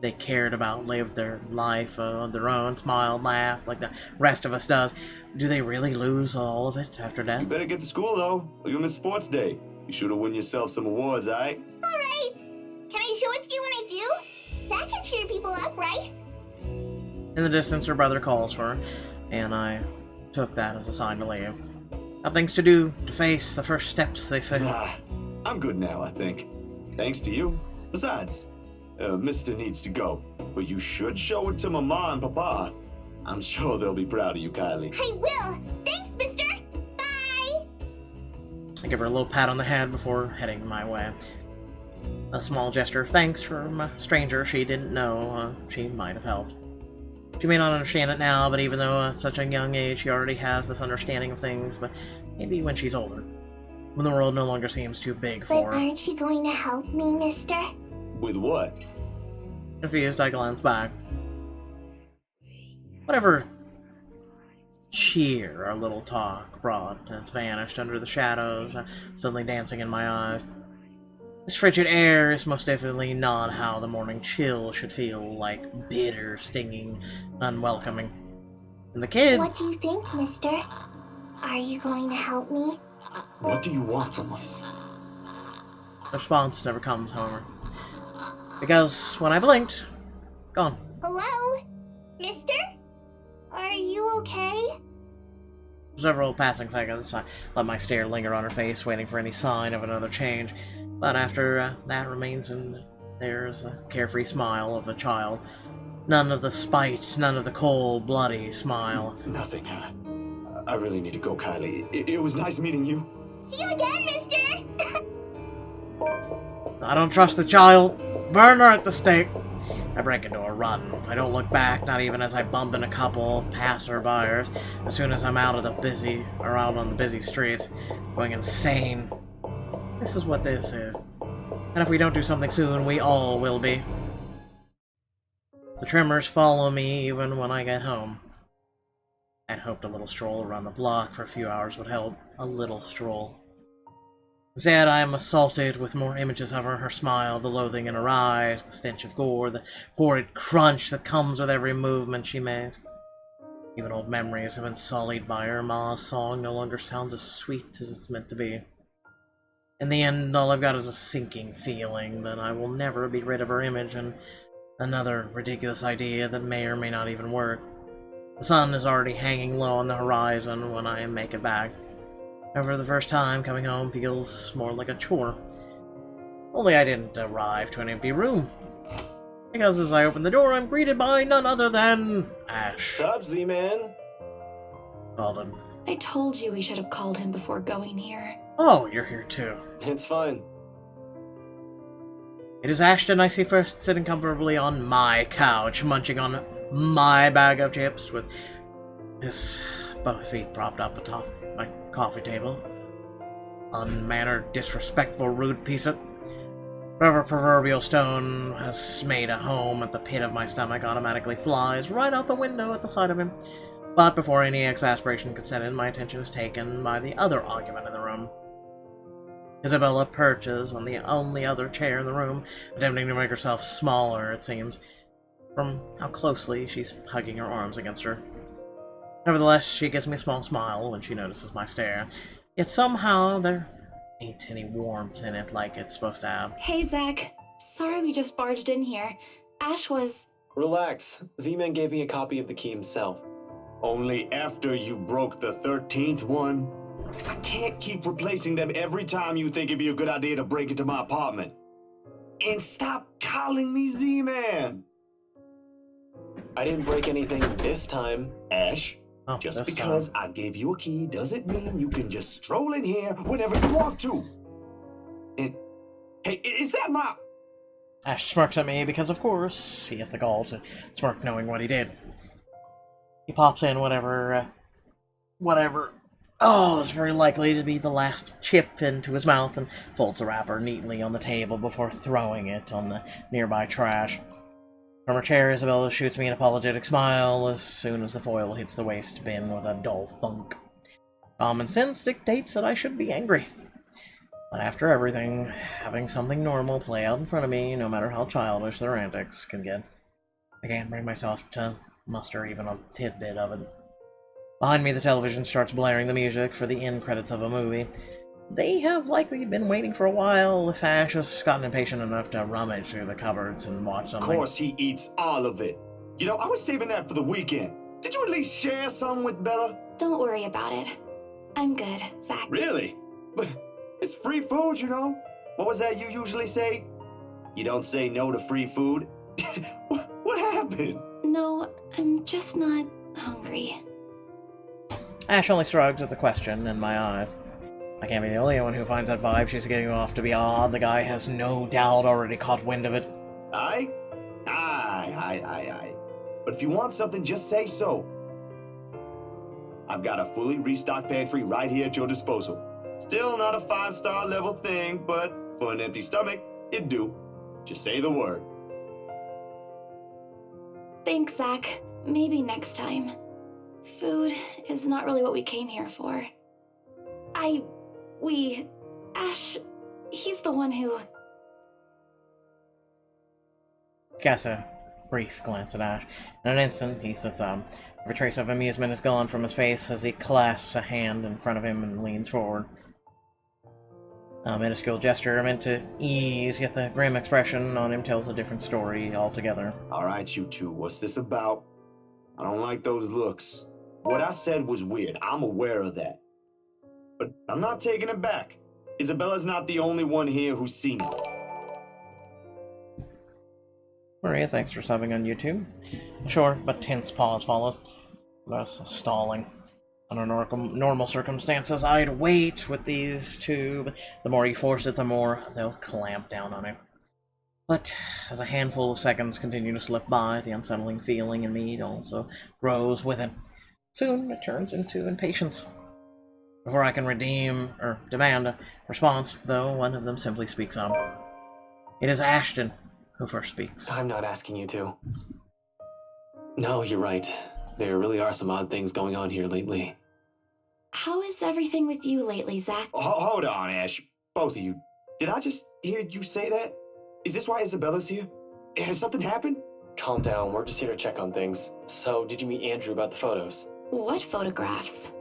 they cared about lived their life on their own, smiled, laughed, like the rest of us does. Do they really lose all of it after death? You better get to school, though. You're miss sports day. You should have won yourself some awards, alright? Alright. Can I show it to you when I do? That can cheer people up, right? In the distance, her brother calls for her, and I took that as a sign to leave. Have things to do, to face, the first steps, they say. I'm good now, I think. Thanks to you. Besides, Mister needs to go, but you should show it to Mama and Papa. I'm sure they'll be proud of you, Kylie. I will. Thanks, mister. Bye. I give her a little pat on the head before heading my way. A small gesture of thanks from a stranger she didn't know she might have helped. She may not understand it now, but even though at such a young age she already has this understanding of things, but maybe when she's older, when the world no longer seems too big for her. But aren't you going to help me, mister? With what? Confused, I glance back. Whatever cheer our little talk brought has vanished under the shadows, suddenly dancing in my eyes. This frigid air is most definitely not how the morning chill should feel, like bitter, stinging, unwelcoming. And the kid... What do you think, mister? Are you going to help me? What do you want from us? The response never comes, however. Because when I blinked, gone. Hello? Mister? Are you okay? For several passing seconds, I let my stare linger on her face, waiting for any sign of another change. But after that remains, and there's a carefree smile of a child. None of the spite, none of the cold, bloody smile. Nothing, huh? I really need to go, Kylie. It was nice meeting you. See you again, mister! I don't trust the child. Burn her at the stake. I break into a run. I don't look back, not even as I bump into a couple of passerbyers. As soon as I'm out on the busy streets, going insane. This is what this is. And if we don't do something soon, we all will be. The tremors follow me even when I get home. I'd hoped a little stroll around the block for a few hours would help. A little stroll. Instead, I am assaulted with more images of her smile, the loathing in her eyes, the stench of gore, the horrid crunch that comes with every movement she makes. Even old memories have been sullied by her. Ma's song no longer sounds as sweet as it's meant to be. In the end, all I've got is a sinking feeling that I will never be rid of her image, and another ridiculous idea that may or may not even work. The sun is already hanging low on the horizon when I make it back. However, the first time coming home feels more like a chore. Only I didn't arrive to an empty room. Because as I open the door, I'm greeted by none other than Ash. Sup, Z-Man? Called him. I told you we should have called him before going here. Oh, you're here too. It's fine. It is Ashton I see first, sitting comfortably on my couch, munching on my bag of chips, with his both feet propped up atop my coffee table. Unmannered, disrespectful, rude piece of... Whatever proverbial stone has made a home at the pit of my stomach automatically flies right out the window at the sight of him. But before any exasperation can set in, my attention is taken by the other argument in the room. Isabella perches on the only other chair in the room, attempting to make herself smaller, it seems, from how closely she's hugging her arms against her. Nevertheless, she gives me a small smile when she notices my stare, yet somehow there ain't any warmth in it like it's supposed to have. Hey, Zach. Sorry we just barged in here. Ash was... Relax. Z-Man gave me a copy of the key himself. Only after you broke the 13th one? I can't keep replacing them every time you think it'd be a good idea to break into my apartment. And stop calling me Z-Man! I didn't break anything this time. Ash, just because I gave you a key doesn't mean you can just stroll in here whenever you want to. And, hey, is that my... Ash smirks at me because, of course, he has the gall to smirk knowing what he did. He pops in whatever... Oh, it's very likely to be the last chip into his mouth and folds the wrapper neatly on the table before throwing it on the nearby trash. From her chair, Isabella shoots me an apologetic smile as soon as the foil hits the waste bin with a dull thunk. Common sense dictates that I should be angry. But after everything, having something normal play out in front of me, no matter how childish their antics can get, I can't bring myself to muster even a tidbit of it. Behind me, the television starts blaring the music for the end credits of a movie. They have likely been waiting for a while if Ash has gotten impatient enough to rummage through the cupboards and watch something. Of course he eats all of it. You know, I was saving that for the weekend. Did you at least share some with Bella? Don't worry about it. I'm good, Zach. Really? But it's free food, you know? What was that you usually say? You don't say no to free food? What happened? No, I'm just not hungry. Ash only shrugs at the question in my eyes. I can't be the only one who finds that vibe she's giving off to be odd. The guy has no doubt already caught wind of it. Aye. But if you want something, just say so. I've got a fully restocked pantry right here at your disposal. Still not a 5-star level thing, but for an empty stomach, it'd do. Just say the word. Thanks, Zach. maybe next time. Food is not really what we came here for. Ash, he's the one who... Casts a brief glance at Ash. In an instant, he sits up. Every trace of amusement is gone from his face as he clasps a hand in front of him and leans forward. A minuscule gesture meant to ease, yet the grim expression on him tells a different story altogether. Alright, you two, what's this about? I don't like those looks. What I said was weird, I'm aware of that. But I'm not taking it back. Isabella's not the only one here who's seen it. Maria, thanks for subbing on YouTube. A short but tense pause follows. Thus stalling. Under normal circumstances, I'd wait with these two, but the more you force it, the more they'll clamp down on you. But as a handful of seconds continue to slip by, the unsettling feeling in me also grows with it. Soon it turns into impatience. Before I can demand a response, though, one of them simply speaks up. It is Ashton who first speaks. I'm not asking you to. No, you're right. There really are some odd things going on here lately. How is everything with you lately, Zach? Hold on, Ash. Both of you. Did I just hear you say that? Is this why Isabella's here? Has something happened? Calm down, we're just here to check on things. So, did you meet Andrew about the photos? What photographs?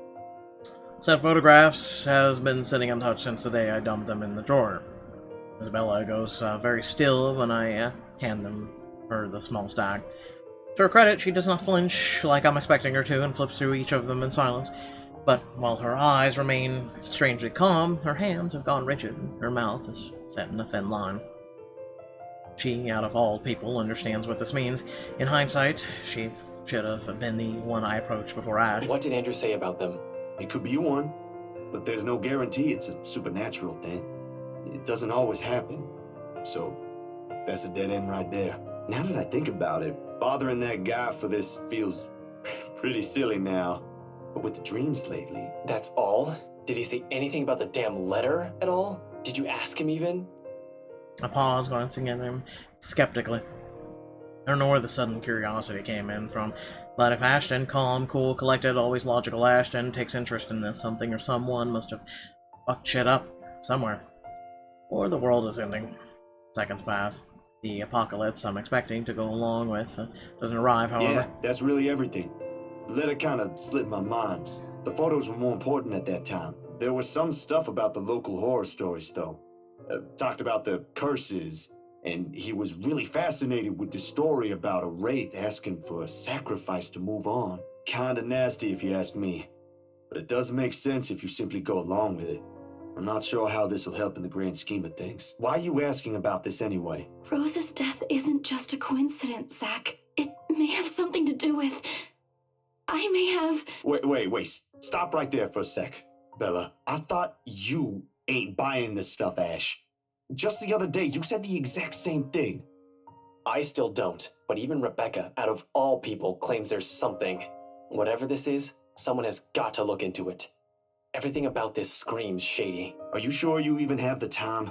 Said photographs has been sitting untouched since the day I dumped them in the drawer. Isabella goes very still when I hand her the small stack. To her credit, she does not flinch like I'm expecting her to and flips through each of them in silence. But while her eyes remain strangely calm, her hands have gone rigid, her mouth is set in a thin line. She, out of all people, understands what this means. In hindsight, she should have been the one I approached before Ash. What did Andrew say about them? It could be one, but there's no guarantee it's a supernatural thing. It doesn't always happen. So, that's a dead end right there. Now that I think about it, bothering that guy for this feels pretty silly now. But with the dreams lately... That's all? Did he say anything about the damn letter at all? Did you ask him even? I pause, glancing at him skeptically. I don't know where the sudden curiosity came in from, but if Ashton, calm, cool, collected, always logical Ashton, takes interest in this, something or someone must have fucked shit up somewhere. Or the world is ending. Seconds pass. The apocalypse I'm expecting to go along with doesn't arrive, however. Yeah, that's really everything. The letter kind of slipped my mind. The photos were more important at that time. There was some stuff about the local horror stories, though. Talked about the curses, and he was really fascinated with the story about a wraith asking for a sacrifice to move on. Kinda nasty if you ask me, but it does make sense if you simply go along with it. I'm not sure how this will help in the grand scheme of things. Why are you asking about this anyway? Rose's death isn't just a coincidence, Zach. It may have something to do with... I may have... Wait. Stop right there for a sec, Bella. I thought you ain't buying this stuff, Ash. Just the other day, you said the exact same thing. I still don't, but even Rebecca, out of all people, claims there's something. Whatever this is, someone has got to look into it. Everything about this screams shady. Are you sure you even have the time?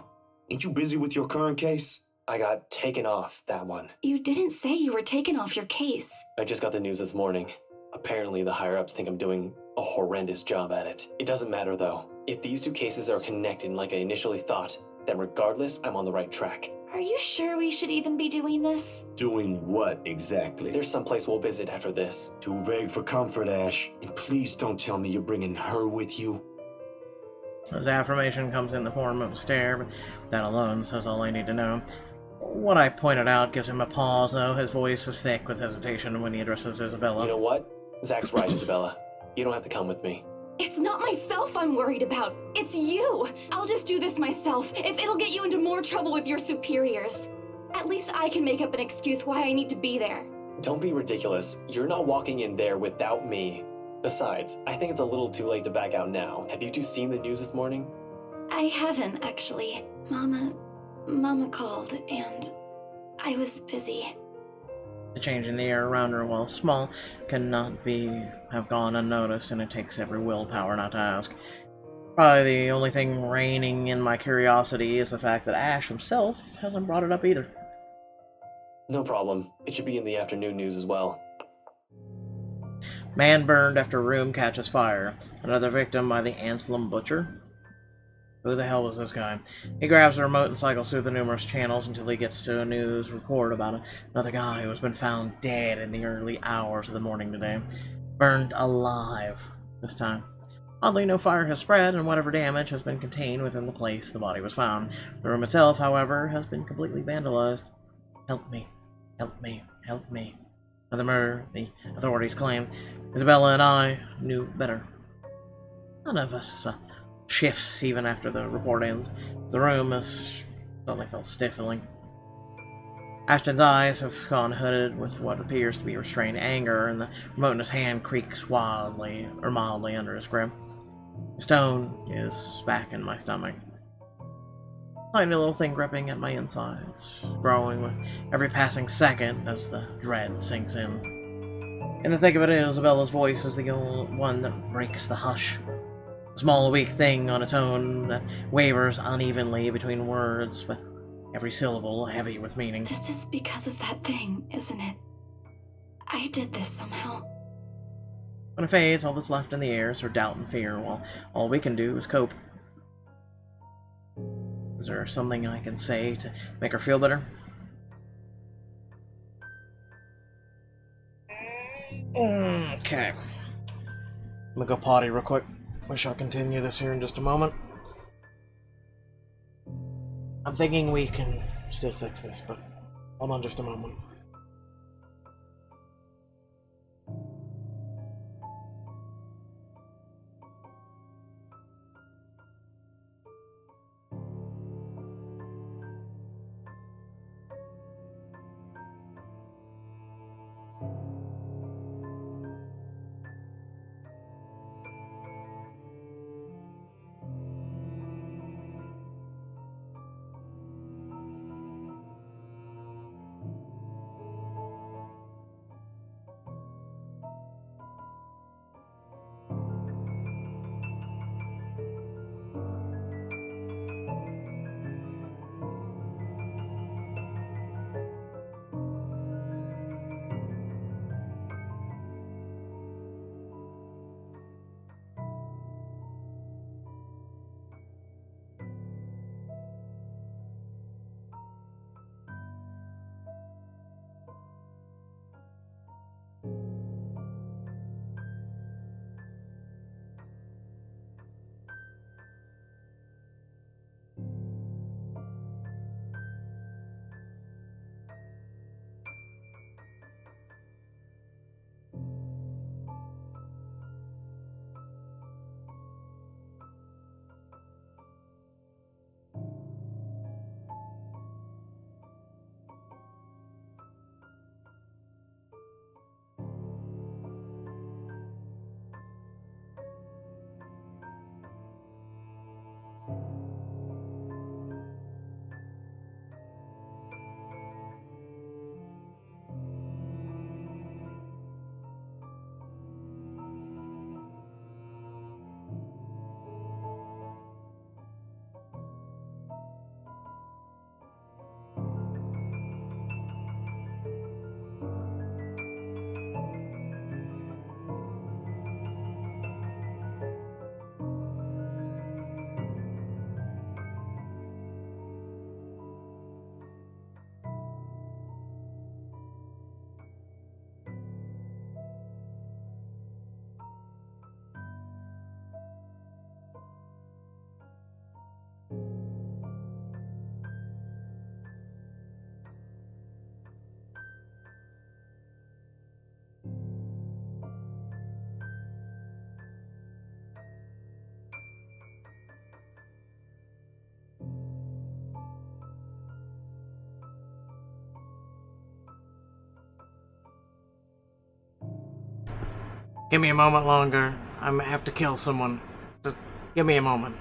Ain't you busy with your current case? I got taken off that one. You didn't say you were taken off your case. I just got the news this morning. Apparently the higher-ups think I'm doing a horrendous job at it. It doesn't matter though. If these two cases are connected like I initially thought, then regardless, I'm on the right track. Are you sure we should even be doing this? Doing what exactly? There's someplace we'll visit after this. Too vague for comfort, Ash. And please don't tell me you're bringing her with you. His affirmation comes in the form of a stare, but that alone says all I need to know. What I pointed out gives him a pause, though. His voice is thick with hesitation when he addresses Isabella. You know what? Zach's right, Isabella. You don't have to come with me. It's not myself I'm worried about. It's you. I'll just do this myself, if it'll get you into more trouble with your superiors. At least I can make up an excuse why I need to be there. Don't be ridiculous. You're not walking in there without me. Besides, I think it's a little too late to back out now. Have you two seen the news this morning? I haven't, actually. Mama called, and I was busy. The change in the air around her, while small, cannot have gone unnoticed, and it takes every willpower not to ask. Probably the only thing reigning in my curiosity is the fact that Ash himself hasn't brought it up either. No problem. It should be in the afternoon news as well. Man burned after room catches fire. Another victim by the Anselm Butcher. Who the hell was this guy? He grabs the remote and cycles through the numerous channels until he gets to a news report about another guy who has been found dead in the early hours of the morning today. Burned alive this time. Oddly, no fire has spread, and whatever damage has been contained within the place the body was found. The room itself, however, has been completely vandalized. Help me. Help me. Help me. The murder, the authorities claim. Isabella and I knew better. None of us shifts even after the report ends. The room has suddenly felt stifling. Ashton's eyes have gone hooded with what appears to be restrained anger, and the remote in his hand creaks wildly or mildly under his grip. The stone is back in my stomach. Tiny little thing gripping at my insides, growing with every passing second as the dread sinks in. In the thick of it, Isabella's voice is the only one that breaks the hush. A small, weak thing on a tone that wavers unevenly between words, but every syllable heavy with meaning. This is because of that thing, isn't it? I did this somehow. When it fades, all that's left in the air is her doubt and fear, while all we can do is cope. Is there something I can say to make her feel better? Okay. I'm gonna go potty real quick. We shall continue this here in just a moment. I'm thinking we can still fix this, but hold on just a moment. Give me a moment longer. I might have to kill someone. Just give me a moment.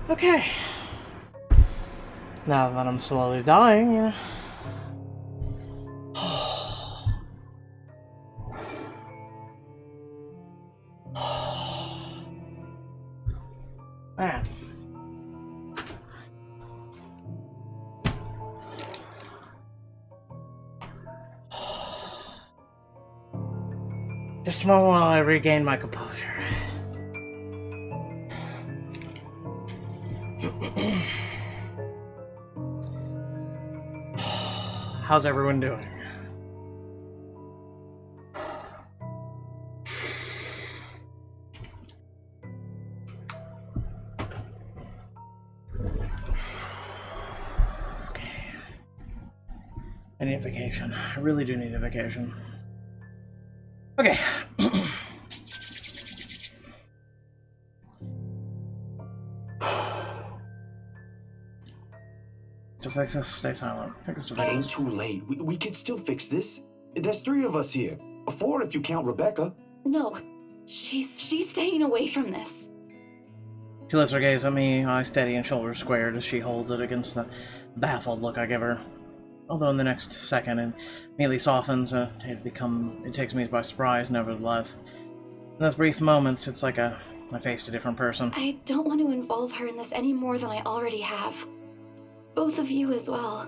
Okay. Now that I'm slowly dying, Man. Just a moment while I regain my composure. How's everyone doing? Okay. I need a vacation. I really do need a vacation. Okay. To fix this, stay silent. Fix It ain't too late. We could still fix this. There's 3 of us here. 4 if you count Rebecca. No, she's staying away from this. She lifts her gaze at me, eyes steady and shoulders squared as she holds it against the baffled look I give her. Although in the next second it immediately softens, it takes me by surprise nevertheless. In those brief moments, it's like I faced a different person. I don't want to involve her in this any more than I already have. Both of you as well.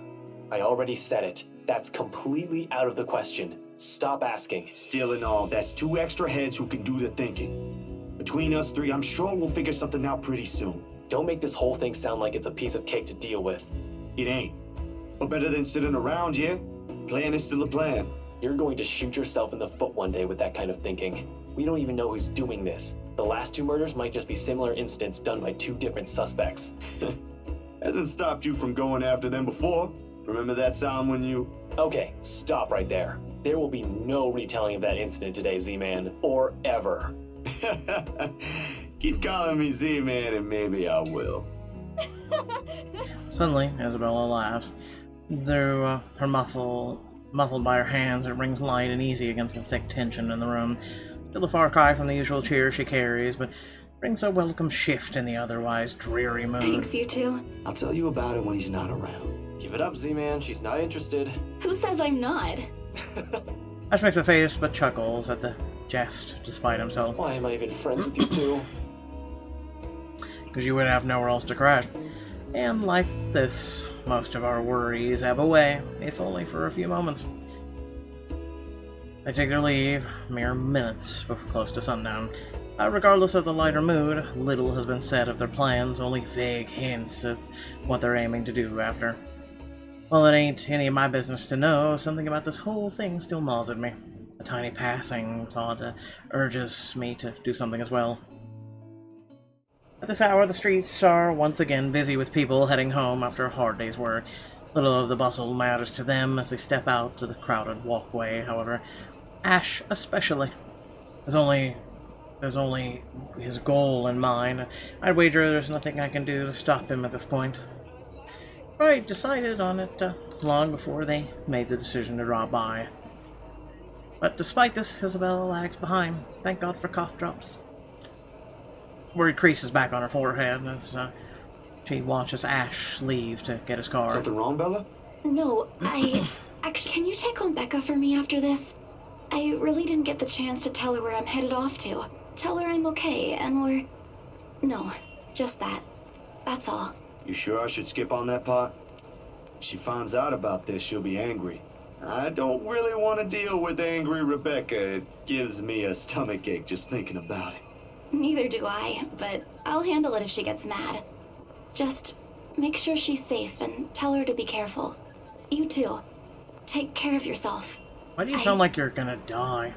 I already said it. That's completely out of the question. Stop asking. Still in all, that's 2 extra heads who can do the thinking. Between us 3, I'm sure we'll figure something out pretty soon. Don't make this whole thing sound like it's a piece of cake to deal with. It ain't. But better than sitting around, yeah? Plan is still a plan. You're going to shoot yourself in the foot one day with that kind of thinking. We don't even know who's doing this. The last 2 murders might just be similar incidents done by 2 different suspects. Hasn't stopped you from going after them before. Remember that time when you... Okay, stop right there. There will be no retelling of that incident today, Z-Man. Or ever. Keep calling me Z-Man and maybe I will. Suddenly, Isabella laughs. Through her muffled by her hands, it rings light and easy against the thick tension in the room. Still a far cry from the usual cheer she carries, but brings a welcome shift in the otherwise dreary mood. Thanks, you two. I'll tell you about it when he's not around. Give it up, Z-Man. She's not interested. Who says I'm not? Ash makes a face but chuckles at the jest despite himself. Why am I even friends with you two? Because you would have nowhere else to crash. And like this, most of our worries ebb away, if only for a few moments. They take their leave, mere minutes before close to sundown. Regardless of the lighter mood, little has been said of their plans, only vague hints of what they're aiming to do after. Well, it ain't any of my business to know, something about this whole thing still gnaws at me. A tiny passing thought urges me to do something as well. At this hour, the streets are once again busy with people heading home after a hard day's work. Little of the bustle matters to them as they step out to the crowded walkway, however. Ash especially. There's only his goal in mind. I'd wager there's nothing I can do to stop him at this point. I decided on it long before they made the decision to drop by. But despite this, Isabella lags behind. Thank God for cough drops. Worried creases back on her forehead as she watches Ash leave to get his car. Something wrong, Bella? No, Actually, can you take home Becca for me after this? I really didn't get the chance to tell her where I'm headed off to. Tell her I'm okay and we're... No, just that. That's all. You sure I should skip on that part? If she finds out about this, she'll be angry. I don't really want to deal with angry Rebecca. It gives me a stomachache just thinking about it. Neither do I, but I'll handle it if she gets mad. Just make sure she's safe and tell her to be careful. You too. Take care of yourself. Why do you sound like you're gonna die?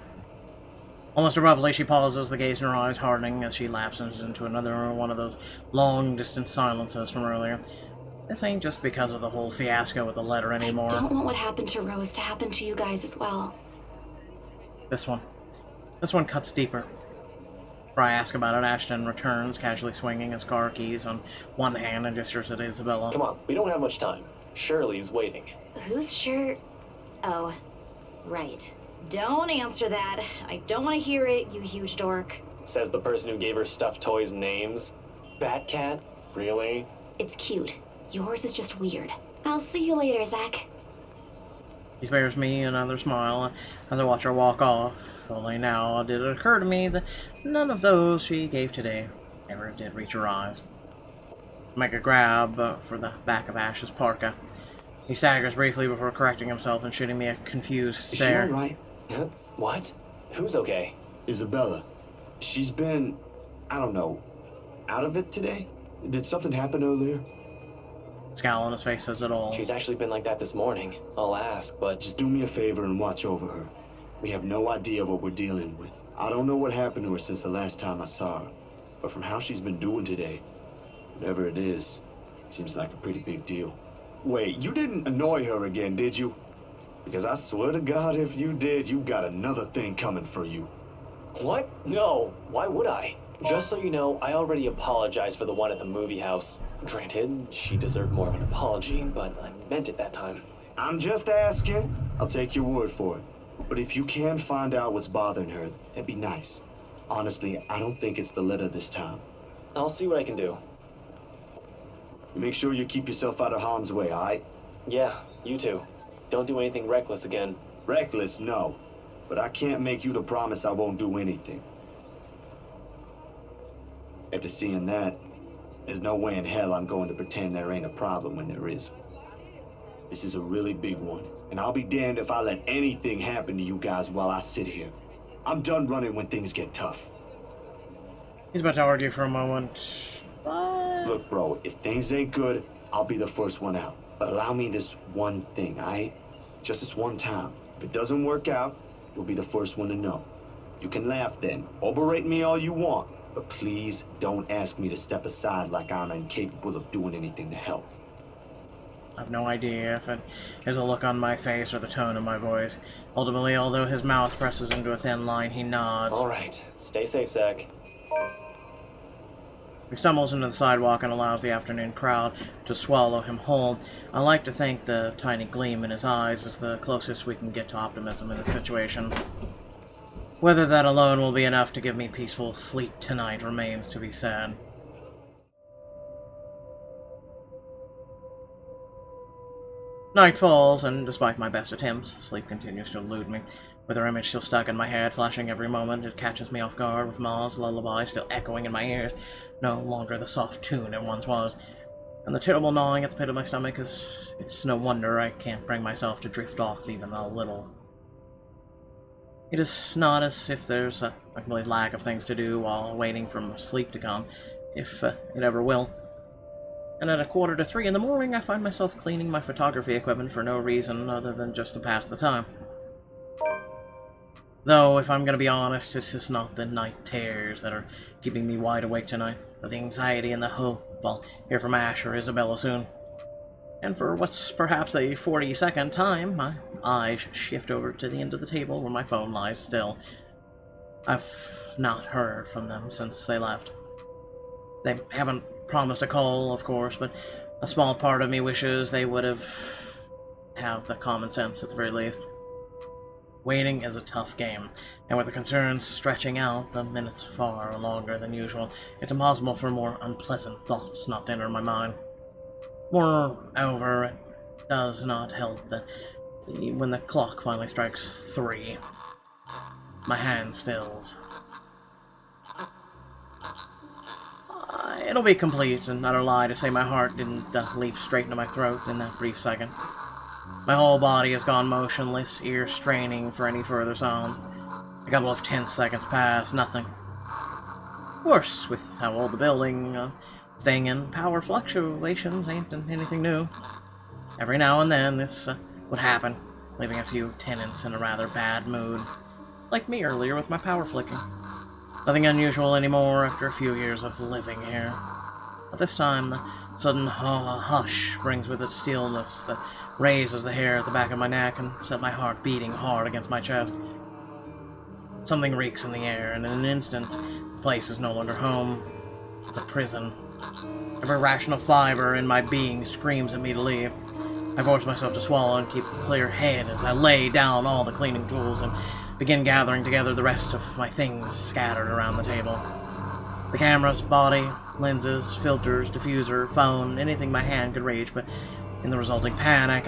Almost abruptly, she pauses, the gaze in her eyes hardening as she lapses into another one of those long-distance silences from earlier. This ain't just because of the whole fiasco with the letter anymore. I don't want what happened to Rose to happen to you guys as well. This one cuts deeper. Before I ask about it, Ashton returns, casually swinging his car keys on one hand and gestures at Isabella. Come on, we don't have much time. Shirley's waiting. Who's sure? Oh, right. Don't answer that. I don't want to hear it, you huge dork. Says the person who gave her stuffed toys names. Batcat? Really? It's cute. Yours is just weird. I'll see you later, Zach. She spares me another smile as I watch her walk off. Only now did it occur to me that none of those she gave today ever did reach her eyes. Make a grab for the back of Ash's parka. He staggers briefly before correcting himself and shooting me a confused stare. Is she alright? What? Who's okay? Isabella. She's been, I don't know, out of it today? Did something happen earlier? Scowl on his face says it all. She's actually been like that this morning. I'll ask, but... Just do me a favor and watch over her. We have no idea what we're dealing with. I don't know what happened to her since the last time I saw her, but from how she's been doing today, whatever it is, seems like a pretty big deal. Wait, you didn't annoy her again, did you? Because I swear to God, if you did, you've got another thing coming for you. What? No. Why would I? Just so you know, I already apologized for the one at the movie house. Granted, she deserved more of an apology, but I meant it that time. I'm just asking. I'll take your word for it. But if you can find out what's bothering her, that'd be nice. Honestly, I don't think it's the letter this time. I'll see what I can do. Make sure you keep yourself out of harm's way, alright? Yeah, you too. Don't do anything reckless again. Reckless, no. But I can't make you the promise I won't do anything. After seeing that, there's no way in hell I'm going to pretend there ain't a problem when there is. This is a really big one, and I'll be damned if I let anything happen to you guys while I sit here. I'm done running when things get tough. He's about to argue for a moment. Look, bro, if things ain't good, I'll be the first one out. But allow me this one thing, alright? Just this one time. If it doesn't work out, you'll be the first one to know. You can laugh then, or berate me all you want, but please don't ask me to step aside like I'm incapable of doing anything to help. I have no idea if it is a look on my face or the tone of my voice. Ultimately, although his mouth presses into a thin line, he nods. Alright, stay safe, Zach. He stumbles into the sidewalk and allows the afternoon crowd to swallow him whole. I like to think the tiny gleam in his eyes is the closest we can get to optimism in this situation. Whether that alone will be enough to give me peaceful sleep tonight remains to be said. Night falls, and despite my best attempts, sleep continues to elude me. With her image still stuck in my head, flashing every moment, it catches me off guard with Ma's lullaby still echoing in my ears, no longer the soft tune it once was. And the terrible gnawing at the pit of my stomach is... it's no wonder I can't bring myself to drift off even a little. It is not as if there's a complete lack of things to do while waiting for sleep to come, if it ever will. And at 2:45 in the morning, I find myself cleaning my photography equipment for no reason other than just to pass the time. Though, if I'm gonna be honest, it's just not the night terrors that are keeping me wide awake tonight, but the anxiety and the hope I'll hear from Ash or Isabella soon. And for what's perhaps a 40-second time, my eyes shift over to the end of the table where my phone lies still. I've not heard from them since they left. They haven't promised a call, of course, but a small part of me wishes they would have the common sense at the very least. Waiting is a tough game, and with the concerns stretching out the minutes far longer than usual, it's impossible for more unpleasant thoughts not to enter my mind. Moreover, it does not help that when the clock finally strikes 3, my hand stills. It'll be complete and utter lie to say my heart didn't leap straight into my throat in that brief second. My whole body has gone motionless, ears straining for any further sounds. A couple of tense seconds pass, nothing. Of course, with how old the building, staying in, power fluctuations ain't anything new. Every now and then this would happen, leaving a few tenants in a rather bad mood. Like me earlier with my power flicking. Nothing unusual anymore after a few years of living here. But this time, the sudden hush brings with it stillness that raises the hair at the back of my neck and set my heart beating hard against my chest. Something reeks in the air, and in an instant, the place is no longer home. It's a prison. Every rational fiber in my being screams at me to leave. I force myself to swallow and keep a clear head as I lay down all the cleaning tools and begin gathering together the rest of my things scattered around the table. The camera's body, lenses, filters, diffuser, phone, anything my hand could reach, but in the resulting panic,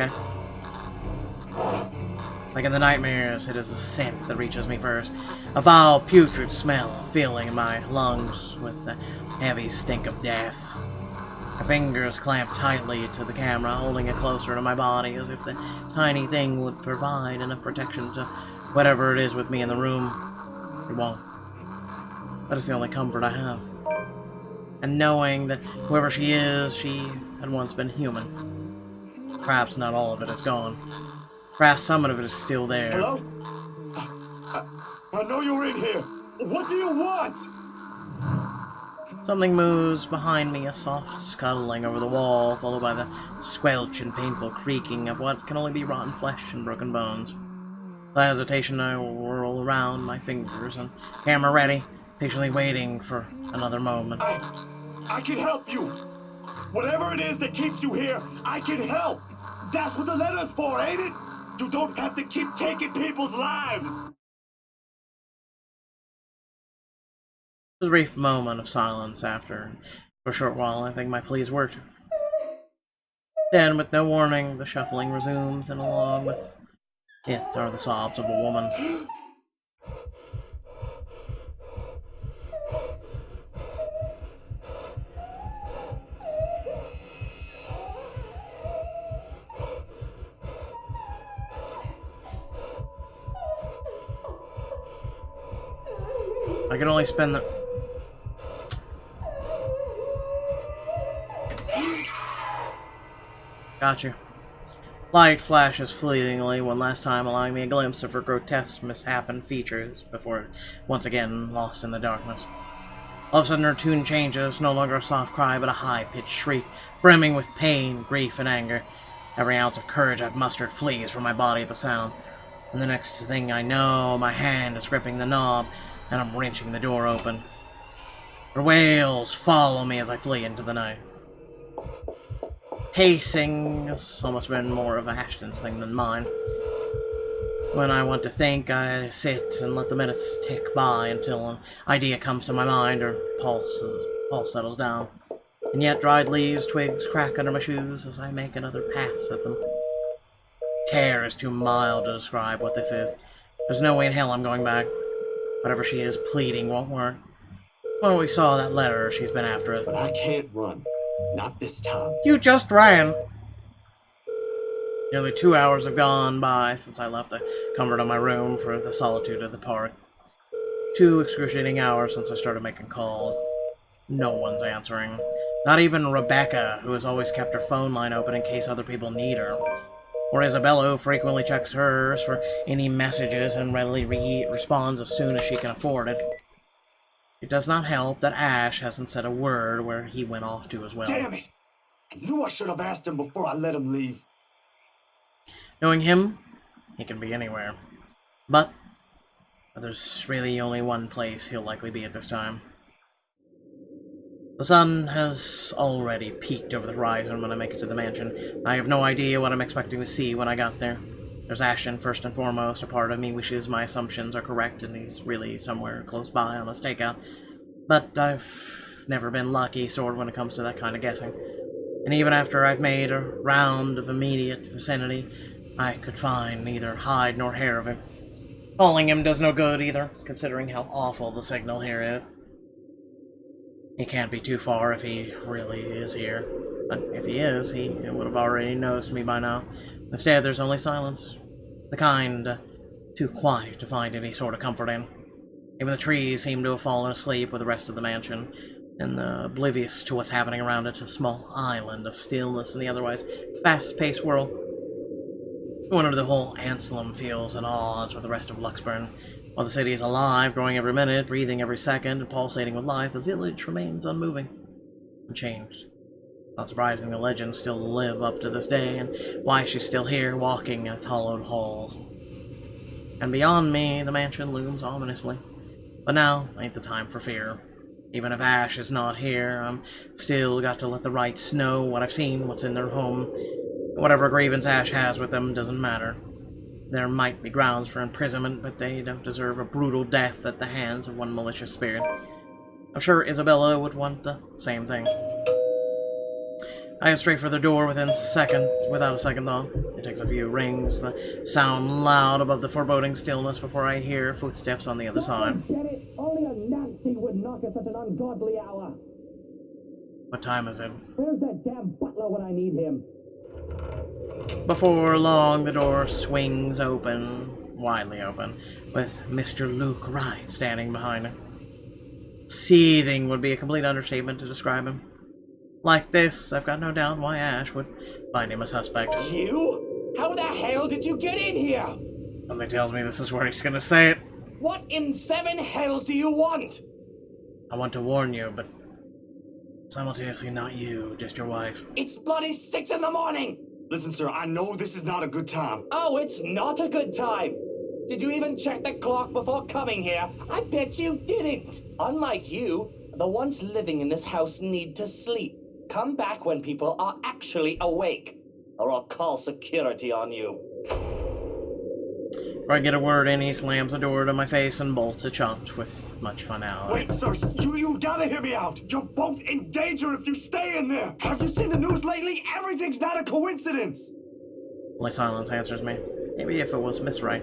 like in the nightmares, it is the scent that reaches me first. A foul, putrid smell filling in my lungs with the heavy stink of death. My fingers clamped tightly to the camera, holding it closer to my body as if the tiny thing would provide enough protection to whatever it is with me in the room. It won't. That is the only comfort I have. And knowing that whoever she is, she had once been human. Perhaps not all of it is gone. Perhaps some of it is still there. Hello? I know you're in here. What do you want? Something moves behind me, a soft scuttling over the wall, followed by the squelch and painful creaking of what can only be rotten flesh and broken bones. Without hesitation, I whirl around, my fingers and camera ready, patiently waiting for another moment. I can help you. Whatever it is that keeps you here, I can help. That's what the letter's for, ain't it? You don't have to keep taking people's lives. There was a brief moment of silence after. For a short while, I think my pleas worked. Then, with no warning, the shuffling resumes, and along with it are the sobs of a woman. I can only spend the... Got you. Light flashes fleetingly one last time, allowing me a glimpse of her grotesque, misshapen features before once again lost in the darkness. All of a sudden her tune changes, no longer a soft cry, but a high-pitched shriek, brimming with pain, grief, and anger. Every ounce of courage I've mustered flees from my body at the sound, and the next thing I know, my hand is gripping the knob, and I'm wrenching the door open. Her wails follow me as I flee into the night. Pacing has almost been more of Ashton's thing than mine. When I want to think, I sit and let the minutes tick by until an idea comes to my mind or pulse settles down. And yet dried leaves, twigs crack under my shoes as I make another pass at them. Terror is too mild to describe what this is. There's no way in hell I'm going back. Whatever she is pleading won't work. When we saw that letter, she's been after us. But I can't run. Not this time. You just ran. Nearly 2 hours have gone by since I left the comfort of my room for the solitude of the park. 2 excruciating hours since I started making calls. No one's answering. Not even Rebecca, who has always kept her phone line open in case other people need her. Or Isabella, who frequently checks hers for any messages and readily responds as soon as she can afford it. It does not help that Ash hasn't said a word where he went off to as well. Damn it! I knew I should have asked him before I let him leave. Knowing him, he can be anywhere. But there's really only one place he'll likely be at this time. The sun has already peaked over the horizon when I make it to the mansion. I have no idea what I'm expecting to see when I got there. There's Ashton first and foremost. A part of me wishes my assumptions are correct and he's really somewhere close by on a stakeout. But I've never been lucky sort when it comes to that kind of guessing. And even after I've made a round of immediate vicinity, I could find neither hide nor hair of him. Calling him does no good either, considering how awful the signal here is. He can't be too far if he really is here. But if he is, he would have already noticed me by now. Instead, there's only silence. The kind too quiet to find any sort of comfort in. Even the trees seem to have fallen asleep with the rest of the mansion, and oblivious to what's happening around it, a small island of stillness in the otherwise fast-paced world. I wonder if the whole Anselm feels at odds with the rest of Luxburn. While the city is alive, growing every minute, breathing every second, and pulsating with life, the village remains unmoving, unchanged. Not surprising the legends still live up to this day, and why she's still here, walking in its hollowed halls. And beyond me, the mansion looms ominously. But now ain't the time for fear. Even if Ash is not here, I'm still got to let the rights know what I've seen, what's in their home. Whatever grievance Ash has with them doesn't matter. There might be grounds for imprisonment, but they don't deserve a brutal death at the hands of one malicious spirit. I'm sure Isabella would want the same thing. I head straight for the door without a second thought. It takes a few rings, the sound loud above the foreboding stillness before I hear footsteps on the other side. Get it? Only a Nancy would knock at such an ungodly hour. What time is it? Where's that damn butler when I need him? Before long, the door swings open, widely open, with Mr. Luke Wright standing behind it. Seething would be a complete understatement to describe him. Like this, I've got no doubt why Ash would find him a suspect. You? How the hell did you get in here? Something tells me this is where he's gonna say it. What in 7 hells do you want? I want to warn you, but simultaneously not you, just your wife. It's bloody 6 in the morning! Listen, sir, I know this is not a good time. Oh, it's not a good time! Did you even check the clock before coming here? I bet you didn't! Unlike you, the ones living in this house need to sleep. Come back when people are actually awake, or I'll call security on you. Before I get a word in, he slams the door to my face and bolts it shut with much finality. Wait, sir, you gotta hear me out. You're both in danger if you stay in there. Have you seen the news lately? Everything's not a coincidence. Only silence answers me. Maybe if it was Miss Wright.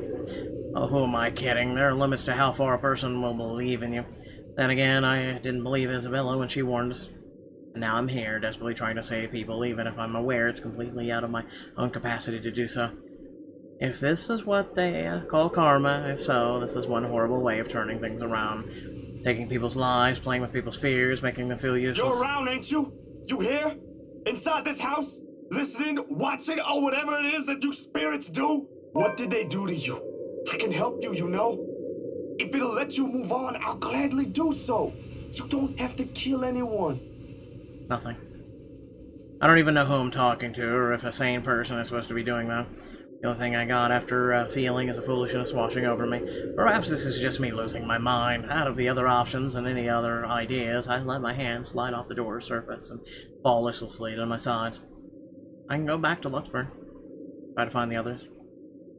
Oh, who am I kidding? There are limits to how far a person will believe in you. Then again, I didn't believe Isabella when she warned us. And now I'm here, desperately trying to save people, even if I'm aware it's completely out of my own capacity to do so. If this is what they call karma, if so, this is one horrible way of turning things around. Taking people's lives, playing with people's fears, making them feel useless. You're around, ain't you? You here? Inside this house? Listening, watching, or whatever it is that you spirits do? What did they do to you? I can help you, you know? If it'll let you move on, I'll gladly do so. You don't have to kill anyone. Nothing. I don't even know who I'm talking to, or if a sane person is supposed to be doing that. The only thing I got after feeling is a foolishness washing over me. Perhaps this is just me losing my mind. Out of the other options and any other ideas, I let my hand slide off the door's surface and fall listlessly to my sides. I can go back to Luxburn. Try to find the others.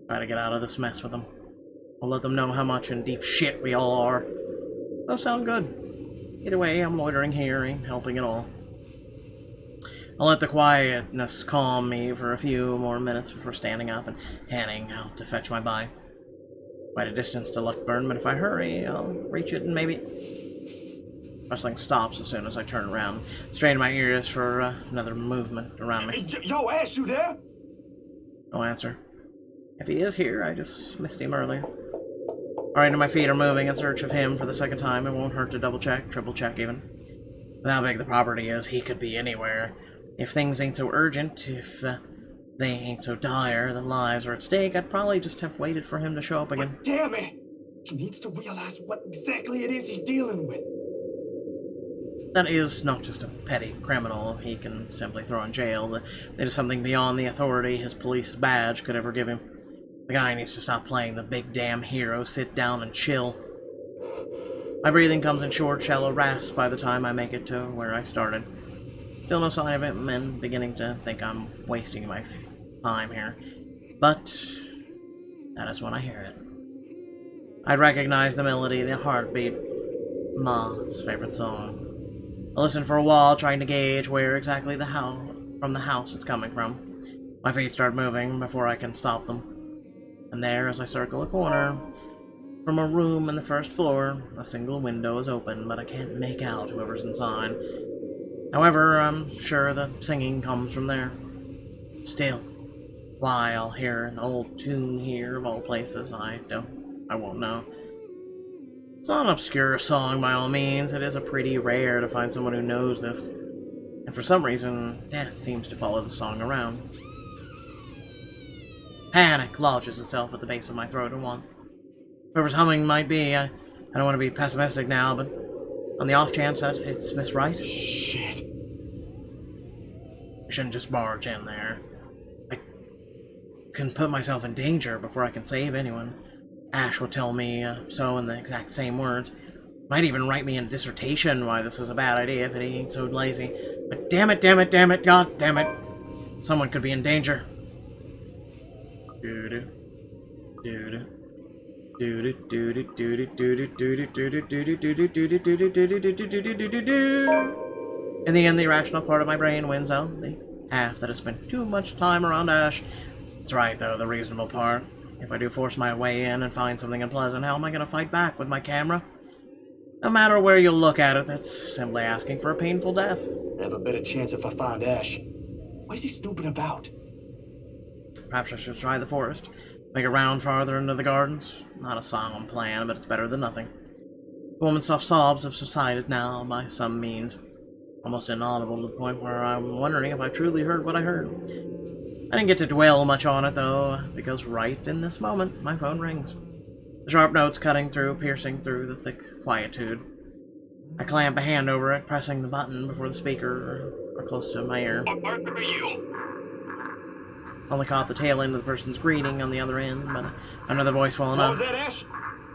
Try to get out of this mess with them. I'll let them know how much in deep shit we all are. Those sound good. Either way, I'm loitering here, ain't helping at all. I'll let the quietness calm me for a few more minutes before standing up and heading out to fetch my bike. Quite a distance to Luckburn, but if I hurry, I'll reach it and maybe... Rustling stops as soon as I turn around, strain my ears for another movement around me. Yo, Ash, you there? No answer. If he is here, I just missed him earlier. Alright, and my feet are moving in search of him for the second time. It won't hurt to double check, triple check even. With how big the property is, he could be anywhere. If things ain't so urgent, if they ain't so dire that lives are at stake, I'd probably just have waited for him to show up again. But damn it! He needs to realize what exactly it is he's dealing with. That is not just a petty criminal he can simply throw in jail. It is something beyond the authority his police badge could ever give him. The guy needs to stop playing the big damn hero, sit down and chill. My breathing comes in short, shallow rasps by the time I make it to where I started. Still no sign of him, and beginning to think I'm wasting my time here. But that is when I hear it. I'd recognize the melody, the heartbeat, Ma's favorite song. I listen for a while, trying to gauge where exactly from the house it's coming from. My feet start moving before I can stop them. And there, as I circle a corner, from a room in the first floor, a single window is open, but I can't make out whoever's inside. However, I'm sure the singing comes from there. Still, why I'll hear an old tune here of all places, I won't know. It's not an obscure song by all means. It is a pretty rare to find someone who knows this. And for some reason, death seems to follow the song around. Panic lodges itself at the base of my throat at once. Whoever's humming might be. I don't want to be pessimistic now, but on the off chance that it's Miss Wright. Shit. I shouldn't just barge in there. I can put myself in danger before I can save anyone. Ash will tell me so in the exact same words. Might even write me a dissertation why this is a bad idea if he ain't so lazy. But damn it, god damn it. Someone could be in danger. Doo-doo. Doo-doo. In the end, the irrational part of my brain wins out. The half that has spent too much time around Ash. It's right, though, the reasonable part. If I do force my way in and find something unpleasant, how am I going to fight back with my camera? No matter where you look at it, that's simply asking for a painful death. I have a better chance if I find Ash. What is he snooping about? Perhaps I should try the forest. Make a round farther into the gardens. Not a solemn plan, but it's better than nothing. The woman's soft sobs have subsided now, by some means. Almost inaudible to the point where I'm wondering if I truly heard what I heard. I didn't get to dwell much on it, though, because right in this moment, my phone rings. The sharp notes cutting through, piercing through the thick quietude. I clamp a hand over it, pressing the button before the speaker or close to my ear. Where are you? Only caught the tail end of the person's greeting on the other end, but I know the voice well enough. What was that, Ash?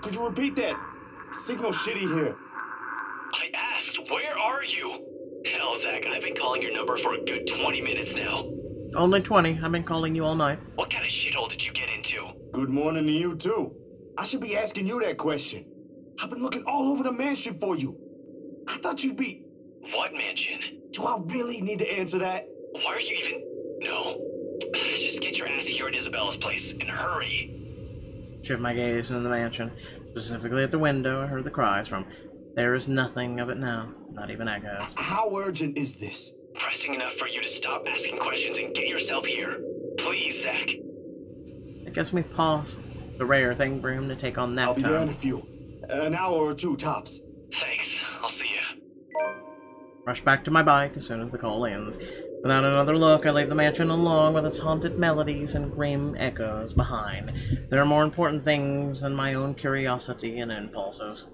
Could you repeat that? Signal's shitty here. I asked, where are you? Hell, Zach, I've been calling your number for a good 20 minutes now. Only 20. I've been calling you all night. What kind of shithole did you get into? Good morning to you, too. I should be asking you that question. I've been looking all over the mansion for you. I thought you'd be... What mansion? Do I really need to answer that? Why are you even... No. Just get your ass here at Isabella's place, and hurry. Shift my gaze into the mansion, specifically at the window I heard the cries from. There is nothing of it now, not even echoes. How urgent is this? Pressing enough for you to stop asking questions and get yourself here. Please, Zach. It gives me pause. It's a rare thing for him to take on that I'll be time. there in a few. An hour or two, tops. Thanks. I'll see you. Rush back to my bike as soon as the call ends. Without another look, I leave the mansion along with its haunted melodies and grim echoes behind. There are more important things than my own curiosity and impulses.